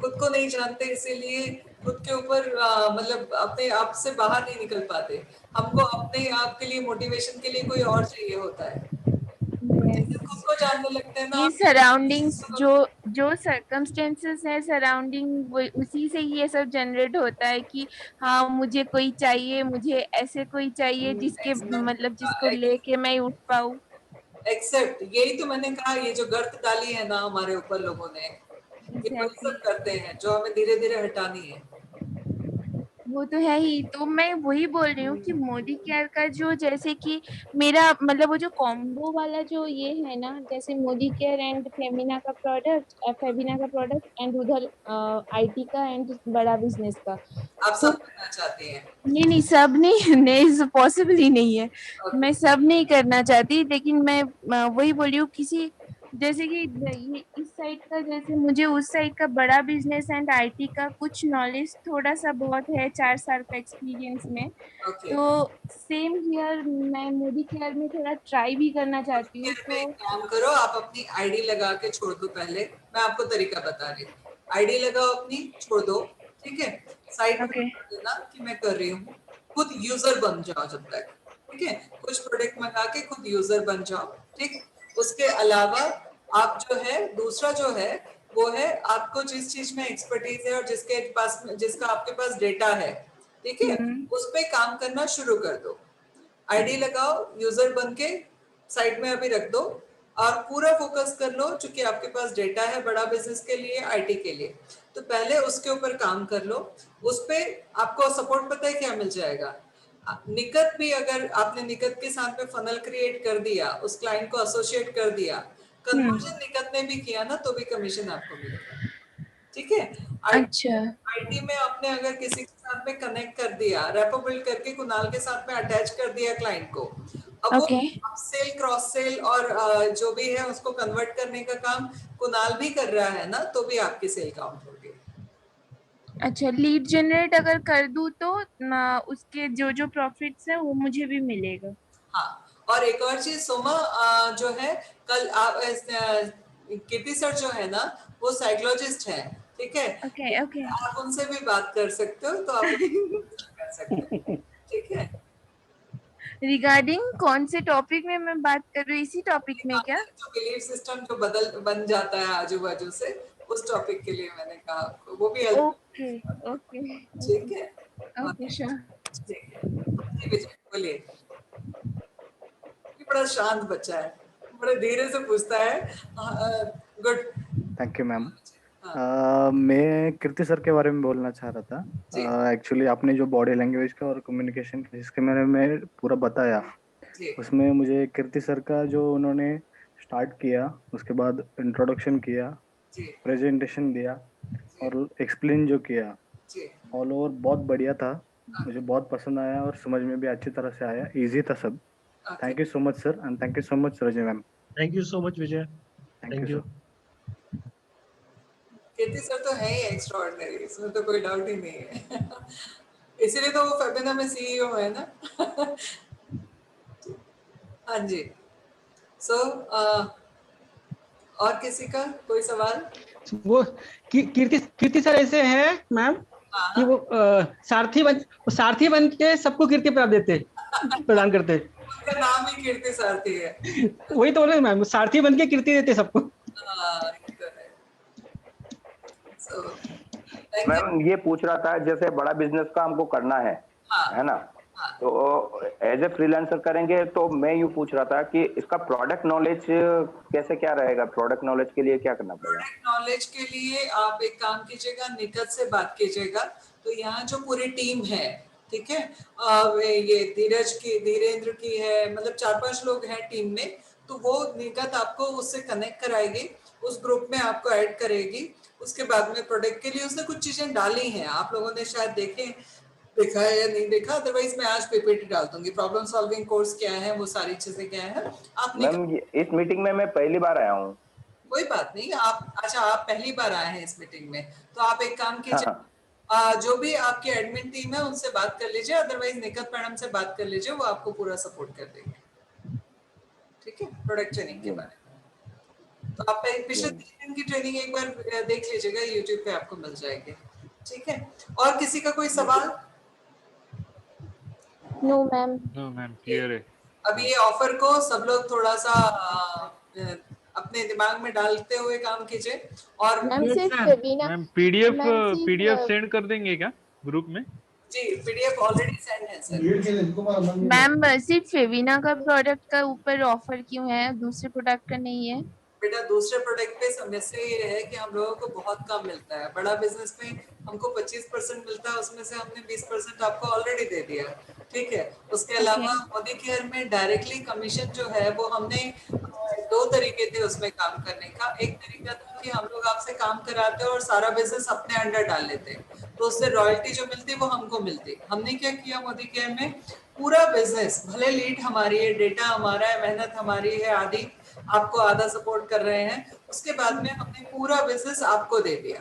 Speaker 2: खुद को नहीं जानते इसीलिए खुद के ऊपर मतलब अपने आप से बाहर नहीं निकल पाते। हमको अपने आप के लिए मोटिवेशन के लिए कोई और चाहिए होता है। खुद को जानने लगते हैं ना,
Speaker 13: ये सराउंडिंग्स जो सर्कमस्टेंसेस है सराउंडिंग, उसी से ही ये सब जनरेट होता है कि हाँ मुझे कोई चाहिए, मुझे ऐसे कोई चाहिए जिसके मतलब जिसको लेके मैं उठ पाऊँ।
Speaker 2: एक्सेप्ट, यही तो मैंने कहा, ये जो गर्त डाली है ना हमारे ऊपर लोगों ने, ये वही सब करते हैं जो हमें धीरे धीरे हटानी है।
Speaker 13: वो तो है ही। तो मैं वही बोल रही हूँ कि मोदी केयर का जो, जैसे कि मेरा मतलब वो जो कॉम्बो वाला जो ये है ना, जैसे मोदी केयर एंड फेमिना का प्रोडक्ट एंड उधर आईटी का एंड बड़ा बिजनेस का,
Speaker 2: आप सब करना चाहती हैं?
Speaker 13: नहीं सब नहीं पॉसिबल ही नहीं है। मैं सब नहीं करना चाहती, लेकिन मैं वही बोल रही हूँ किसी, जैसे कि ये इस साइड का, जैसे मुझे उस साइड का बड़ा बिजनेस एंड आईटी का कुछ नॉलेज थोड़ा सा बहुत है 4 साल का एक्सपीरियंस में। तो सेम हियर मैं मोदी केयर में थोड़ा ट्राई भी करना चाहती हूँ। तो
Speaker 2: काम करो, आप अपनी आईडी लगा के छोड़ दो। पहले मैं आपको तरीका बता रही हूँ। आईडी लगाओ अपनी, छोड़ दो, ठीक है। साइड में देना कि मैं कर रही हूँ, खुद यूजर बन जाओ जब तक, ठीक है। कुछ प्रोडक्ट मंगा के खुद यूजर बन जाओ, ठीक। उसके अलावा आप जो है, दूसरा जो है वो है आपको जिस चीज में एक्सपर्टीज है और जिसका आपके पास डेटा है, ठीक है, उस पे काम करना शुरू कर दो। आईडी लगाओ, यूजर बन के साइड में अभी रख दो और पूरा फोकस कर लो। चूंकि आपके पास डेटा है बड़ा बिजनेस के लिए, आईटी के लिए, तो पहले उसके ऊपर काम कर लो। उस पे आपको सपोर्ट पता है क्या मिल जाएगा? निकट भी, अगर आपने निकट के साथ में फनल क्रिएट कर दिया, उस क्लाइंट को एसोसिएट कर दिया, कन्वर्जन निकट में भी किया ना, तो भी कमीशन आपको मिलेगा, ठीक है।
Speaker 13: अच्छा,
Speaker 2: आईटी में आपने अगर किसी के साथ में कनेक्ट कर दिया, रैपो बिल्ड करके कुणाल के साथ में अटैच कर दिया क्लाइंट को, अब वो अपसेल, क्रॉस सेल और जो भी है उसको कन्वर्ट करने का काम कुणाल भी कर रहा है ना, तो भी आपकी सेल काउंट होगी।
Speaker 13: अच्छा, लीड जनरेट अगर कर दूं तो उसके जो प्रॉफिट्स है वो मुझे भी मिलेगा।
Speaker 2: हाँ, और एक और चीज सोमा, जो है कल आप कीर्ति सर जो है ना, वो साइकोलॉजिस्ट है, ठीक है।
Speaker 13: ओके।
Speaker 2: आप उनसे भी बात कर सकते हो, तो आप कर सकते हो, ठीक है।
Speaker 13: रिगार्डिंग कौन से टॉपिक में मैं बात कर रही हूँ? इसी टॉपिक में क्या?
Speaker 2: जो बिलीफ सिस्टम जो बन जाता है आजू बाजू से, उस टॉपिक के लिए मैंने कहा आपको, वो भी
Speaker 13: ओके,
Speaker 2: ठीक है।
Speaker 13: Okay, sure.
Speaker 2: ठीक है, विजय बोलिए। बड़ा शांत बच्चा है, बड़े धीरे से पूछता है। Good,
Speaker 16: thank you ma'am. मैं कीर्ति सर के बारे में बोलना चाह रहा था। एक्चुअली आपने जो बॉडी लैंग्वेज का और कम्युनिकेशन जिसके बारे में पूरा बताया, उसमें मुझे कीर्ति सर का जो उन्होंने स्टार्ट किया, उसके बाद इंट्रोडक्शन किया, प्रेजेंटेशन दिया और एक्सप्लेन जो किया, ऑल ओवर बहुत बढ़िया था। मुझे बहुत पसंद आया और समझ में भी अच्छी तरह से आया, इजी था सब। Thank you so much sir, and thank you so much Rajni ma'am.
Speaker 7: Thank you so much Vijay,
Speaker 16: thank you.
Speaker 2: Kirti sir तो है ही एक्स्ट्राऑर्डिनरी, इसमें तो कोई डाउट ही नहीं है। इसीलिए तो वो फेमिना में सीईओ है ना। हाँ जी। और किसी का कोई सवाल? वो
Speaker 14: कीर्ति सर ऐसे हैं मैम कि वो सारथी बन के सबको कीर्ति प्रदान करते हैं।
Speaker 2: उनका नाम ही कीर्ति सारथी है।
Speaker 14: वही तो बोले मैम, सारथी बन के कीर्ति देते सबको।
Speaker 2: So, thank you.
Speaker 10: मैम ये पूछ रहा था, जैसे बड़ा बिजनेस का हमको करना है, है ना, तो एज ए फ्रीलांसर करेंगे, तो मैं यूँ पूछ रहा था कि इसका प्रोडक्ट नॉलेज कैसे क्या रहेगा? प्रोडक्ट नॉलेज के लिए क्या करना पड़ेगा?
Speaker 2: प्रोडक्ट नॉलेज के लिए आप एक काम कीजिएगा, निकट से बात कीजिएगा। तो यहाँ जो पूरी टीम है, ठीक है, ये धीरेन्द्र की है, मतलब 4-5 लोग हैं टीम में, तो वो निकट आपको उससे कनेक्ट कराएगी, उस ग्रुप में आपको ऐड करेगी। उसके बाद में प्रोडक्ट के लिए उसने कुछ चीजें डाली हैं, आप लोगों ने शायद देखा है या नहीं देखा, अदरवाइज मैं आज पीपीटी डाल दूंगी। प्रॉब्लम सॉल्विंग कोर्स क्या है, वो सारी चीजें क्या है आप
Speaker 10: मैम इस मीटिंग में मैं पहली बार आया हूँ।
Speaker 2: कोई बात नहीं, आप अच्छा आप पहली बार आए हैं इस मीटिंग में, तो आप एक काम कीजिए, जो भी आपकी एडमिन टीम है उनसे बात कर लीजिए, अदरवाइज निकट मैडम से बात कर लीजिए, वो आपको पूरा सपोर्ट कर देंगे। ठीक है, प्रोडक्ट ट्रेनिंग के बारे में तो आप पिछले 3 दिन की ट्रेनिंग एक बार देख लीजिएगा, यूट्यूब पे आपको मिल जाएगी। ठीक है, और किसी का कोई सवाल?
Speaker 6: नो मैम,
Speaker 1: क्लियर है।
Speaker 2: अब ये ऑफर को सब लोग थोड़ा सा अपने दिमाग में डालते हुए काम कीजिए। और
Speaker 1: मैम पीडीएफ सेंड कर देंगे क्या ग्रुप में?
Speaker 2: जी, पीडीएफ ऑलरेडी सेंड है सर।
Speaker 13: मैम सिर्फ फेविना का प्रोडक्ट का ऊपर ऑफर क्यों है, दूसरे प्रोडक्ट का नहीं है?
Speaker 2: बेटा दूसरे प्रोडक्ट पे समस्या ये है कि हम लोगों को बहुत कम मिलता है। बड़ा बिजनेस में हमको 25% मिलता है, उसमें से हमने 20% आपको ऑलरेडी दे दिया। ठीक है, उसके अलावा मोदी केयर में डायरेक्टली कमीशन जो है वो हमने 2 तरीके थे उसमें काम करने का। एक तरीका था कि हम लोग आपसे काम कराते और सारा बिजनेस अपने अंडर डाल लेते, तो उससे रॉयल्टी जो मिलती वो हमको मिलती। हमने क्या किया मोदी केयर में, पूरा बिजनेस, भले लीड हमारी है, डेटा हमारा है, मेहनत हमारी है, आदि आपको आधा सपोर्ट कर रहे हैं, उसके बाद में हमने पूरा बिजनेस आपको दे दिया।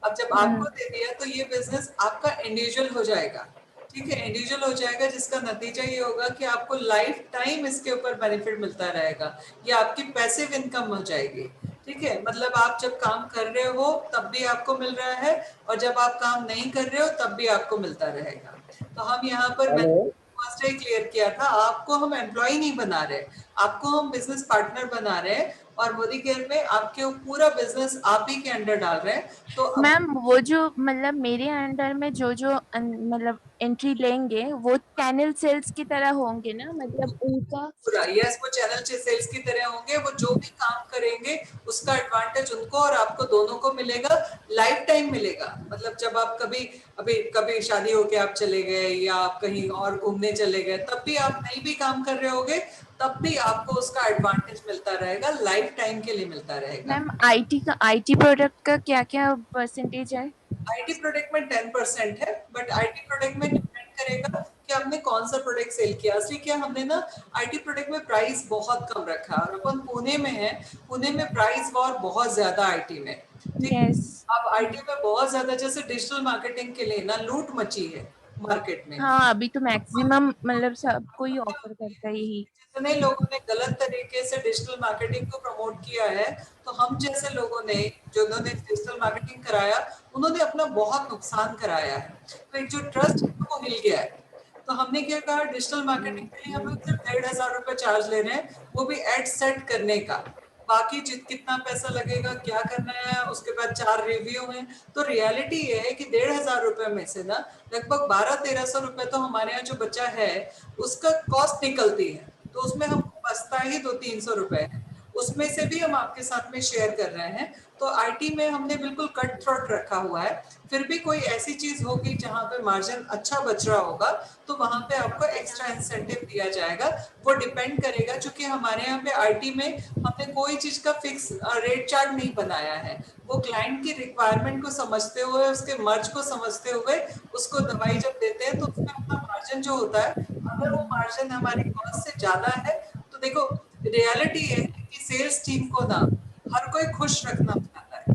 Speaker 2: अब जब आपको दे दिया तो ये बिजनेस आपका इंडिविजुअल हो जाएगा। ठीक है, इंडिविजुअल हो जाएगा, जिसका नतीजा ये होगा कि आपको लाइफ टाइम इसके ऊपर बेनिफिट मिलता रहेगा, ये आपकी पैसिव इनकम हो जाएगी। ठीक है, मतलब आप जब काम कर रहे हो तब भी आपको मिल रहा है, और जब आप काम नहीं कर रहे हो तब भी आपको मिलता रहेगा। तो हम यहाँ पर फर्स्ट क्लियर किया था, आपको हम एम्प्लॉय नहीं बना रहे, आपको हम बिजनेस पार्टनर बना रहे हैं, और मोदी केयर में आपके पूरा बिजनेस आप ही के अंडर डाल रहे हैं। तो
Speaker 13: मैम वो जो मतलब मेरे अंडर में जो मतलब एंट्री लेंगे वो चैनल सेल्स की तरह होंगे ना, मतलब उनका
Speaker 2: पूरा यस, वो चैनल सेल्स की तरह होंगे। वो जो भी काम करेंगे उसका एडवांटेज उनको और आपको दोनों को मिलेगा, लाइफ टाइम मिलेगा। मतलब जब आप कभी शादी होके आप चले गए या आप कहीं और घूमने चले गए, तब भी आप नहीं भी काम कर रहे होगे तब भी आपको उसका एडवांटेज मिलता रहेगा, लाइफ टाइम के लिए मिलता रहेगा।
Speaker 13: मैम आईटी प्रोडक्ट का क्या क्या परसेंटेज है?
Speaker 2: आईटी प्रोडक्ट में 10% है, बट आईटी प्रोडक्ट में डिपेंड करेगा कि आपने कौन सा प्रोडक्ट सेल किया। असली क्या, हमने ना आईटी प्रोडक्ट में प्राइस बहुत कम रखा, और अपन पुणे में है, पुणे में प्राइस वॉर बहुत ज्यादा आईटी में। ठीक है, अब आईटी में बहुत ज्यादा, जैसे डिजिटल मार्केटिंग के लिए ना लूट मची है मार्केट में।
Speaker 13: हाँ, अभी तो मैक्सिमम मतलब सब कोई ऑफर करता है ही।
Speaker 2: जितने लोगों ने गलत तरीके से डिजिटल मार्केटिंग को प्रमोट किया है, तो हम जैसे लोगों ने जिन्होंने डिजिटल मार्केटिंग कराया, उन्होंने अपना बहुत नुकसान कराया है। तो एक जो ट्रस्ट वो हिल गया है। तो हमने क्या कहा, डिजिटल मार्केटिंग के लिए हम लोग सिर्फ 1,500 रुपए चार्ज ले रहे हैं, वो भी एड सेट करने का। बाकी कितना पैसा लगेगा, क्या करना है, उसके बाद 4 रिव्यू हैं। तो रियलिटी ये है कि 1,500 रुपए में से ना लगभग 1200-1300 रुपए तो हमारे यहाँ जो बच्चा है उसका कॉस्ट निकलती है, तो उसमें हमको बचता ही 200-300 रुपए है, उसमें से भी हम आपके साथ में शेयर कर रहे हैं। तो आईटी में हमने बिल्कुल कट थ्रोट रखा हुआ है। फिर भी कोई ऐसी चीज होगी जहां पे मार्जिन अच्छा बच रहा होगा, तो वहां पे आपको एक्स्ट्रा इंसेंटिव दिया जाएगा। वो डिपेंड करेगा, क्योंकि हमारे यहाँ पे आईटी में हमने कोई चीज का फिक्स रेट चार्ट नहीं बनाया है। वो क्लाइंट की रिक्वायरमेंट को समझते हुए, उसके मर्ज को समझते हुए उसको दवाई जब देते हैं, तो उसमें अपना मार्जिन जो होता है, अगर वो मार्जिन हमारी कॉस्ट से ज्यादा है, तो देखो रियलिटी है कि सेल्स टीम को ना हर कोई खुश रखना चाहता है,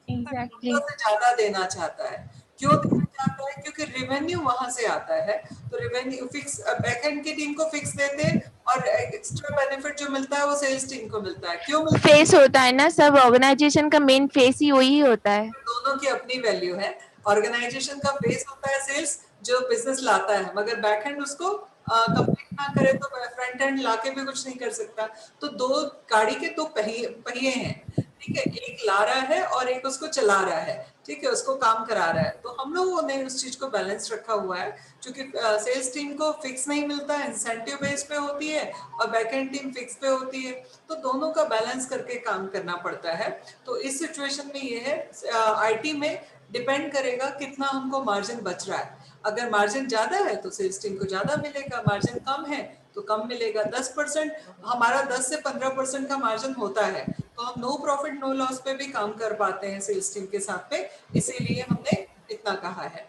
Speaker 13: एग्जैक्टली
Speaker 2: से ज्यादा देना चाहता है। क्यों देना चाहता है? क्योंकि रेवेन्यू वहां से आता है। तो रेवेन्यू फिक्स, बैकएंड की टीम को फिक्स देते हैं, और एक्स्ट्रा बेनिफिट जो मिलता है वो सेल्स टीम को मिलता है। क्यों मिलता है?
Speaker 13: फेस होता है ना, सब ऑर्गेनाइजेशन का मेन फेस ही वही होता है।
Speaker 2: दोनों की अपनी वैल्यू है। ऑर्गेनाइजेशन का फेस होता है सेल्स, जो बिजनेस लाता है, मगर बैकएंड उसको कंप्लीट ना करे तो फ्रंट एंड लाके भी कुछ नहीं कर सकता। तो दो गाड़ी के 2 पहिए हैं, ठीक है, एक ला रहा है और एक उसको चला रहा है। ठीक है, उसको काम करा रहा है। तो हम लोगों ने उस चीज को बैलेंस रखा हुआ है, क्योंकि सेल्स टीम को फिक्स नहीं मिलता है, इंसेंटिव बेस पे होती है और बैकएंड टीम फिक्स पे होती है, तो दोनों का बैलेंस करके काम करना पड़ता है। तो इस सिचुएशन में ये है, आईटी में डिपेंड करेगा कितना हमको मार्जिन बच रहा है। अगर मार्जिन ज्यादा है तो सेल्स टीम को ज्यादा मिलेगा, मार्जिन कम है तो कम मिलेगा। 10% हमारा 10 से 15% का मार्जिन होता है, तो हम नो प्रॉफिट नो लॉस पे भी काम कर पाते हैं सेल्स टीम के साथ में, इसीलिए हमने इतना कहा है।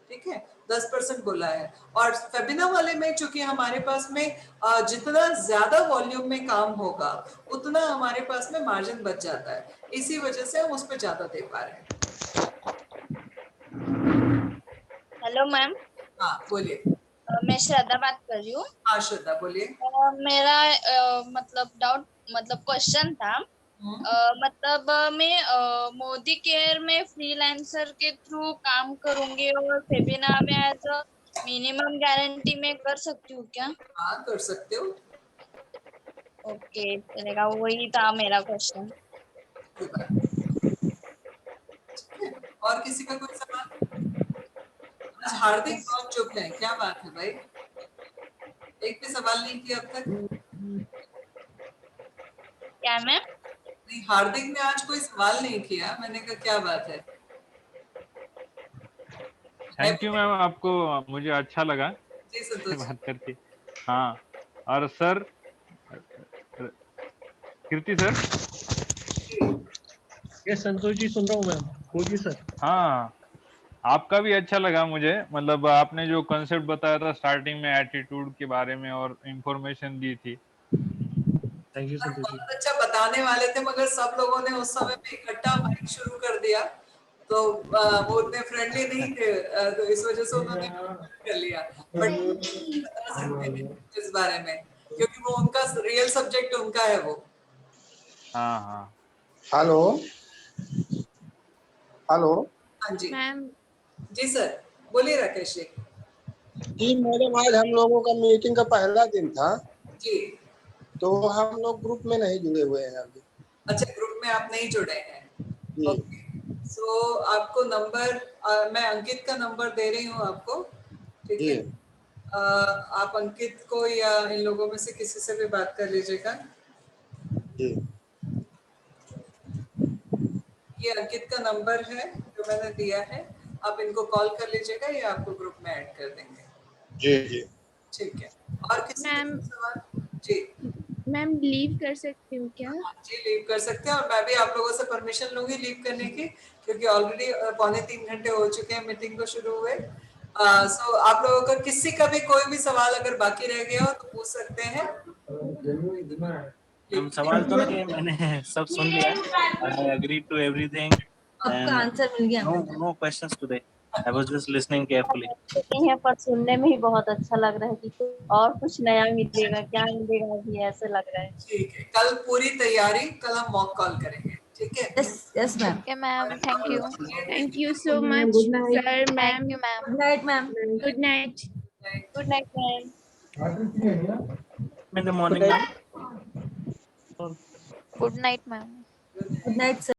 Speaker 2: ठीक है, 10% बोला है। और फेबिना वाले में चूंकि हमारे पास में जितना ज्यादा वॉल्यूम में काम होगा उतना हमारे पास में मार्जिन बच जाता है, इसी वजह से हम उस पर ज्यादा दे पा रहे हैं।
Speaker 9: Hello ma'am.
Speaker 2: हाँ बोलिए।
Speaker 9: मैं श्रद्धा बात कर रही हूँ।
Speaker 2: हाँ श्रद्धा बोलिए।
Speaker 9: मेरा मतलब डाउट, मतलब क्वेश्चन था, मतलब मैं मोदी केयर में फ्रीलांसर के थ्रू काम करूंगी और फेबिना में एज अ मिनिमम गारंटी में कर सकती हूँ क्या?
Speaker 2: हाँ कर सकते हो।
Speaker 9: ओके चलेगा, वही था मेरा क्वेश्चन।
Speaker 2: और किसी का कोई सवाल? आज हार्दिक बहुत चुप है, क्या बात है भाई? एक भी सवाल नहीं किया अब तक?
Speaker 9: क्या मैम?
Speaker 2: नहीं, हार्दिक ने आज कोई सवाल नहीं किया, मैंने कहा क्या बात है।
Speaker 1: थैंक यू मैम, आपको मुझे अच्छा लगा
Speaker 2: जी संतोष
Speaker 1: बात करके। हाँ, और सर कीर्ति सर।
Speaker 7: ये संतोष जी सुन रहा हूँ मैम, बोलिए सर।
Speaker 1: हाँ, आपका भी अच्छा लगा मुझे, मतलब आपने जो कंसेप्ट बताया था स्टार्टिंग में एटीट्यूड के बारे में और इंफॉर्मेशन दी थी।
Speaker 7: Thank you Santosh ji.
Speaker 2: बहुत अच्छा बताने वाले थे, मगर सब लोगों ने उस समय पे इकट्ठा माइक शुरू कर दिया, तो वो उतने फ्रेंडली नहीं थे, तो इस वजह से उन्होंने कर लिया। बट बता सकते हैं इस बारे में, क्योंकि वो उनका रियल सब्जेक्ट उनका है वो।
Speaker 1: हाँ हाँ।
Speaker 17: Hello hello.
Speaker 2: हाँ जी
Speaker 13: मैम।
Speaker 2: जी सर बोलिए राकेश जी।
Speaker 17: जी मैडम, आज हम लोगों का मीटिंग का पहला दिन था
Speaker 2: जी।
Speaker 17: तो हम लोग ग्रुप में नहीं जुड़े हुए हैं अभी।
Speaker 2: अच्छा, ग्रुप में आप नहीं जुड़े हैं।
Speaker 17: जी।
Speaker 2: ओके, सो आपको नंबर, मैं अंकित का नंबर दे रही हूँ आपको, ठीक है? आप अंकित को या इन लोगों में से किसी से भी बात कर लीजिएगा।
Speaker 17: जी।
Speaker 2: ये अंकित का नंबर है जो मैंने दिया है, आप इनको कॉल कर लीजिएगा, ये आपको ग्रुप में ऐड कर देंगे।
Speaker 17: जी जी
Speaker 2: ठीक है। और किसी का सवाल? जी
Speaker 13: मैम, लीव कर सकती हूँ क्या?
Speaker 2: जी लीव कर सकते हैं, और मैं भी आप लोगों से परमिशन लूंगी लीव करने की, क्योंकि ऑलरेडी 2.25 घंटे हो चुके हैं मीटिंग को शुरू हुए। सो आप लोगों का किसी का भी कोई भी सवाल अगर बाकी रह गया हो तो पूछ सकते हैं।
Speaker 18: हम सवाल तो नहीं, मैंने सब सुन लिया। I agree to everything.
Speaker 8: आपका आंसर मिल गया।
Speaker 18: No questions today. I was just listening carefully.
Speaker 9: नहीं है, पर सुनने में ही बहुत अच्छा लग रहा है कि और कुछ नया मिलेगा, क्या मिलेगा अभी ऐसे लग रहा है।
Speaker 2: ठीक है, कल पूरी तैयारी, कल हम मॉक कॉल करेंगे, ठीक है?
Speaker 8: Yes ma'am.
Speaker 6: Okay ma'am, thank you.
Speaker 13: Thank you so much sir, ma'am.
Speaker 6: Thank you ma'am.
Speaker 8: Good night ma'am.
Speaker 13: Good night.
Speaker 9: Good night ma'am.
Speaker 18: In the morning.
Speaker 6: Good night ma'am.
Speaker 8: Good night sir.